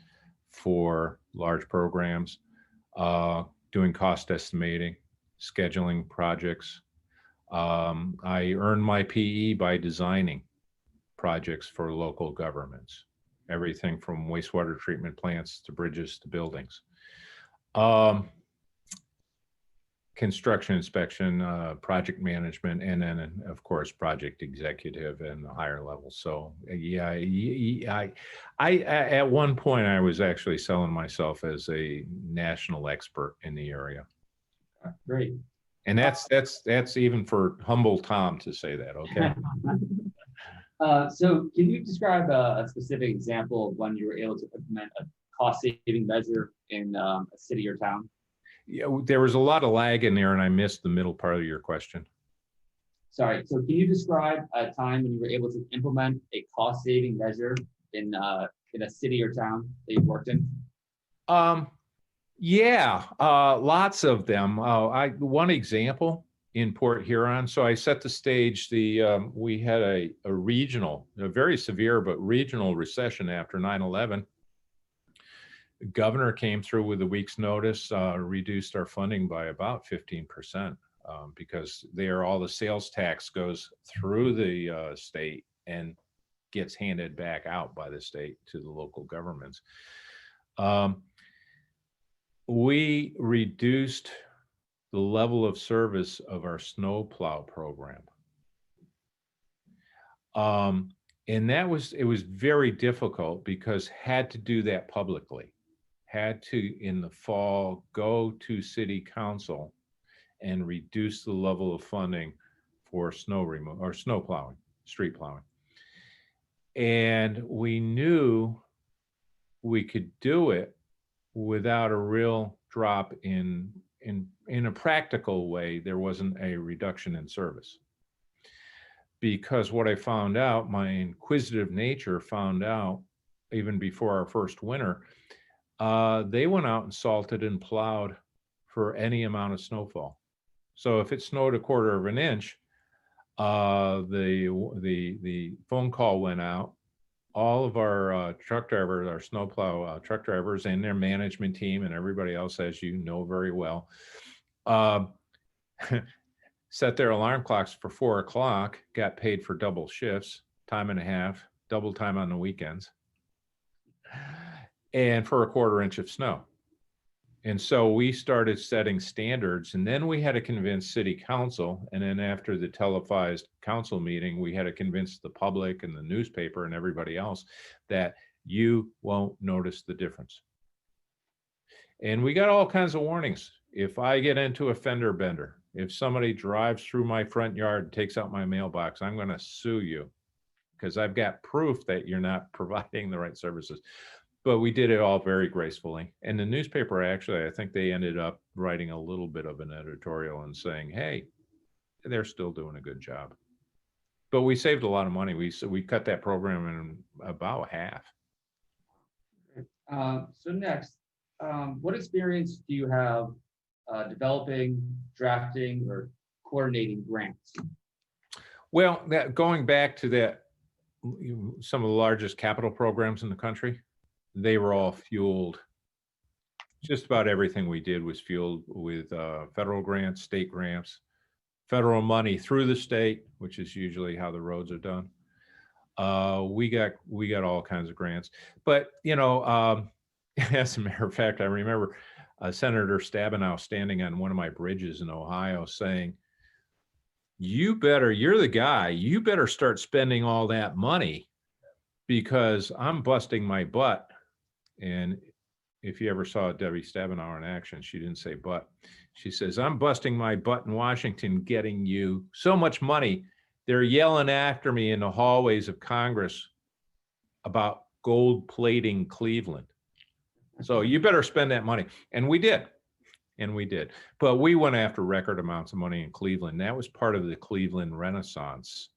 for large programs, doing cost estimating, scheduling projects. I earned my PE by designing projects for local governments, everything from wastewater treatment plants to bridges to buildings. Construction inspection, project management, and then of course project executive and the higher level. So yeah, I at one point I was actually selling myself as a national expert in the area. Great. And that's even for humble Tom to say that. Okay. So can you describe a specific example of when you were able to implement a cost-saving measure in a city or town? Yeah, there was a lot of lag in there and I missed the middle part of your question. Sorry, so can you describe a time when you were able to implement a cost-saving measure in a city or town that you've worked in? Yeah, lots of them. One example in Port Huron. So I set the stage. We had a regional, a very severe but regional recession after 9/11. The governor came through with a week's notice, reduced our funding by about 15%, because all the sales tax goes through the state and gets handed back out by the state to the local governments. We reduced the level of service of our snowplow program. And it was very difficult because had to do that publicly, had to in the fall go to city council and reduce the level of funding for snow removal or snow plowing, street plowing. And we knew we could do it without a real drop in a practical way. There wasn't a reduction in service. Because what I found out, my inquisitive nature found out even before our first winter, they went out and salted and plowed for any amount of snowfall. So if it snowed 1/4 of an inch, the phone call went out. All of our truck drivers, our snowplow truck drivers and their management team and everybody else, as you know very well, set their alarm clocks for 4 o'clock, got paid for double shifts, time and a half, double time on the weekends, and for a 1/4 inch of snow. And so we started setting standards, and then we had to convince city council. And then after the televised council meeting, we had to convince the public and the newspaper and everybody else that you won't notice the difference. And we got all kinds of warnings. If I get into a fender bender, if somebody drives through my front yard and takes out my mailbox, I'm going to sue you because I've got proof that you're not providing the right services. But we did it all very gracefully. And the newspaper, actually, I think they ended up writing a little bit of an editorial and saying, hey, they're still doing a good job. But we saved a lot of money. We cut that program in about half. So next, what experience do you have developing, drafting, or coordinating grants? Well, going back to that, some of the largest capital programs in the country, they were all fueled. Just about everything we did was fueled with federal grants, state grants, federal money through the state, which is usually how the roads are done. We got all kinds of grants, but as a matter of fact, I remember Senator Stabenow standing on one of my bridges in Ohio saying, you're the guy, you better start spending all that money because I'm busting my butt. And if you ever saw Debbie Stabenow in action, she didn't say but. She says, I'm busting my butt in Washington getting you so much money. They're yelling after me in the hallways of Congress about gold plating Cleveland. So you better spend that money. And we did. But we went after record amounts of money in Cleveland. That was part of the Cleveland Renaissance,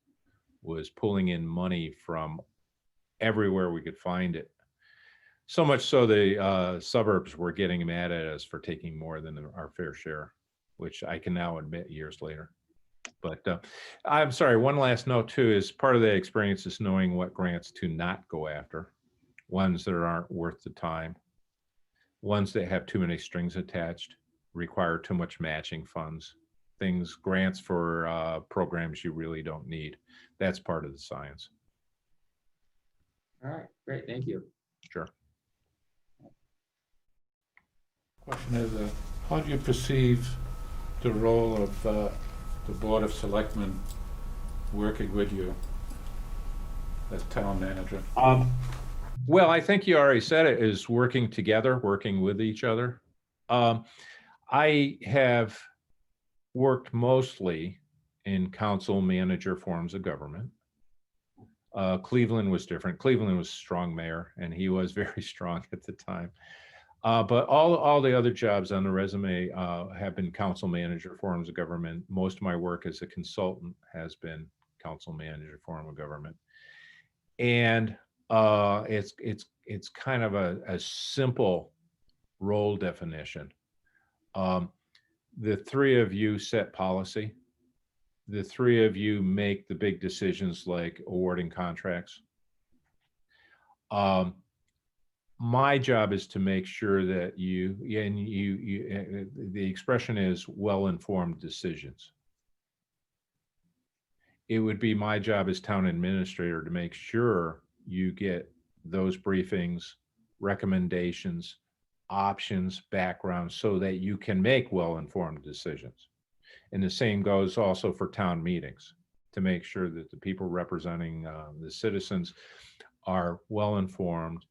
was pulling in money from everywhere we could find it. So much so the suburbs were getting mad at us for taking more than our fair share, which I can now admit years later. But I'm sorry, one last note too is part of the experience is knowing what grants to not go after, ones that aren't worth the time, ones that have too many strings attached, require too much matching funds, grants for programs you really don't need. That's part of the science. All right, great, thank you. Sure. Question is, how do you perceive the role of the Board of Selectmen working with you as town manager? Well, I think you already said it, is working together, working with each other. I have worked mostly in council manager forms of government. Cleveland was different. Cleveland was a strong mayor, and he was very strong at the time. But all the other jobs on the resume have been council manager forms of government. Most of my work as a consultant has been council manager form of government. And it's kind of a simple role definition. The three of you set policy. The three of you make the big decisions like awarding contracts. My job is to make sure that the expression is well-informed decisions. It would be my job as town administrator to make sure you get those briefings, recommendations, options, backgrounds, so that you can make well-informed decisions. And the same goes also for town meetings, to make sure that the people representing the citizens are well-informed,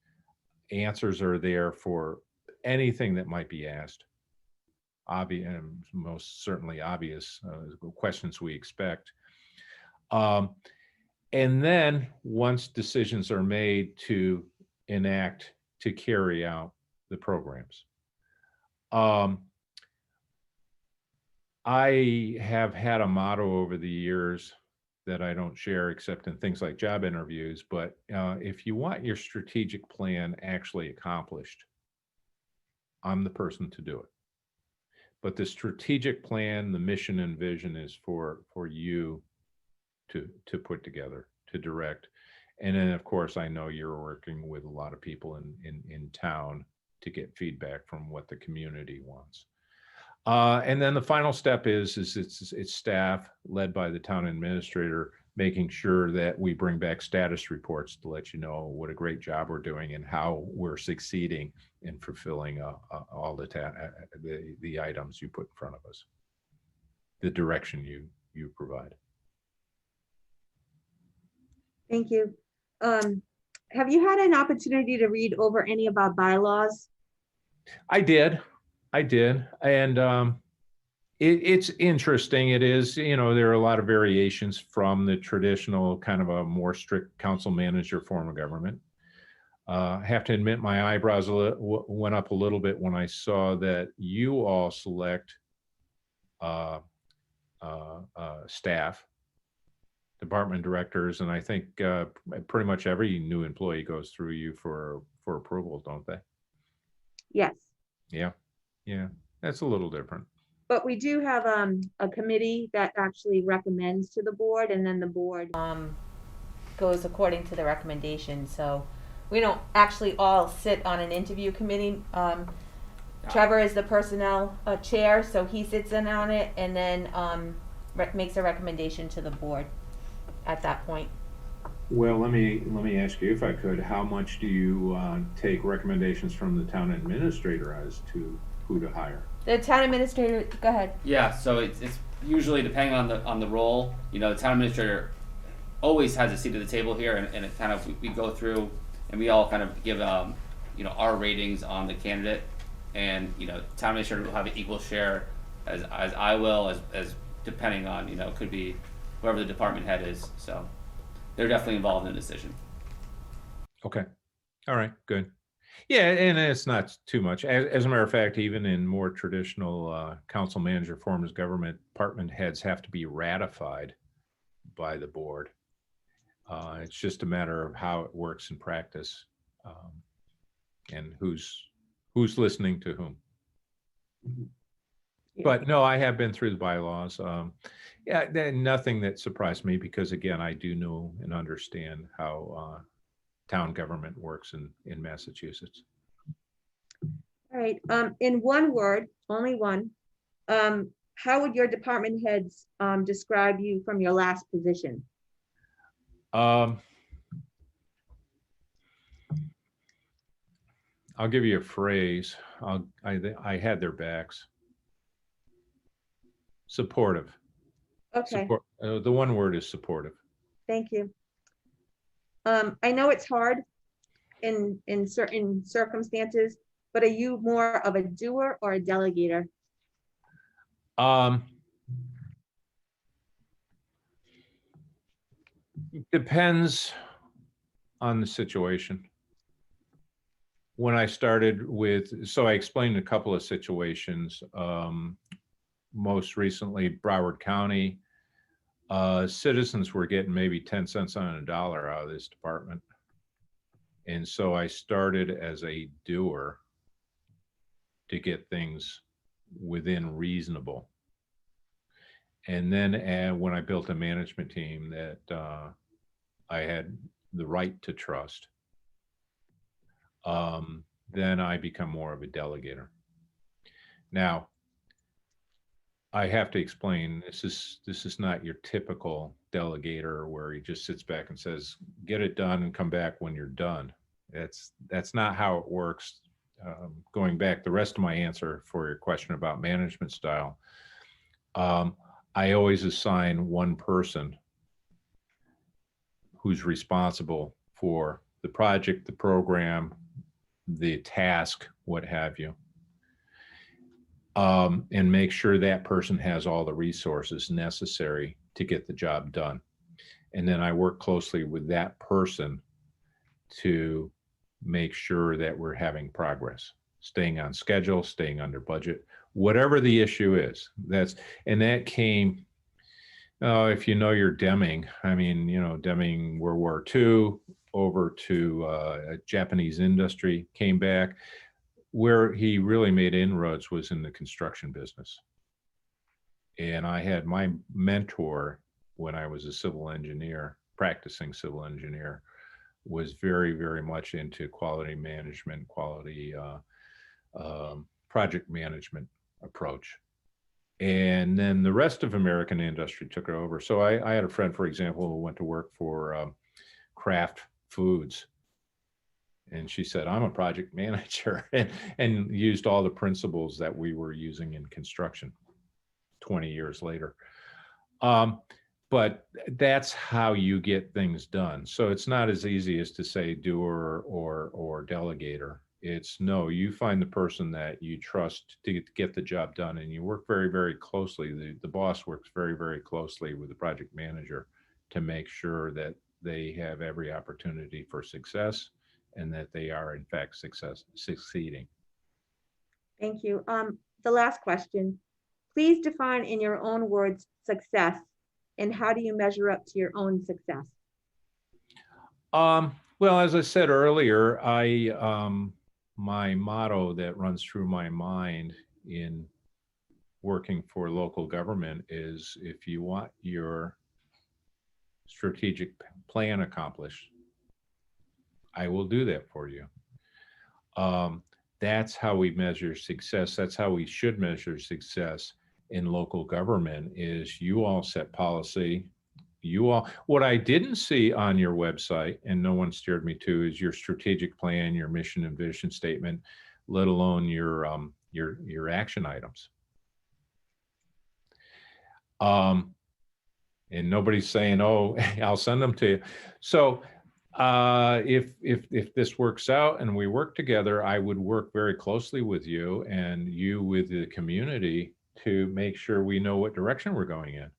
answers are there for anything that might be asked, and most certainly obvious questions we expect. And then once decisions are made to enact, to carry out the programs. I have had a motto over the years that I don't share except in things like job interviews, but if you want your strategic plan actually accomplished, I'm the person to do it. But the strategic plan, the mission and vision is for you to put together, to direct. And then of course, I know you're working with a lot of people in town to get feedback from what the community wants. And then the final step is it's staff led by the town administrator, making sure that we bring back status reports to let you know what a great job we're doing and how we're succeeding in fulfilling all the items you put in front of us, the direction you provide. Thank you. Have you had an opportunity to read over any of our bylaws? I did. And it's interesting. It is, there are a lot of variations from the traditional kind of a more strict council manager form of government. I have to admit my eyebrows went up a little bit when I saw that you all select staff, department directors, and I think pretty much every new employee goes through you for approval, don't they? Yes, Yeah, that's a little different. but we do have a committee that actually recommends to the board, and then the board. Goes according to the recommendation, so we don't actually all sit on an interview committee. Trevor is the personnel chair, so he sits in on it and then makes a recommendation to the board at that point. Well, let me ask you, if I could, how much do you take recommendations from the town administrator as to who to hire? The town administrator, go ahead. Yeah, so it's usually depending on the role. The town administrator always has a seat at the table here, and it kind of we go through and we all kind of give our ratings on the candidate, and town administrator will have an equal share as I will, as depending on could be whoever the department head is. So they're definitely involved in the decision. Okay. All right, good. Yeah, and it's not too much. As a matter of fact, even in more traditional council manager forms of government, department heads have to be ratified by the board. It's just a matter of how it works in practice, and who's listening to whom. But no, I have been through the bylaws. Nothing that surprised me, because again, I do know and understand how town government works in Massachusetts. All right, in one word, only one, how would your department heads describe you from your last position? I'll give you a phrase. I had their backs. Supportive. Okay, The one word is supportive. thank you. I know it's hard in certain circumstances, but are you more of a doer or a delegator? Depends on the situation. When I started so I explained a couple of situations. Most recently, Broward County, citizens were getting maybe 10 cents on a dollar out of this department. And so I started as a doer to get things within reasonable. And then when I built a management team that I had the right to trust, then I become more of a delegator. Now, I have to explain, this is not your typical delegator where he just sits back and says, get it done and come back when you're done. That's not how it works. Going back, the rest of my answer for your question about management style, I always assign one person who's responsible for the project, the program, the task, what have you. And make sure that person has all the resources necessary to get the job done. And then I work closely with that person to make sure that we're having progress, staying on schedule, staying under budget, whatever the issue is. That came, if you know your Deming, Deming World War II, over to Japanese industry, came back. Where he really made inroads was in the construction business. And I had my mentor when I was a civil engineer, practicing civil engineer, was very, very much into quality management, quality project management approach. And then the rest of American industry took it over. So I had a friend, for example, who went to work for Kraft Foods. And she said, I'm a project manager, and used all the principles that we were using in construction 20 years later. But that's how you get things done. So it's not as easy as to say doer or delegator. It's no, you find the person that you trust to get the job done, and you work very, very closely. The boss works very, very closely with the project manager to make sure that they have every opportunity for success and that they are in fact succeeding. Thank you. The last question, please define in your own words, success, and how do you measure up to your own success? Well, as I said earlier, my motto that runs through my mind in working for local government is, if you want your strategic plan accomplished, I will do that for you. That's how we measure success. That's how we should measure success in local government. Is you all set policy. What I didn't see on your website, and no one steered me to, is your strategic plan, your mission and vision statement, let alone your action items. And nobody's saying, oh, I'll send them to you. So if this works out and we work together, I would work very closely with you and you with the community to make sure we know what direction we're going in.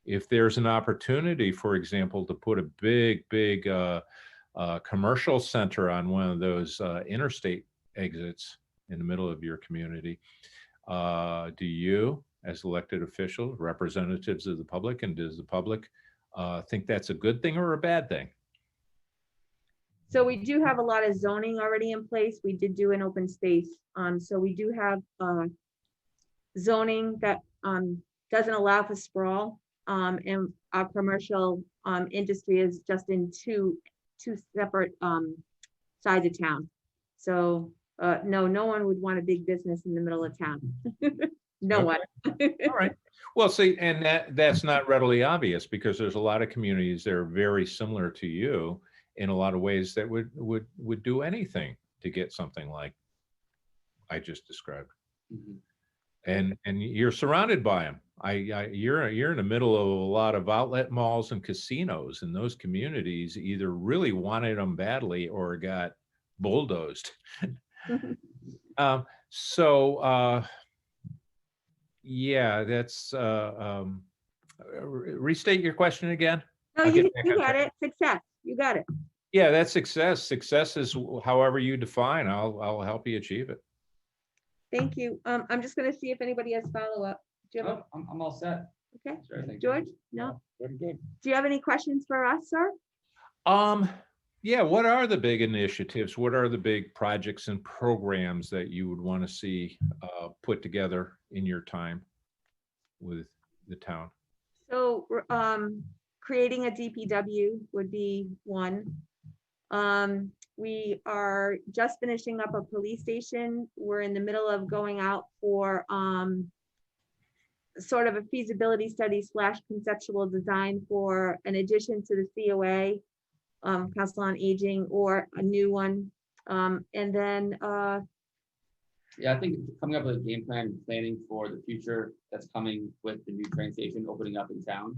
If there's an opportunity, for example, to put a big commercial center on one of those interstate exits in the middle of your community, do you, as elected officials, representatives of the public, and does the public think that's a good thing or a bad thing? So we do have a lot of zoning already in place. We did do an open space. So we do have zoning that doesn't allow for sprawl. And our commercial industry is just in two separate sides of town. So no one would want a big business in the middle of town. No one. All right. Well, see, and that's not readily obvious, because there's a lot of communities that are very similar to you in a lot of ways that would do anything to get something like I just described. Mm-hmm. And you're surrounded by them. You're in the middle of a lot of outlet malls and casinos, and those communities either really wanted them badly or got bulldozed. Yeah, that's restate your question again. No, you got it. Success. You got it. Yeah, that's success. Success is however you define. I'll help you achieve it. Thank you. I'm just going to see if anybody has follow-up. Do you have I'm all set. Okay. Sure, thank you. George? No? Very good. Do you have any questions for us, sir? Yeah, what are the big initiatives? What are the big projects and programs that you would want to see put together in your time with the town? So creating a DPW would be one. We are just finishing up a police station. We're in the middle of going out for sort of a feasibility study / conceptual design for an addition to the COA, Council on Aging, or a new one. And then Yeah, I think coming up with a game plan and planning for the future that's coming with the new train station opening up in town.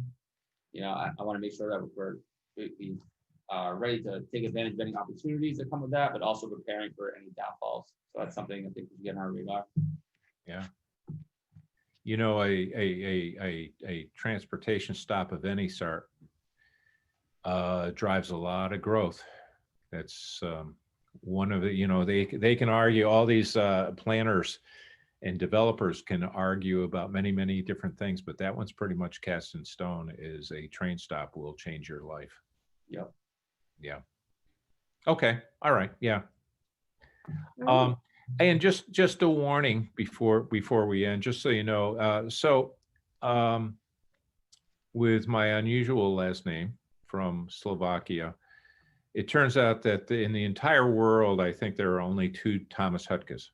You know, I want to make sure that we are ready to take advantage of any opportunities that come with that, but also preparing for any downfalls. So that's something I think we should get on our radar. Yeah. You know, a transportation stop of any sort drives a lot of growth. That's one of the, you know, they can argue, all these planners and developers can argue about many different things, but that one's pretty much cast in stone, is a train stop will change your life. Yep. Yeah. Okay. All right. Yeah. All right. And just a warning before we end, just so you know, with my unusual last name from Slovakia, it turns out that in the entire world, I think there are only 2 Thomas Hutkas.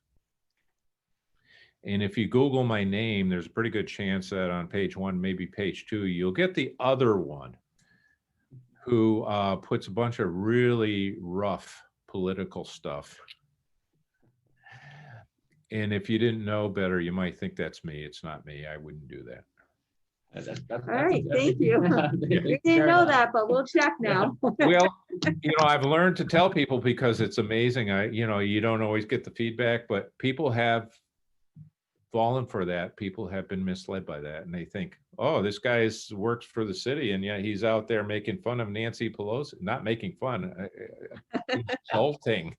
And if you Google my name, there's a pretty good chance that on page 1, maybe page 2, you'll get the other one who puts a bunch of really rough political stuff. And if you didn't know better, you might think that's me. It's not me. I wouldn't do that. All right, thank you. We didn't know that, but we'll check now. Well, I've learned to tell people because it's amazing. You don't always get the feedback, but people have fallen for that. People have been misled by that, and they think, oh, this guy works for the city, and yet he's out there making fun of Nancy Pelosi. Not making fun, insulting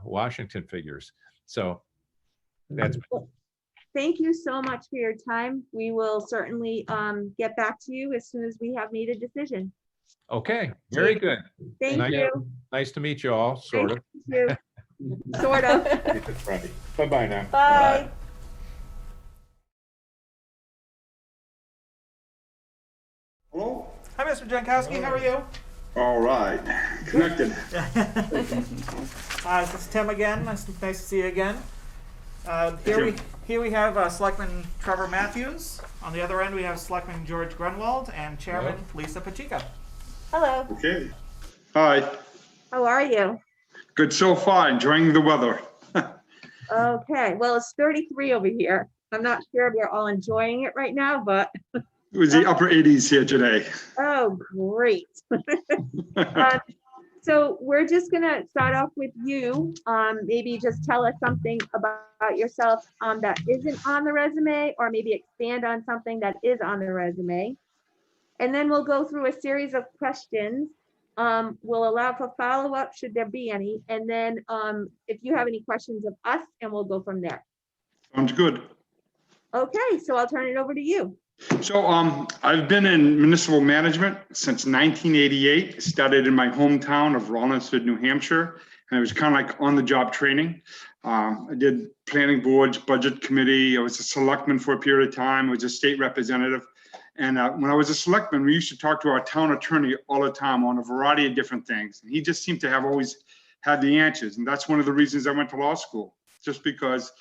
Washington figures. So that's. Thank you so much for your time. We will certainly get back to you as soon as we have made a decision. Okay, very good. Thank you. Nice to meet you all, sort of. Thank you. Sort of. Bye-bye now. Bye. Hello? Hi, Mr. Jankowski, how are you? All right, connected. This is Tim again. Nice to see you again. Tim. Here we have Selectman Trevor Matthews. On the other end, we have Selectman George Grunwald and Chairman Lisa Pacheco. Hello. Okay. Hi, How are you? good so far, enjoying the weather. Okay, well, it's 33 over here. I'm not sure if we're all enjoying it right now, but, It was the upper 80s here today. oh, great. So we're just gonna start off with you. Maybe just tell us something about yourself that isn't on the resume, or maybe expand on something that is on the resume. And then we'll go through a series of questions. We'll allow for follow-up should there be any. And then if you have any questions of us, and we'll go from there. Sounds good. Okay, so I'll turn it over to you. So I've been in municipal management since 1988. Started in my hometown of Rollinsford, New Hampshire, and it was kind of like on-the-job training. I did planning boards, budget committee. I was a selectman for a period of time. I was a state representative. And when I was a selectman, we used to talk to our town attorney all the time on a variety of different things. And he just seemed to have always had the answers. And that's one of the reasons I went to law school, just because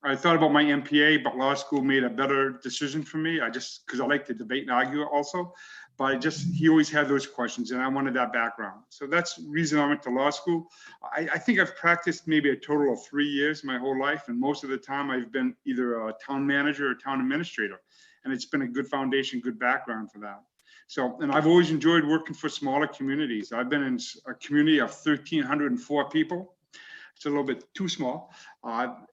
I thought about my MPA, but law school made a better decision for me. Because I like to debate and argue also, but he always had those questions and I wanted that background. So that's the reason I went to law school. I think I've practiced maybe a total of 3 years my whole life. And most of the time I've been either a town manager or town administrator. And it's been a good foundation, good background for that. So, and I've always enjoyed working for smaller communities. I've been in a community of 1,304 people. It's a little bit too small.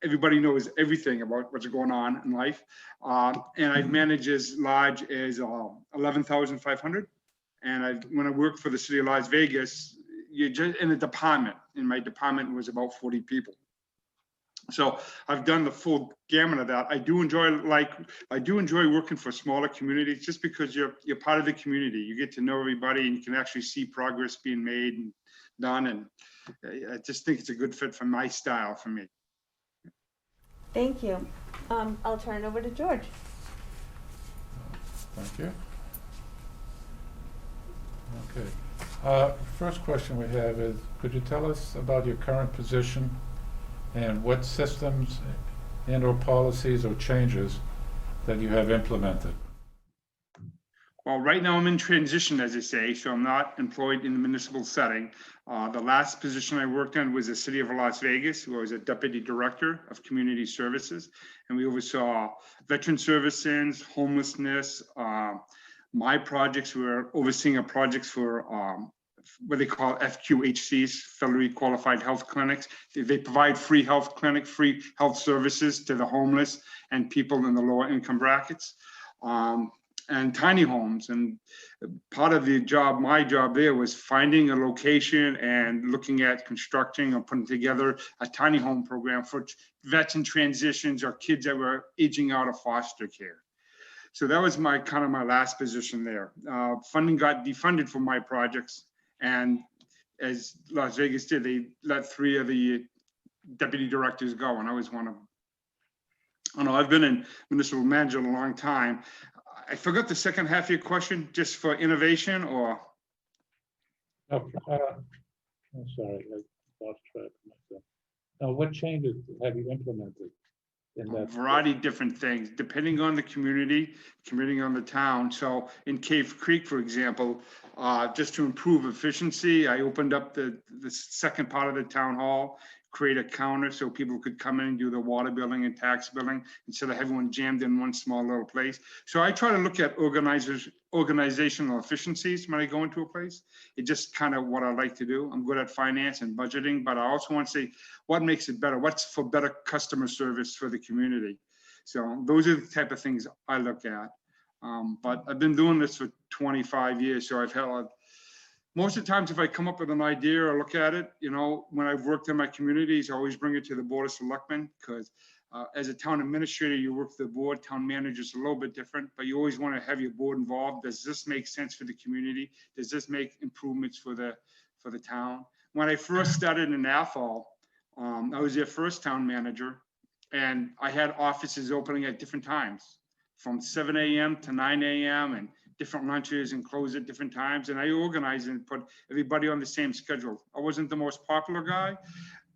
Everybody knows everything about what's going on in life. And I've managed as large as 11,500. And when I worked for the city of Las Vegas, you're just in a department. And my department was about 40 people. So I've done the full gamut of that. I do enjoy working for smaller communities just because you're part of the community. You get to know everybody and you can actually see progress being made and done. And I just think it's a good fit for my style for me. Thank you. I'll turn it over to George. Thank you. Okay. First question we have is, could you tell us about your current position and what systems and/or policies or changes that you have implemented? Well, right now I'm in transition, as I say, so I'm not employed in the municipal setting. The last position I worked on was the city of Las Vegas, where I was a deputy director of community services. And we oversaw veteran services, homelessness. My projects were overseeing projects for what they call FQHCs, federally qualified health clinics. They provide free health clinic, free health services to the homeless and people in the lower income brackets. And tiny homes. And part of the job, my job there was finding a location and looking at constructing or putting together a tiny home program for vets in transitions or kids that were aging out of foster care. So that was my last position there. Funding got defunded for my projects. And as Las Vegas did, they let 3 of the deputy directors go, and I was one of them. I know I've been in municipal management a long time. I forgot the second half of your question, just for innovation or? Oh, I'm sorry, I lost track of myself. What changes have you implemented in A that? variety of different things, depending on the community, depending on the town. So in Cave Creek, for example, just to improve efficiency, I opened up the second part of the town hall, create a counter so people could come in and do the water billing and tax billing instead of everyone jammed in one small little place. So I try to look at organizational efficiencies when I go into a place. It's just kind of what I like to do. I'm good at finance and budgeting, but I also want to say what makes it better, what's for better customer service for the community. So those are the type of things I look at. But I've been doing this for 25 years, so I've had most of the times if I come up with an idea or look at it, you know, when I've worked in my communities, I always bring it to the Board of Selectmen because as a town administrator, you work for the board, town manager's a little bit different, but you always want to have your board involved. Does this make sense for the community? Does this make improvements for the town? When I first started in Athol, I was their first town manager and I had offices opening at different times from 7 a.m. to 9 a.m. and different lunches and close at different times. And I organized and put everybody on the same schedule. I wasn't the most popular guy,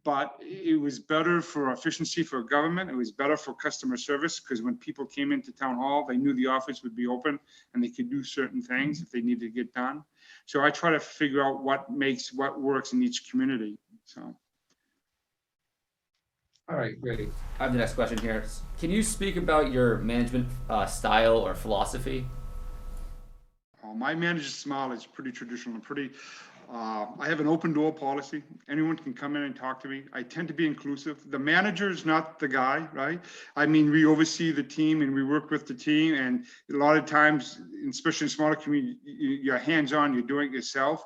but it was better for efficiency for government. It was better for customer service because when people came into town hall, they knew the office would be open and they could do certain things if they needed to get done. So I try to figure out what works in each community. So. All right, great. I have the next question here. Can you speak about your management style or philosophy? My manager's style is pretty traditional and pretty, I have an open door policy. Anyone can come in and talk to me. I tend to be inclusive. The manager is not the guy, right? I mean, we oversee the team and we work with the team. And a lot of times, especially in smaller communities, you're hands-on, you're doing it yourself.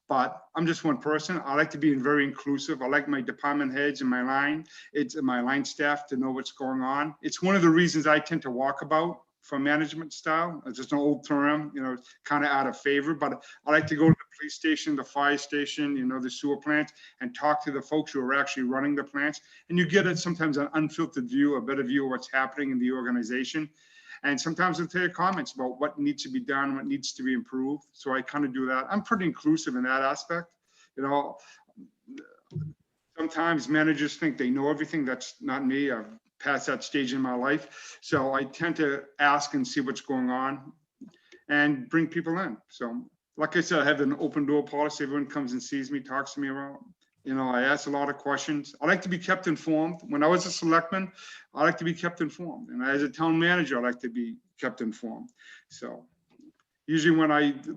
But I'm just one person. I like to be very inclusive. I like my department heads and my line staff to know what's going on. It's one of the reasons I tend to walk about for management style. It's just an old term, you know, kind of out of favor, but I like to go to the police station, the fire station, you know, the sewer plants and talk to the folks who are actually running the plants. And you get it sometimes an unfiltered view, a better view of what's happening in the organization. And sometimes they'll tell you comments about what needs to be done, what needs to be improved. So I kind of do that. I'm pretty inclusive in that aspect. You know, sometimes managers think they know everything. That's not me. I've past that stage in my life. So I tend to ask and see what's going on and bring people in. So like I said, I have an open door policy. Everyone comes and sees me, talks to me around. You know, I ask a lot of questions. I like to be kept informed. When I was a selectman, I like to be kept informed. And as a town manager, I like to be kept informed. So usually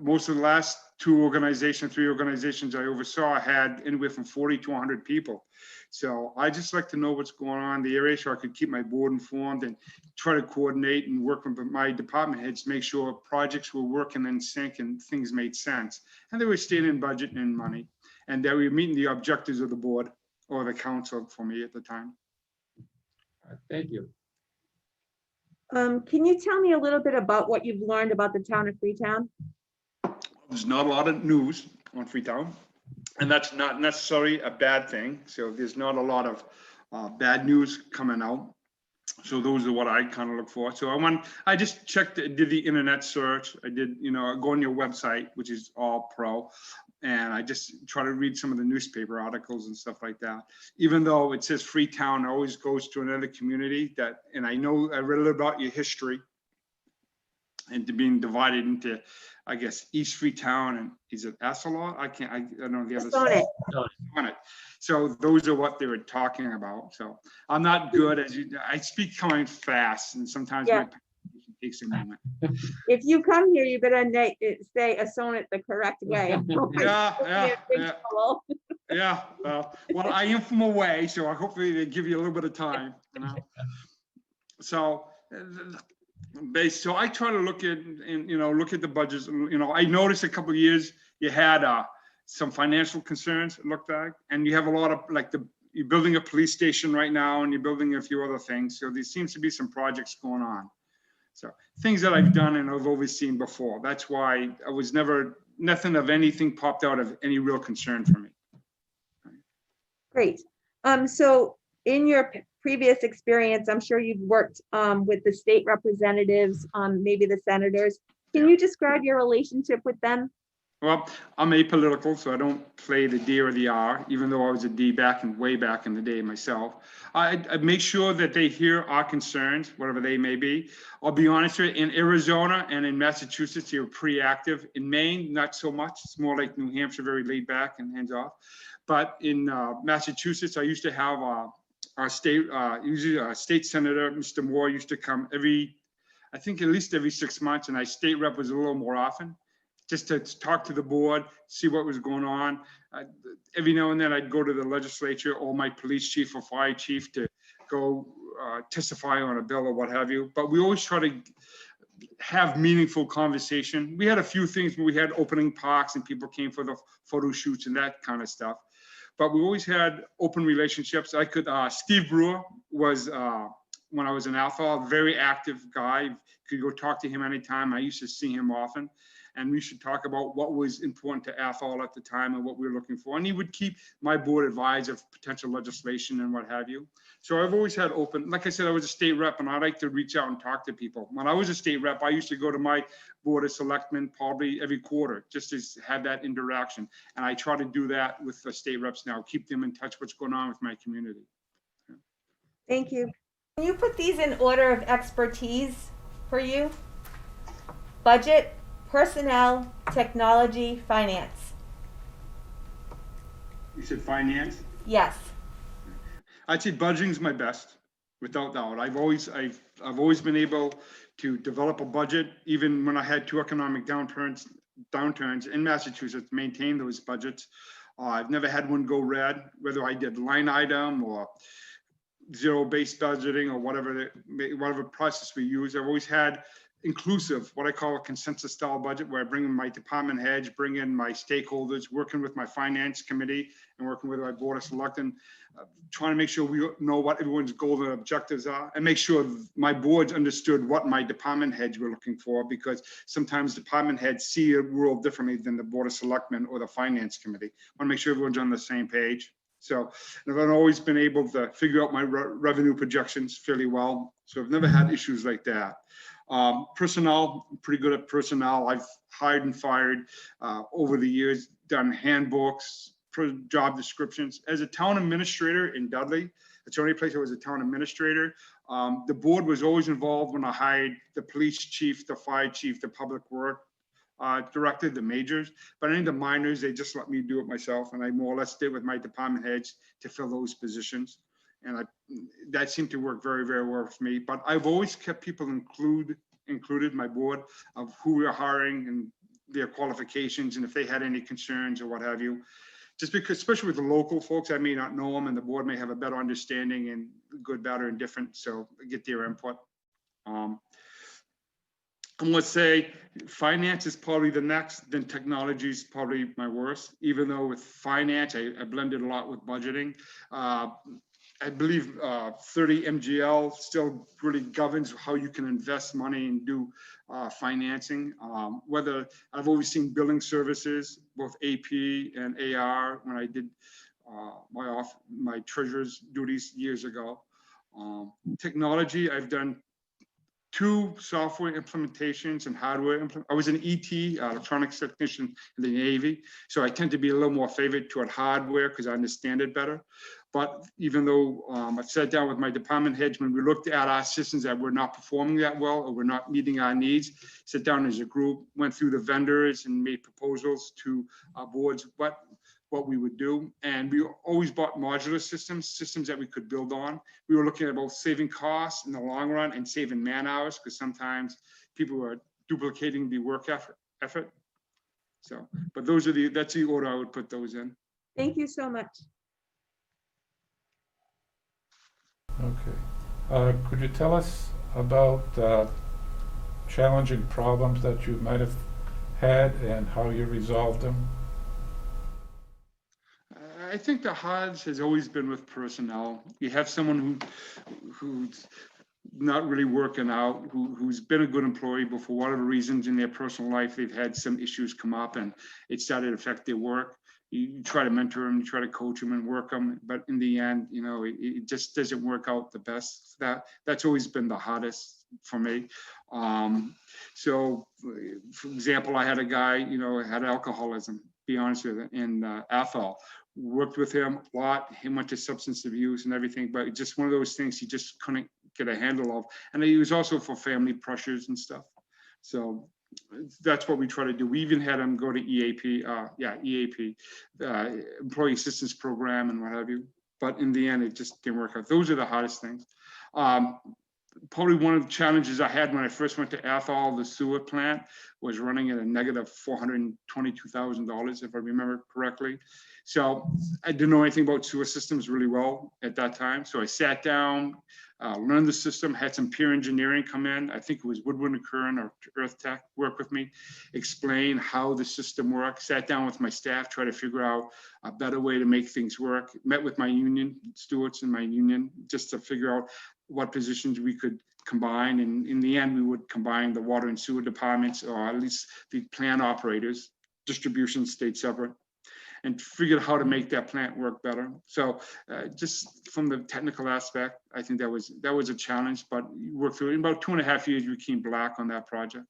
most of the last three organizations I oversaw had anywhere from 40 to 100 people. So I just like to know what's going on in the area so I could keep my board informed and try to coordinate and work with my department heads to make sure projects were working in sync and things made sense. And they were staying in budget and money and that we were meeting the objectives of the board or the council for me at the time. All right, thank you. Can you tell me a little bit about what you've learned about the town of Freetown? There's not a lot of news on Freetown, and that's not necessarily a bad thing. So there's not a lot of bad news coming out. So those are what I kind of look for. So I just did the internet search. I did, you know, go on your website, which is all pro. And I just try to read some of the newspaper articles and stuff like that. Even though it says Freetown, always goes to another community and I know I read a little about your history and to being divided into, I guess, East Freetown and is it Assalot? I don't know the other side. So those are what they were talking about. So I'm not good I speak kind of fast and sometimes my pronunciation takes a moment. If you come here, you better say Assonet the correct way. Yeah. Well, I am from away, so hopefully they give you a little bit of time. You know? So I try to look at the budgets. You know, I noticed a couple of years you had some financial concerns. It looked like, and you have a lot of you're building a police station right now, and you're building a few other things. So there seems to be some projects going on. So things that I've done and I've overseen before. That's why I was nothing of anything popped out of any real concern for me. Great. So in your previous experience, I'm sure you've worked with the state representatives, maybe the senators. Can you describe your relationship with them? Well, I'm apolitical, so I don't play the D or the R, even though I was a D way back in the day myself. I make sure that they hear our concerns, whatever they may be. I'll be honest with you, in Arizona and in Massachusetts, you're pretty active. In Maine, not so much. It's more like New Hampshire, very laid back and hands off. But in Massachusetts, I used to have our state, usually our state senator, Mr. Moore, used to come I think at least every 6 months, and our state rep was a little more often, just to talk to the board, see what was going on. Every now and then I'd go to the legislature or my police chief or fire chief to go testify on a bill or what have you. But we always try to have meaningful conversation. We had a few things where we had opening parks and people came for the photo shoots and that kind of stuff. But we always had open relationships. Steve Brewer was, when I was in Athol, a very active guy. Could go talk to him anytime. I used to see him often. And we should talk about what was important to Athol at the time and what we were looking for. And he would keep my board advised of potential legislation and what have you. So I've always had open, like I said, I was a state rep and I like to reach out and talk to people. When I was a state rep, I used to go to my board of selectmen probably every quarter, just to have that interaction. And I try to do that with the state reps now, keep them in touch what's going on with my community. Thank you. Can you put these in order of expertise for you? Budget, personnel, technology, finance. You said finance? Yes. I'd say budgeting's my best, without doubt. I've always been able to develop a budget, even when I had 2 economic downturns in Massachusetts, maintain those budgets. I've never had one go red, whether I did line item or zero-based budgeting or whatever process we use. I've always had inclusive, what I call a consensus style budget, where I bring in my department heads, bring in my stakeholders, working with my finance committee and working with my board of selectmen, trying to make sure we know what everyone's goals and objectives are, and make sure my boards understood what my department heads were looking for, because sometimes department heads see a world differently than the board of selectmen or the finance committee. I want to make sure everyone's on the same page. So I've always been able to figure out my revenue projections fairly well. So I've never had issues like that. Personnel, I'm pretty good at personnel. I've hired and fired over the years, done handbooks, job descriptions. As a town administrator in Dudley, it's the only place I was a town administrator. The board was always involved when I hired the police chief, the fire chief, the public work director, the majors. But any of the minors, they just let me do it myself. And I more or less did with my department heads to fill those positions. And that seemed to work very, very well for me. But I've always kept people included, my board, of who we're hiring and their qualifications, and if they had any concerns or what have you. Just because, especially with the local folks, I may not know them, and the board may have a better understanding and good, better, and different. So get their input. And let's say finance is probably the next, then technology is probably my worst. Even though with finance, I blended a lot with budgeting. I believe 30 MGL still really governs how you can invest money and do financing. Whether I've always seen billing services, both AP and AR, when I did my treasurer's duties years ago. Technology, I've done 2 software implementations and hardware. I was an ET, electronics technician in the Navy, so I tend to be a little more favored toward hardware because I understand it better. But even though I've sat down with my department heads, when we looked at our systems that were not performing that well or were not meeting our needs, sit down as a group, went through the vendors and made proposals to our boards what we would do. And we always bought modular systems that we could build on. We were looking at both saving costs in the long run and saving man hours, because sometimes people were duplicating the work effort. So, but that's the order I would put those in. Thank you so much. Okay. Could you tell us about challenging problems that you might have had and how you resolved them? I think the hardest has always been with personnel. You have someone who's not really working out, who's been a good employee, but for whatever reasons in their personal life, they've had some issues come up and it started to affect their work. you try to mentor them, you try to coach them and work them, but in the end, it just doesn't work out the best. That's always been the hardest for me. So, for example, I had a guy, had alcoholism, be honest with you, in Athol. Worked with him a lot. He went to substance abuse and everything, but just one of those things he just couldn't get a handle of. And he was also for family pressures and stuff. So that's what we try to do. We even had him go to EAP, Employee Assistance Program and what have you. But in the end, it just didn't work out. Those are the hardest things. Probably one of the challenges I had when I first went to Athol, the sewer plant, was running at a negative $422,000, if I remember correctly. So I didn't know anything about sewer systems really well at that time. So I sat down, learned the system, had some peer engineering come in. I think it was Woodward and Curran or Earth Tech work with me, explain how the system works, sat down with my staff, try to figure out a better way to make things work, met with my union stewards in my union just to figure out what positions we could combine. And in the end, we would combine the water and sewer departments, or at least the plant operators, distribution stayed separate, and figured out how to make that plant work better. So just from the technical aspect, I think that was a challenge, but we worked through it. In about 2.5 years, we came black on that project.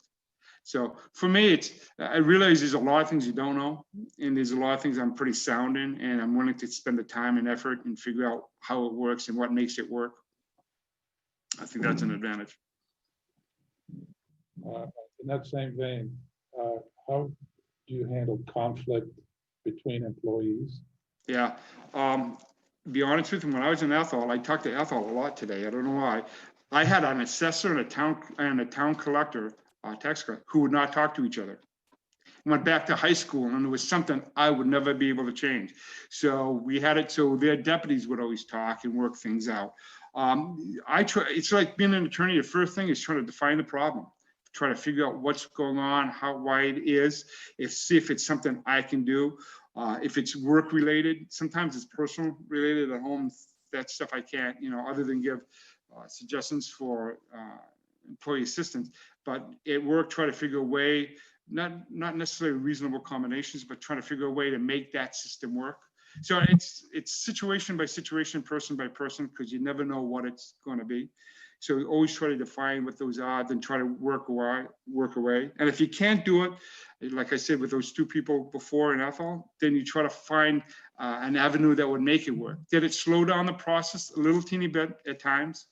So for me, I realize there's a lot of things you don't know, and there's a lot of things I'm pretty sound in, and I'm willing to spend the time and effort and figure out how it works and what makes it work. I think that's an advantage. In that same vein, how do you handle conflict between employees? Yeah, be honest with you, when I was in Athol, I talked to Athol a lot today. I don't know why. I had an assessor and a town collector, tax collector, who would not talk to each other. Went back to high school, and it was something I would never be able to change. So we had it so their deputies would always talk and work things out. It's like being an attorney. The first thing is trying to define the problem, try to figure out what's going on, why it is, see if it's something I can do. If it's work related, sometimes it's personal related at home. That stuff I can't, other than give suggestions for employee assistance. But at work, try to figure a way, not necessarily reasonable combinations, but trying to figure a way to make that system work. So it's situation by situation, person by person, because you never know what it's going to be. So always try to define what those are, then try to work away. And if you can't do it, like I said, with those two people before in Athol, then you try to find an avenue that would make it work. Did it slow down the process a little teeny bit at times?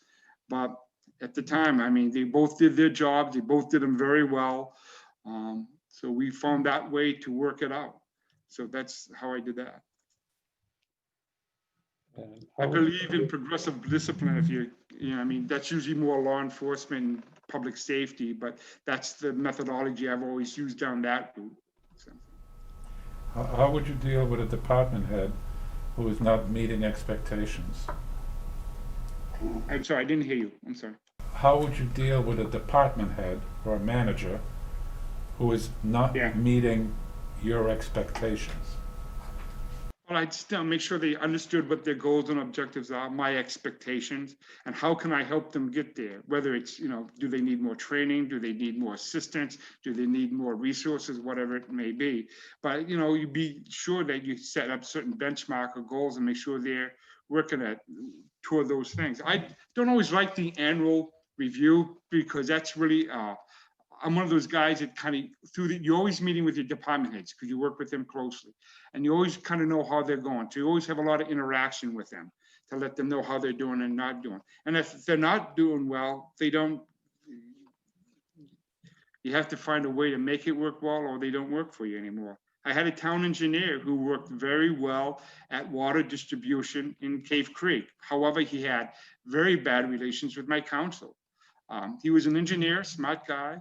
But at the time, I mean, they both did their jobs. They both did them very well. So we found that way to work it out. So that's how I did that. I believe in progressive discipline. I mean, that's usually more law enforcement and public safety, but that's the methodology I've always used down that route. So. How would you deal with a department head who is not meeting expectations? I'm sorry, I didn't hear you. I'm sorry. How would you deal with a department head or a manager who is not meeting your expectations? Well, I'd still make sure they understood what their goals and objectives are, my expectations, and how can I help them get there? Whether it's, do they need more training? Do they need more assistance? Do they need more resources? Whatever it may be. But, you be sure that you set up certain benchmark or goals and make sure they're working toward those things. I don't always like the annual review because that's really, I'm one of those guys that you're always meeting with your department heads because you work with them closely, and you always kind of know how they're going. So you always have a lot of interaction with them to let them know how they're doing and not doing. And if they're not doing well, you have to find a way to make it work well, or they don't work for you anymore. I had a town engineer who worked very well at water distribution in Cave Creek. However, he had very bad relations with my council. He was an engineer, smart guy.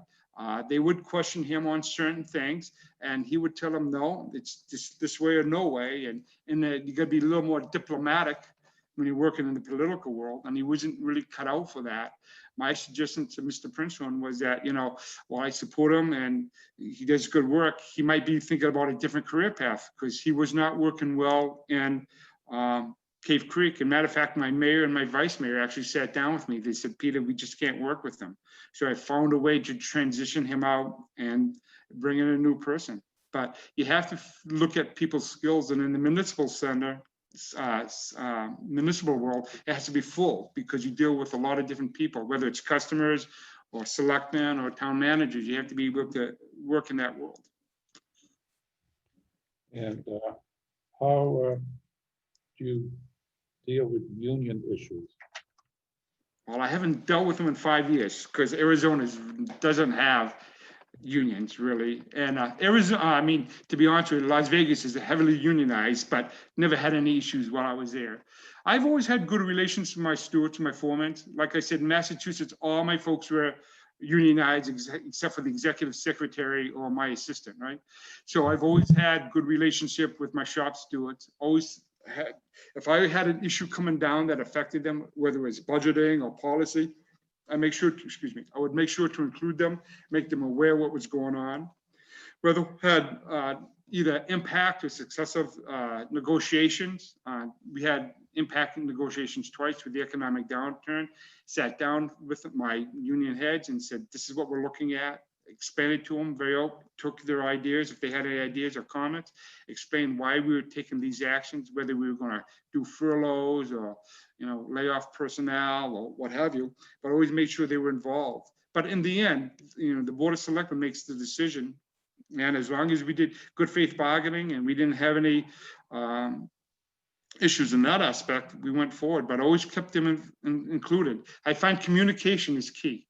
They would question him on certain things, and he would tell them, no, it's this way or no way. And you got to be a little more diplomatic when you're working in the political world, and he wasn't really cut out for that. My suggestion to Mr. Princeton was that, while I support him and he does good work, he might be thinking about a different career path because he was not working well in Cave Creek. And matter of fact, my mayor and my vice mayor actually sat down with me. They said, Peter, we just can't work with him. So I found a way to transition him out and bring in a new person. but you have to look at people's skills. And in the municipal center, municipal world, it has to be full because you deal with a lot of different people, whether it's customers or selectmen or town managers. You have to be able to work in that world. And how do you deal with union issues? Well, I haven't dealt with them in 5 years because Arizona doesn't have unions really. And Arizona, I mean, to be honest with you, Las Vegas is heavily unionized, but never had any issues while I was there. I've always had good relations with my stewards, my foremen. Like I said, in Massachusetts, all my folks were unionized except for the executive secretary or my assistant, right? So I've always had good relationship with my shop stewards. Always had, if I had an issue coming down that affected them, whether it's budgeting or policy, I would make sure to include them, make them aware what was going on. Whether had either impact or successive negotiations. We had impacting negotiations twice with the economic downturn. Sat down with my union heads and said, this is what we're looking at. Explained it to them, very open, took their ideas, if they had any ideas or comments, explained why we were taking these actions, whether we were gonna do furloughs or lay off personnel or what have you, but always made sure they were involved. But in the end, the Board of Selectmen makes the decision. And as long as we did good faith bargaining and we didn't have any issues in that aspect, we went forward, but always kept them included. I find communication is key.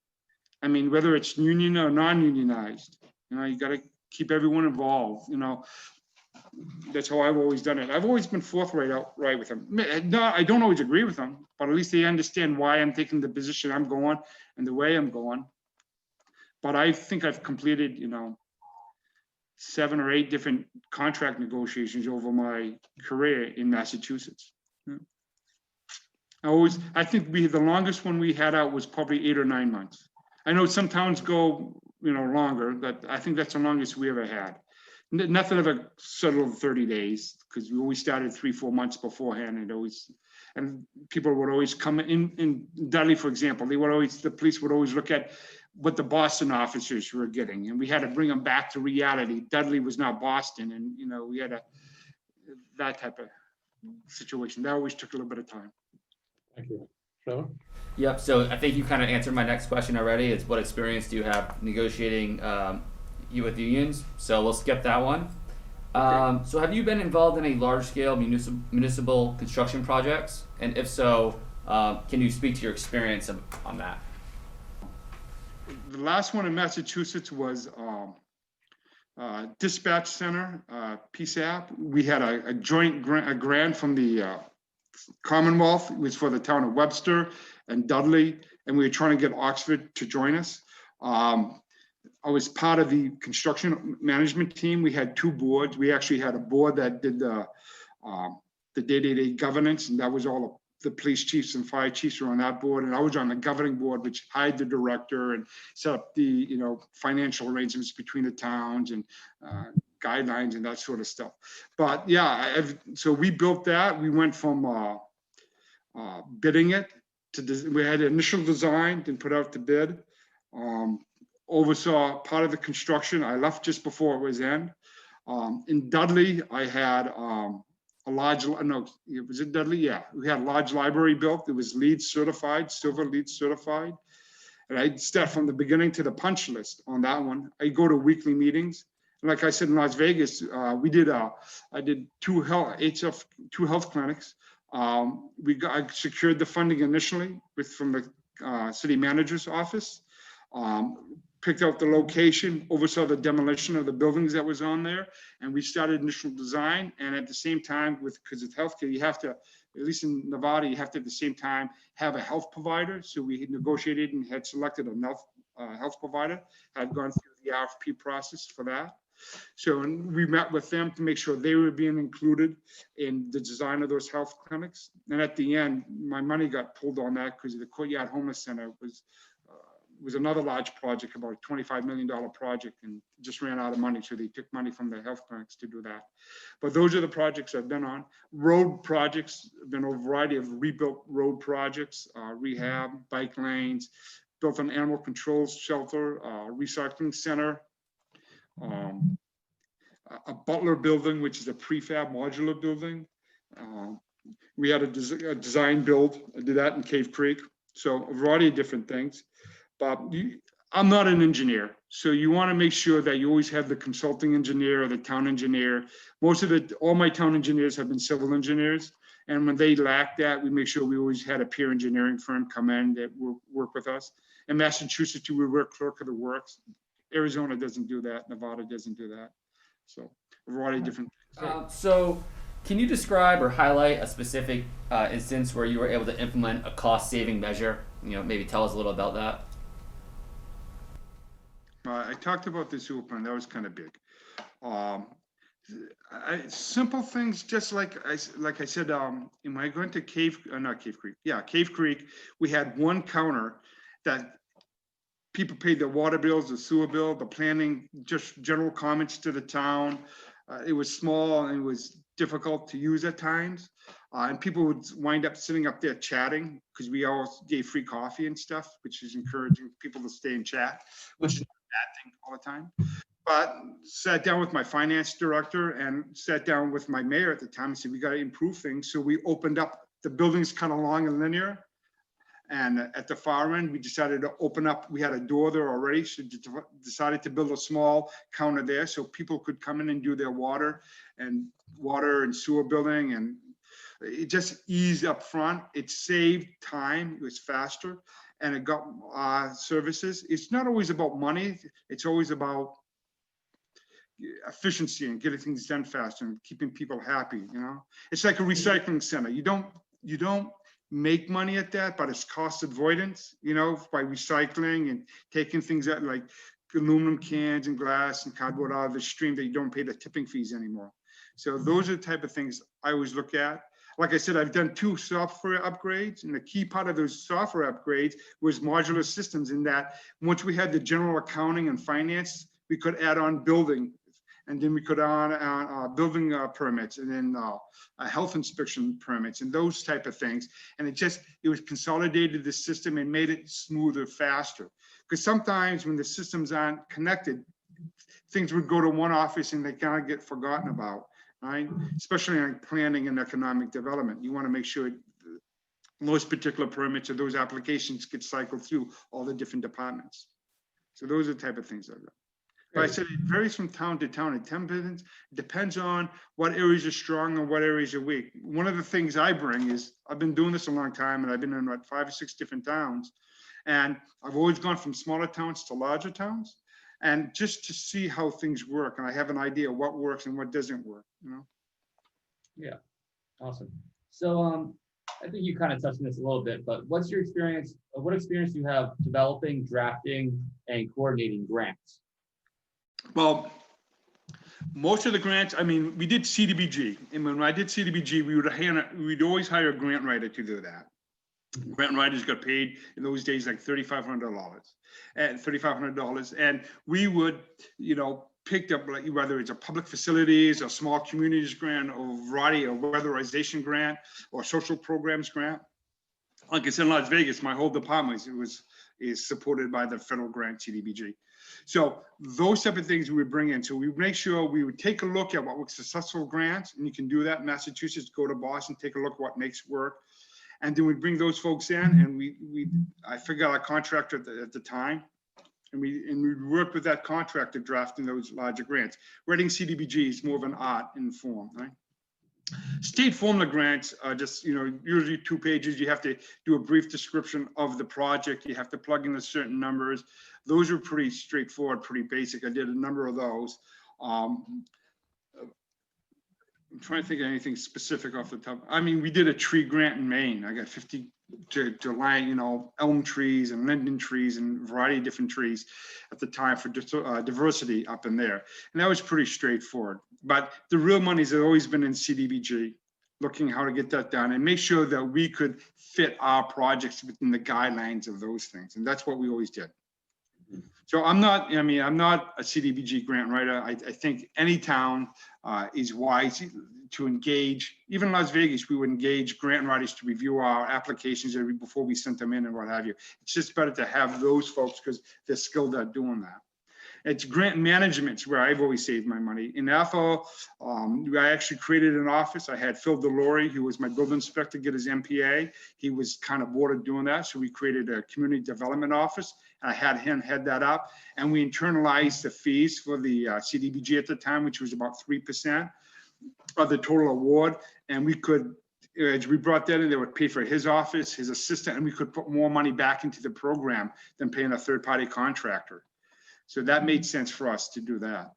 I mean, whether it's union or non-unionized, you got to keep everyone involved. That's how I've always done it. I've always been forthright with them. No, I don't always agree with them, but at least they understand why I'm taking the position I'm going and the way I'm going. But I think I've completed, 7 or 8 different contract negotiations over my career in Massachusetts. I think the longest one we had out was probably 8 or 9 months. I know some towns go, longer, but I think that's the longest we ever had. Nothing ever settled 30 days because we always started 3-4 months beforehand, and people would always come in Dudley, for example. The police would always look at what the Boston officers were getting, and we had to bring them back to reality. Dudley was not Boston, and we had that type of situation. That always took a little bit of time. Thank you. Trevor? Yep. So I think you kind of answered my next question already. It's what experience do you have negotiating with unions? So we'll skip that one. So have you been involved in any large-scale municipal construction projects? And if so, can you speak to your experience on that? The last one in Massachusetts was Dispatch Center, PSAP. We had a joint grant from the Commonwealth. It was for the town of Webster and Dudley, and we were trying to get Oxford to join us. I was part of the construction management team. We had 2 boards. We actually had a board that did the day-to-day governance, and that was all the police chiefs and fire chiefs were on that board. And I was on the governing board, which hired the director and set up the financial arrangements between the towns and guidelines and that sort of stuff. But yeah, so we built that. We went from bidding it to we had initial design, then put out to bid. Oversaw part of the construction. I left just before it was end. In Dudley, I had a large, was it Dudley? Yeah, we had a large library built. It was LEED certified, silver LEED certified. And I start from the beginning to the punch list on that one. I go to weekly meetings. And like I said, in Las Vegas, I did 2 health clinics. I secured the funding initially from the city manager's office. Picked out the location, oversaw the demolition of the buildings that was on there, and we started initial design. And at the same time, because it's healthcare, you have to, at least in Nevada, you have to at the same time have a health provider. So we negotiated and had selected a health provider, had gone through the RFP process for that. So and we met with them to make sure they were being included in the design of those health clinics. And at the end, my money got pulled on that because the Courtyard Homeless Center was another large project, about a $25 million project, and just ran out of money. So they took money from the health clinics to do that. But those are the projects I've been on. Road projects, I've been on a variety of rebuilt road projects, rehab, bike lanes, built an animal control shelter, recycling center. a Butler building, which is a prefab modular building. We had a design build. I did that in Cave Creek. So a variety of different things. But I'm not an engineer. So you want to make sure that you always have the consulting engineer or the town engineer. All my town engineers have been civil engineers. And when they lack that, we make sure we always had a peer engineering firm come in that will work with us. In Massachusetts, we work clerk of the works. Arizona doesn't do that. Nevada doesn't do that. So a variety of different things. So, can you describe or highlight a specific instance where you were able to implement a cost-saving measure? Maybe tell us a little about that. I talked about the sewer plant. That was kind of big. Simple things, just like I said. Am I going to Cave Creek? Yeah, Cave Creek. We had one counter that people paid their water bills, the sewer bill, the planning, just general comments to the town. It was small and it was difficult to use at times. And people would wind up sitting up there chatting because we always gave free coffee and stuff, which is encouraging people to stay and chat, which is not a bad thing all the time. But sat down with my finance director and sat down with my mayor at the time and said, we got to improve things. So we opened up the buildings kind of long and linear. And at the far end, we decided to open up. We had a door there already, so decided to build a small counter there so people could come in and do their water and sewer building. And it just eased up front. It saved time. It was faster, and it got services. It's not always about money. It's always about efficiency and getting things done faster and keeping people happy. It's like a recycling center. You don't make money at that, but it's cost avoidance, by recycling and taking things out like aluminum cans and glass and cardboard out of the stream that you don't pay the tipping fees anymore. So those are the type of things I always look at. Like I said, I've done 2 software upgrades, and the key part of those software upgrades was modular systems, in that once we had the general accounting and finance, we could add on building. And then we could on building permits, and then health inspection permits, and those type of things. And it was consolidated the system and made it smoother, faster. Because sometimes when the systems aren't connected, things would go to one office and they kind of get forgotten about, right? Especially in planning and economic development. You want to make sure those particular permits or those applications get cycled through all the different departments. So those are the type of things I've got. But I said it varies from town to town. It depends on what areas are strong and what areas are weak. One of the things I bring is I've been doing this a long time, and I've been in about 5 or 6 different towns. And I've always gone from smaller towns to larger towns, and just to see how things work. And I have an idea what works and what doesn't work, Yeah, awesome. So I think you kind of touched on this a little bit, but what's your experience? What experience do you have developing, drafting, and coordinating grants? Well, most of the grants, we did CDBG. And when I did CDBG, we'd always hire a grant writer to do that. Grant writers got paid in those days like $3,500. And we would, pick up, like, whether it's a public facilities, a small communities grant, or a variety of weatherization grant or social programs grant. Like I said, in Las Vegas, my whole department is supported by the federal grant CDBG. So those type of things we would bring in. So we would make sure we would take a look at what was successful grants, and you can do that in Massachusetts, go to Boston, take a look at what makes work. And then we'd bring those folks in, and I figured out a contractor at the time, and we worked with that contractor drafting those larger grants. Writing CDBG is more of an art in form, right? State formula grants are just, usually 2 pages. You have to do a brief description of the project. You have to plug in the certain numbers. Those are pretty straightforward, pretty basic. I did a number of those. I'm trying to think of anything specific off the top. We did a tree grant in Maine. I got 50 to line, elm trees and linden trees and a variety of different trees at the time for diversity up in there. And that was pretty straightforward. But the real money's always been in CDBG, looking how to get that done and make sure that we could fit our projects within the guidelines of those things. And that's what we always did. So I'm not a CDBG grant writer. I think any town is wise to engage. Even Las Vegas, we would engage grant writers to review our applications before we sent them in and what have you. It's just better to have those folks because they're skilled at doing that. It's grant management where I've always saved my money. In Ethel, I actually created an office. I had Phil Delory, who was my building inspector, get his MPA. He was kind of bored of doing that. So we created a community development office. And I had him head that up. And we internalized the fees for the CDBG at the time, which was about 3% of the total award. And we could, as we brought that in, they would pay for his office, his assistant, and we could put more money back into the program than paying a third-party contractor. So that made sense for us to do that.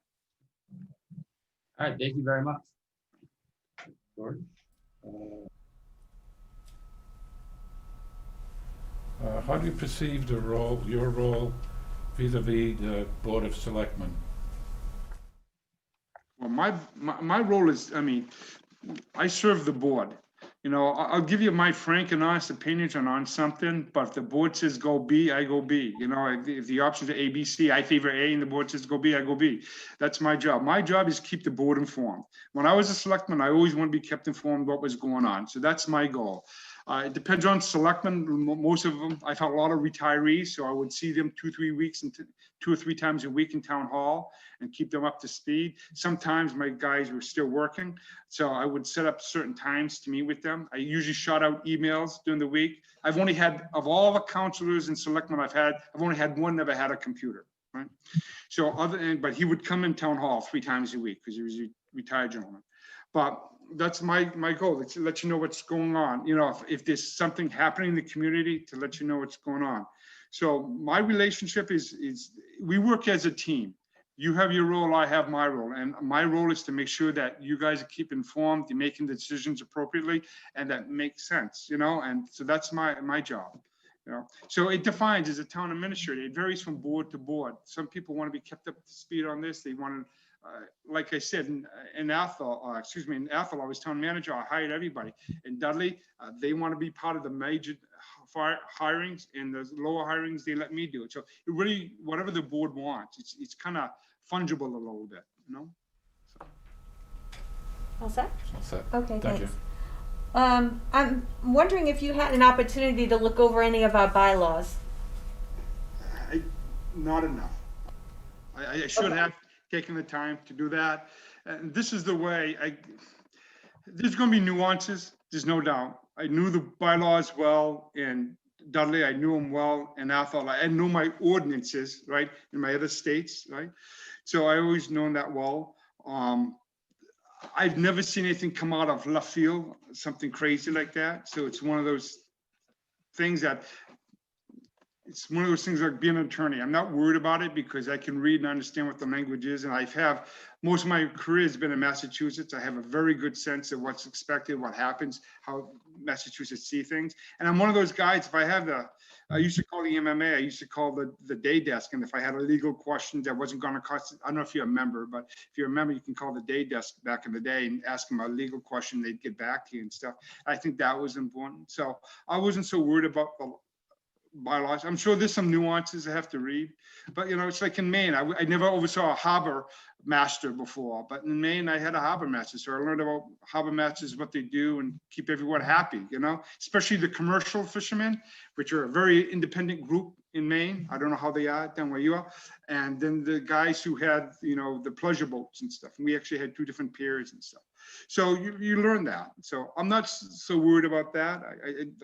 All right, thank you very much. Gordon? How do you perceive the role, your role vis-a-vis the Board of Selectmen? Well, my role is, I mean, I serve the board. You know, I'll give you my frank and honest opinions on something, but if the board says go B, I go B. You know, if the options are A, B, C, I favor A, and the board says go B, I go B. That's my job. My job is keep the board informed. When I was a selectman, I always want to be kept informed what was going on. So that's my goal. It depends on selectmen. Most of them, I've had a lot of retirees, so I would see them 2 or 3 times a week in town hall and keep them up to speed. Sometimes my guys were still working, so I would set up certain times to meet with them. I usually shot out emails during the week. I've only had, of all the counselors and selectmen I've only had one never had a computer, right? So but he would come in town hall 3 times a week because he was a retired gentleman. But that's my goal, to let you know what's going on. You know, if there's something happening in the community, to let you know what's going on. So my relationship is we work as a team. You have your role, I have my role. And my role is to make sure that you guys keep informed, you're making the decisions appropriately, and that makes sense, you know? And so that's my job, you know? So it defines as a town administrator, it varies from board to board. Some people want to be kept up to speed on this. They want to, like I said, in Ethel, I was town manager, I hired everybody. In Dudley, they want to be part of the major hirings, and the lower hirings, they let me do it. So it really, whatever the board wants, it's kind of fungible a little bit, you know? So. All set? All set. Okay, Thank thanks. I'm wondering if you had an opportunity to look over any of our bylaws. Not enough. I should have taken the time to do that. And this is the way there's going to be nuances. There's no doubt. I knew the bylaws well in Dudley. I knew them well in Athol. I knew my ordinances, right, in my other states, right? So I always known that well. I've never seen anything come out of left field, something crazy like that. So it's one of those things that it's one of those things like being an attorney. I'm not worried about it because I can read and understand what the language is. And most of my career has been in Massachusetts. I have a very good sense of what's expected, what happens, how Massachusetts see things. And I'm one of those guys, if I have I used to call the MMA, I used to call the day desk. And if I had a legal question that wasn't going to cost, I don't know if you're a member, but if you're a member, you can call the day desk back in the day and ask them a legal question. They'd get back to you and stuff. I think that was important. So I wasn't so worried about the bylaws. I'm sure there's some nuances I have to read, but you know, it's like in Maine, I never oversaw a harbor master before, but in Maine I had a harbor master, so I learned about harbor masters, what they do, and keep everyone happy, you know, especially the commercial fishermen, which are a very independent group in Maine. I don't know how they are down where you are. And then the guys who had, you know, the pleasure boats and stuff, and we actually had 2 different piers and stuff. So you learn that. So I'm not so worried about that.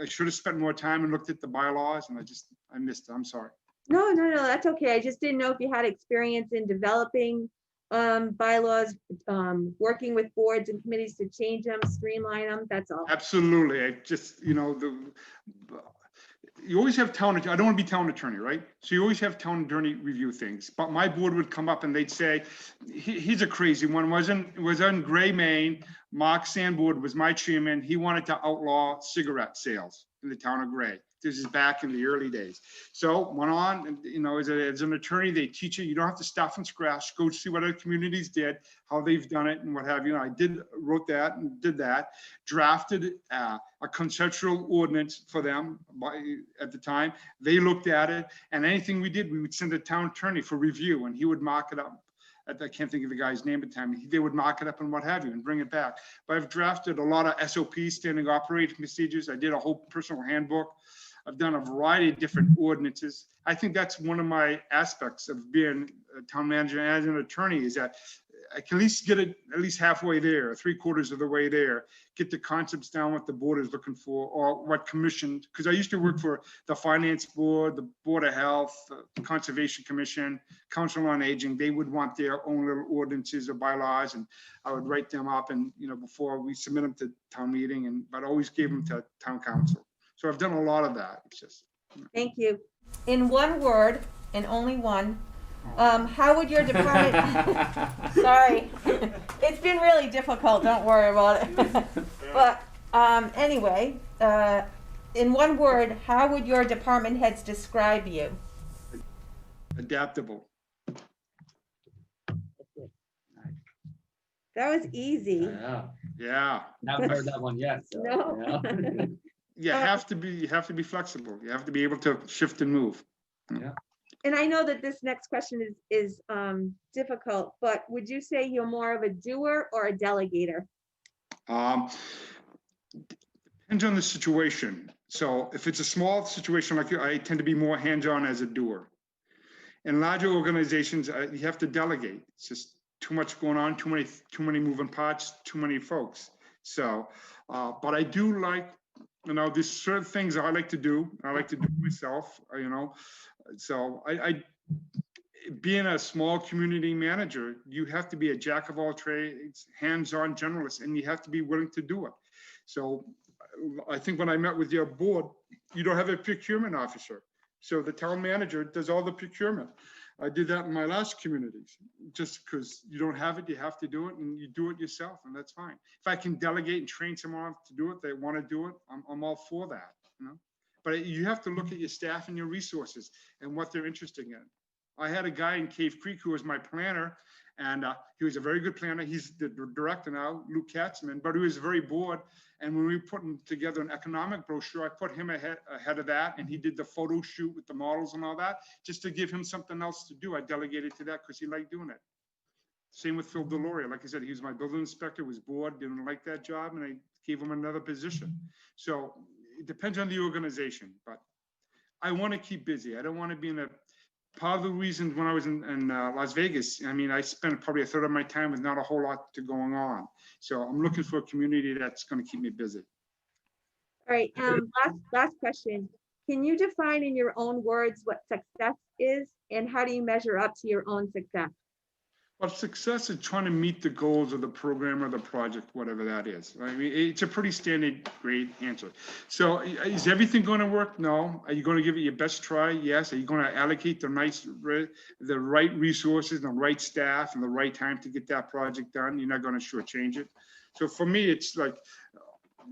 I should have spent more time and looked at the bylaws, and I missed it. I'm sorry. No, that's okay. I just didn't know if you had experience in developing bylaws, working with boards and committees to change them, streamline them, that's all. Absolutely. I just, you know, you always have I don't want to be town attorney, right? So you always have town attorney review things, but my board would come up and they'd say, he's a crazy one, was in Gray, Maine. Mark Sandboard was my chairman. He wanted to outlaw cigarette sales in the town of Gray. This is back in the early days. So went on, and, you know, as an attorney, they teach you don't have to start from scratch. Go see what other communities did, how they've done it, and what have you. And I wrote that and did that. Drafted a conceptual ordinance for them at the time. They looked at it, and anything we did, we would send a town attorney for review, and he would mark it up. I can't think of the guy's name at the time. They would mark it up and what have you and bring it back. But I've drafted a lot of SOPs, standing operating procedures. I did a whole personal handbook. I've done a variety of different ordinances. I think that's one of my aspects of being a town manager and as an attorney, is that I can at least get it at least halfway there, 3/4 of the way there, get the concepts down, what the board is looking for, or what commission, because I used to work for the finance board, the Board of Health, the Conservation Commission, Council on Aging. They would want their own little ordinances or bylaws, and I would write them up, and, you know, before we submit them to town meeting, but I always gave them to town council. So I've done a lot of that. It's just, Thank you. In one word, and only one, how would your department, sorry, it's been really difficult, don't worry about it. But, anyway, in one word, how would your department heads describe you? adaptable. That was easy. Yeah, Yeah. haven't heard that one yet. So, No. yeah. You have to be flexible. You have to be able to shift and move. And I know that this next question is difficult, but would you say you're more of a doer or a delegator? Depends on the situation. So if it's a small situation like you, I tend to be more hands-on as a doer. In larger organizations, you have to delegate. It's just too much going on, too many moving parts, too many folks. So, but I do like, you know, there's certain things I like to do. I like to do myself, you know. So being a small community manager, you have to be a jack of all trades, hands-on generalist, and you have to be willing to do it. So I think when I met with your board, you don't have a procurement officer. So the town manager does all the procurement. I did that in my last communities. Just because you don't have it, you have to do it, and you do it yourself, and that's fine. If I can delegate and train someone to do it, they want to do it, I'm all for that, you know. But you have to look at your staff and your resources and what they're interested in. I had a guy in Cave Creek who was my planner, and he was a very good planner. He's the director now, Luke Katzman, but he was very bored. And when we were putting together an economic brochure, I put him ahead of that, and he did the photo shoot with the models and all that, just to give him something else to do. I delegated to that because he liked doing it. Same with Phil Deloria. Like I said, he was my building inspector, was bored, didn't like that job, and I gave him another position. So it depends on the organization, but I want to keep busy. I don't want to be in a, part of the reason when I was in Las Vegas, I mean, I spent probably 1/3 of my time with not a whole lot going on. So I'm looking for a community that's going to keep me busy. All right, last question. Can you define in your own words what success is, and how do you measure up to your own success? Well, success is trying to meet the goals of the program or the project, whatever that is. I mean, it's a pretty standard grade answer. So is everything going to work? No. Are you going to give it your best try? Yes. Are you going to allocate the right resources, the right staff, and the right time to get that project done? You're not going to shortchange it. So for me, it's like,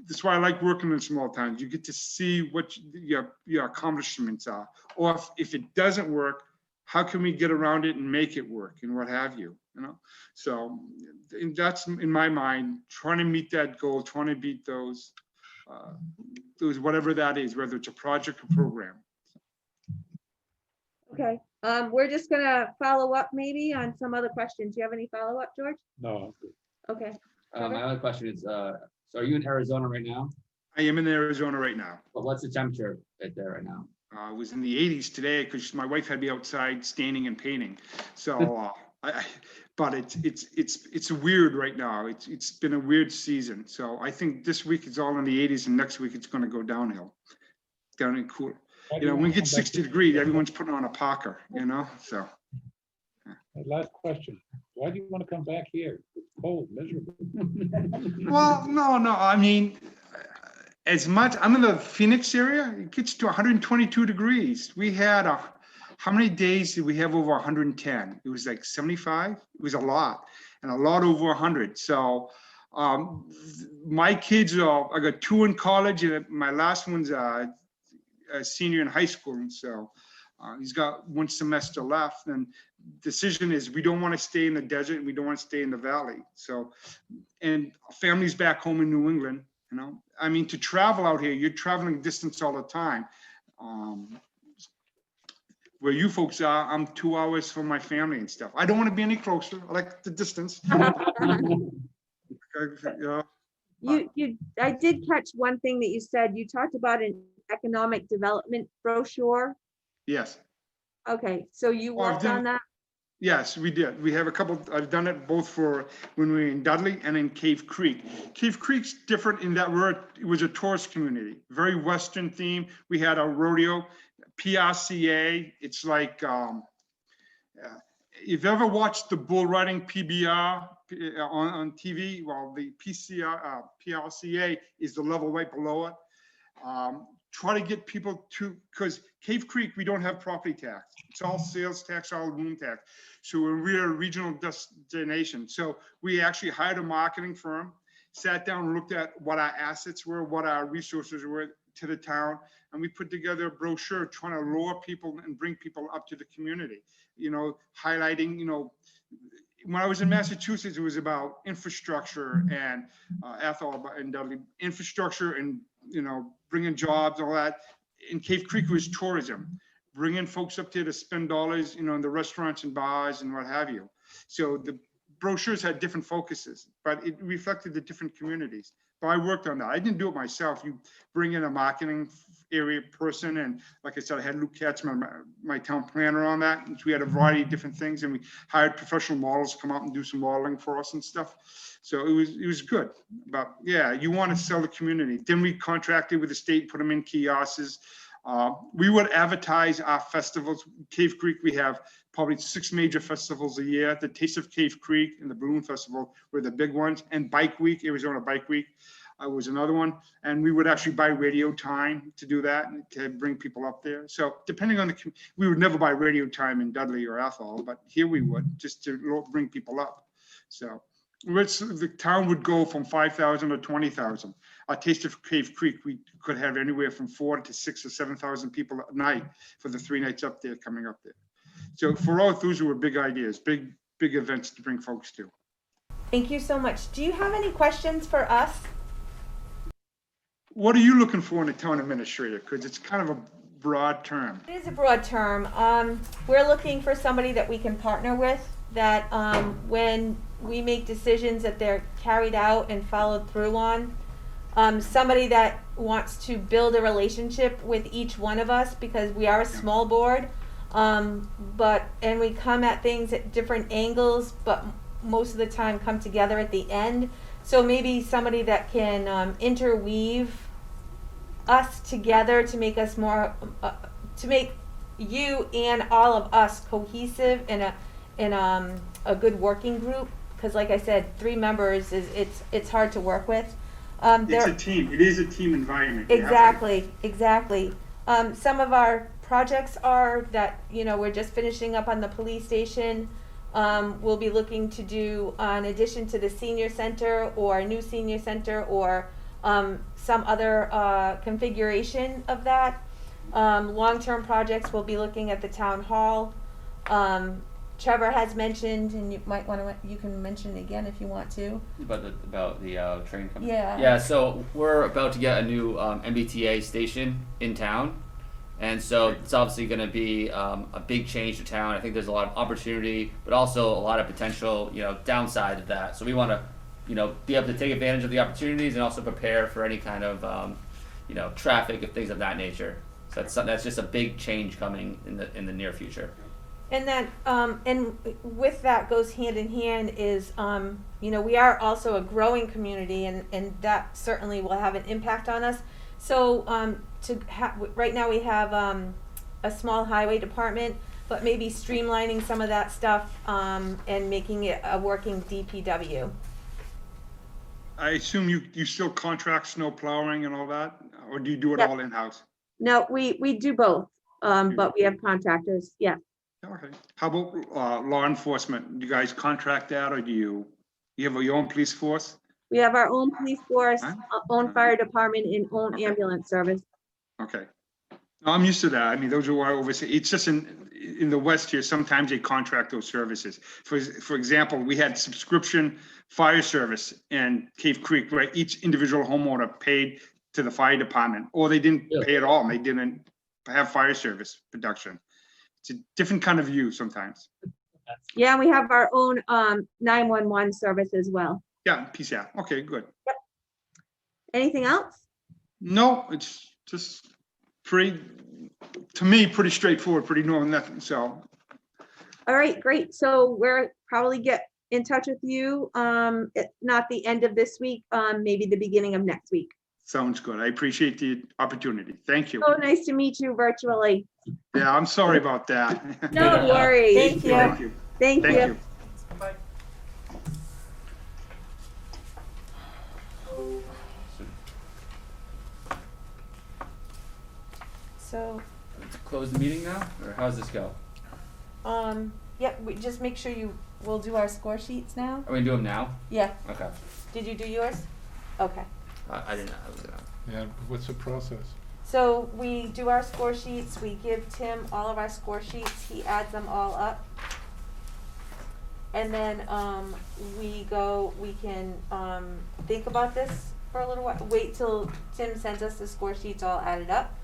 that's why I like working in small towns. You get to see what your accomplishments are. Or if it doesn't work, how can we get around it and make it work and what have you, you know? So that's in my mind, trying to meet that goal, trying to beat those whatever that is, whether it's a project or program. Okay, we're just gonna follow up maybe on some other questions. Do you have any follow-up, George? No. Okay, My other question is, so are you in Arizona right now? I am in Arizona right now. But what's the temperature right there right now? I was in the 80s today because my wife had me outside standing and painting. So, but it's weird right now. It's been a weird season. So I think this week it's all in the 80s, and next week it's going to go downhill, down in cool. You know, when we get 60 degrees, everyone's putting on a parka. You know, so. Last question. Why do you want to come back here? It's cold, miserable. Well, no. I mean, as much, I'm in the Phoenix area, it gets to 122 degrees. We had how many days did we have over 110? It was like 75. It was a lot, and a lot over 100. So my kids I got 2 in college, and my last one's a senior in high school. And so he's got 1 semester left, and decision is we don't want to stay in the desert and we don't want to stay in the valley. So, and families back home in New England, you know, I mean, to travel out here, you're traveling distance all the time. Where you folks are, I'm 2 hours from my family and stuff. I don't want to be any closer. I like the distance. I did catch one thing that you said. You talked about an economic development brochure. Yes. Okay, so you Oh, I've worked done- on that? Yes, we did. We have a couple, I've done it both for when we were in Dudley and in Cave Creek. Cave Creek's different in that it was a tourist community, very Western theme. We had a rodeo, PRCA. It's like, if you've ever watched the bull riding PBR on TV, well, the PRCA is the level right below it. Try to get people to, because Cave Creek, we don't have property tax. It's all sales tax, all room tax. So we're a regional destination. So we actually hired a marketing firm, sat down and looked at what our assets were, what our resources were to the town. And we put together a brochure trying to lure people and bring people up to the community, highlighting, when I was in Massachusetts, it was about infrastructure and Ethel and Dudley, infrastructure and, bringing jobs, all that. In Cave Creek was tourism, bringing folks up there to spend dollars, in the restaurants and bars and what have you. So the brochures had different focuses, but it reflected the different communities. But I worked on that. I didn't do it myself. You bring in a marketing area person. And like I said, I had Luke Katzman, my town planner, on that. And so we had a variety of different things, and we hired professional models to come out and do some modeling for us and stuff. So it was good. But yeah, you want to sell the community. Then we contracted with the state, put them in kiosks. We would advertise our festivals. Cave Creek, we have probably 6 major festivals a year. The Taste of Cave Creek and the Balloon Festival were the big ones. And Bike Week, Arizona Bike Week, was another one. And we would actually buy radio time to do that and to bring people up there. So depending on we would never buy radio time in Dudley or Ethel, but here we would, just to bring people up. So the town would go from 5,000 to 20,000. Our Taste of Cave Creek, we could have anywhere from 4,000 to 6,000 or 7,000 people a night for the 3 nights up there, coming up there. So for all those were big ideas, big events to bring folks to. Thank you so much. Do you have any questions for us? What are you looking for in a town administrator? Because it's kind of a broad term. It is a broad term. We're looking for somebody that we can partner with, that when we make decisions that they're carried out and followed through on. Somebody that wants to build a relationship with each one of us, because we are a small board, and we come at things at different angles, but most of the time come together at the end. So maybe somebody that can interweave us together to make us more, to make you and all of us cohesive in a good working group. Because like I said, 3 members it's hard to work with. It's a team. It is a team environment. Exactly. Some of our projects are that, we're just finishing up on the police station. We'll be looking to do, in addition to the senior center or a new senior center or some other configuration of that. Long-term projects, we'll be looking at the town hall. Trevor has mentioned, and you can mention it again if you want to. About the train company. Yeah. Yeah. So we're about to get a new MBTA station in town, and so it's obviously going to be a big change to town. I think there's a lot of opportunity, but also a lot of potential, downside of that. So we want to, be able to take advantage of the opportunities and also prepare for any kind of, traffic and things of that nature. So that's just a big change coming in the near future. And that, and with that goes hand in hand is, we are also a growing community, and that certainly will have an impact on us. So, right now we have a small highway department, but maybe streamlining some of that stuff and making it a working DPW. I assume you still contract snow plowing and all that, or do you do it Yep. all in-house? No, we do both, but we have contractors, yeah. Okay. How about law enforcement? Do you guys contract that, or do you have your own police force? We have our own police force, Huh? own fire department, and own ambulance service. Okay. No, I'm used to that. I mean, those are why I oversee. It's just in the West here, sometimes they contract those services. For example, we had subscription fire service in Cave Creek, where each individual homeowner paid to the fire department, or they didn't pay at all, and they didn't have fire service production. It's a different kind of view sometimes. Yeah, and we have our own 911 service as well. Yeah, PSAP. Okay, good. Anything else? No, it's just to me, pretty straightforward, pretty normal, nothing, so. All right, great. So we're probably get in touch with you, if not the end of this week, maybe the beginning of next week. Sounds good. I appreciate the opportunity. Thank you. So nice to meet you virtually. Yeah, I'm sorry about that. No worries. Thank you. Thank you. Thank Thank you. you. Bye. So, Close the meeting now, or how's this go? yep, we just make sure we'll do our score sheets now. Are we gonna do them now? Yeah, Okay. did you do yours? Okay. I didn't know. I was gonna. Yeah, what's the process? So we do our score sheets, we give Tim all of our score sheets, he adds them all up. And then, we can, think about this for a little while, wait till Tim sends us the score sheets all added up.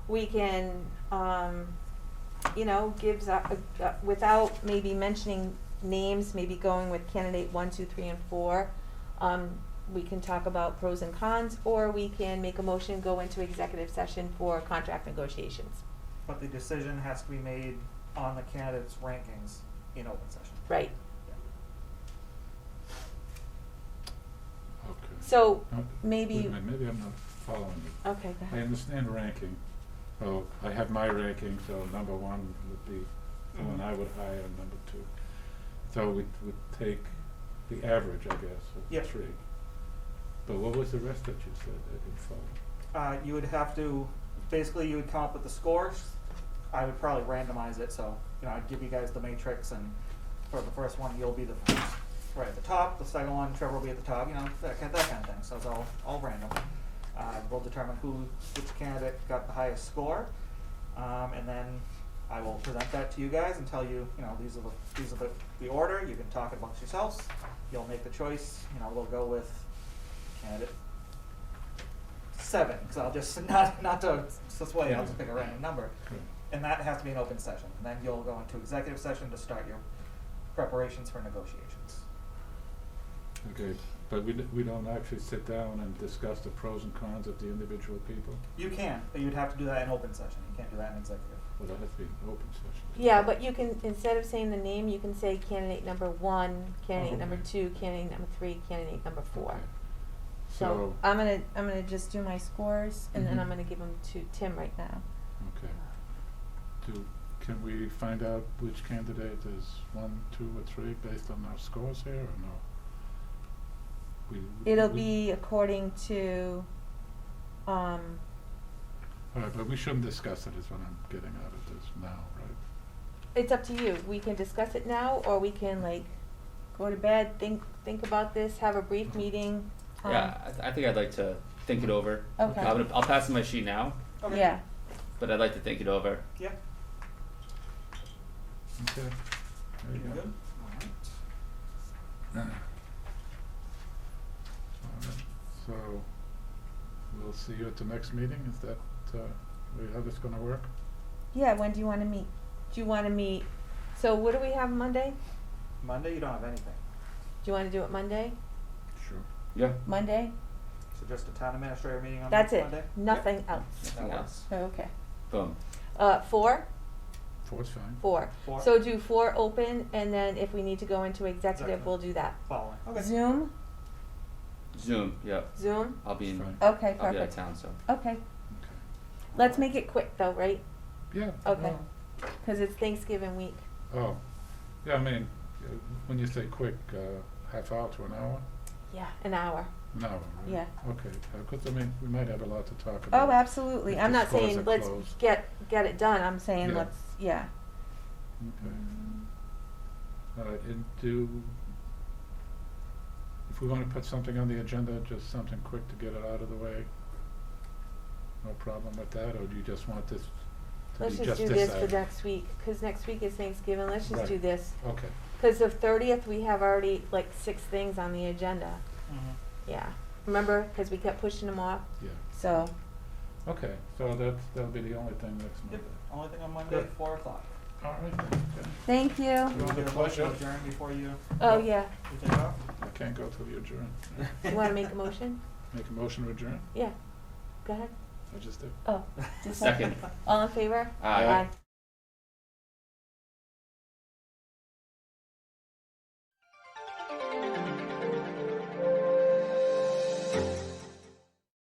We can, gives, without maybe mentioning names, maybe going with candidate 1, 2, 3, and 4. We can talk about pros and cons, or we can make a motion, go into executive session for contract negotiations. But the decision has to be made on the candidates' rankings in open session. Right. Okay. So Wait maybe, a minute, maybe I'm not following you. okay, go I ahead. understand ranking. Well, I have my ranking, so number 1 would be the one I would hire, and number 2. So we would take the average, I guess, of Yep. 3. But what was the rest that you said I didn't follow? You would have to, basically you would come up with the scores. I would probably randomize it, so, I'd give you guys the matrix, and for the first one, you'll be right at the top, the second one, Trevor will be at the top, that kind of thing, so it's all random. We'll determine which candidate got the highest score, and then I will present that to you guys and tell you, these are the order, you can talk amongst yourselves, you'll make the choice, we'll go with candidate 7, because I'll just, not to sway, I'll just pick a random number. Good. And that has to be an open session, and then you'll go into executive session to start your preparations for negotiations. Okay, but we don't actually sit down and discuss the pros and cons of the individual people? You can, but you'd have to do that in open session, you can't do that in executive. Well, that has to be an open session. Yeah, but you can, instead of saying the name, you can say candidate number 1, candidate Okay. number 2, candidate number 3, candidate number 4. Okay. So I'm gonna just do my scores, and then Mhm. I'm gonna give them to Tim right now. Okay. Can we find out which candidate is 1, 2, or 3 based on our scores here, or no? It'll be according to, All right, but we shouldn't discuss it, is what I'm getting out of this now, right? it's up to you. We can discuss it now, or we can go to bed, think about this, have a brief meeting. Yeah, I think I'd like to think it over. Okay. I'll pass in my sheet now, Okay. Yeah, but I'd like to think it over. Yeah. Okay. There you You go. good? Alright. All right, so we'll see you at the next meeting, is that, how this gonna work? yeah, when do you wanna meet? Do you wanna meet, so what do we have Monday? Monday, you don't have anything, Do you wanna do it Monday? Sure. Yeah. Monday? so just a town administrator meeting on That's Monday? it, Yep. nothing else. Nothing That else. Oh, okay. Boom. 4? 4's fine. 4. 4. So do 4 open, and then if we need to go into executive, Executive. we'll do that. Following, okay. Zoom? Zoom. Yep. Zoom? I'll be in. Fine. Okay, I'll be out of perfect. town, so. Okay, Okay. let's make it quick though, right? Yeah. Okay, cause it's Thanksgiving week. Oh, yeah, I mean, when you say quick, half hour to an hour? Yeah, an hour. An hour, right? Yeah. Okay, because, I mean, we might have a lot to talk about. Oh, absolutely. if I'm the not scores saying are let's closed. get it done. I'm saying Yeah. let's, yeah. Okay. All right, and if we want to put something on the agenda, just something quick to get it out of the way, no problem with that, or do you just want this to Let's be just just do this this for item? next week, cause next week is Thanksgiving. Let's just do Right. this. Okay, Cause the 30th, we have already 6 things on the agenda. Mhm. Yeah. Remember? Cause we kept pushing them off. yeah, So, okay, so that'll be the only thing next Monday. Yep, only thing on Monday, Good. 4 o'clock. All right, then, okay. thank you. You want to With get a motion pleasure. to adjourn before you Oh, yeah. take off? I can't go till you adjourn. You wanna make a motion? Make a motion to adjourn? Yeah. Go ahead. I just did. Oh, just Second. All in favor? Aye.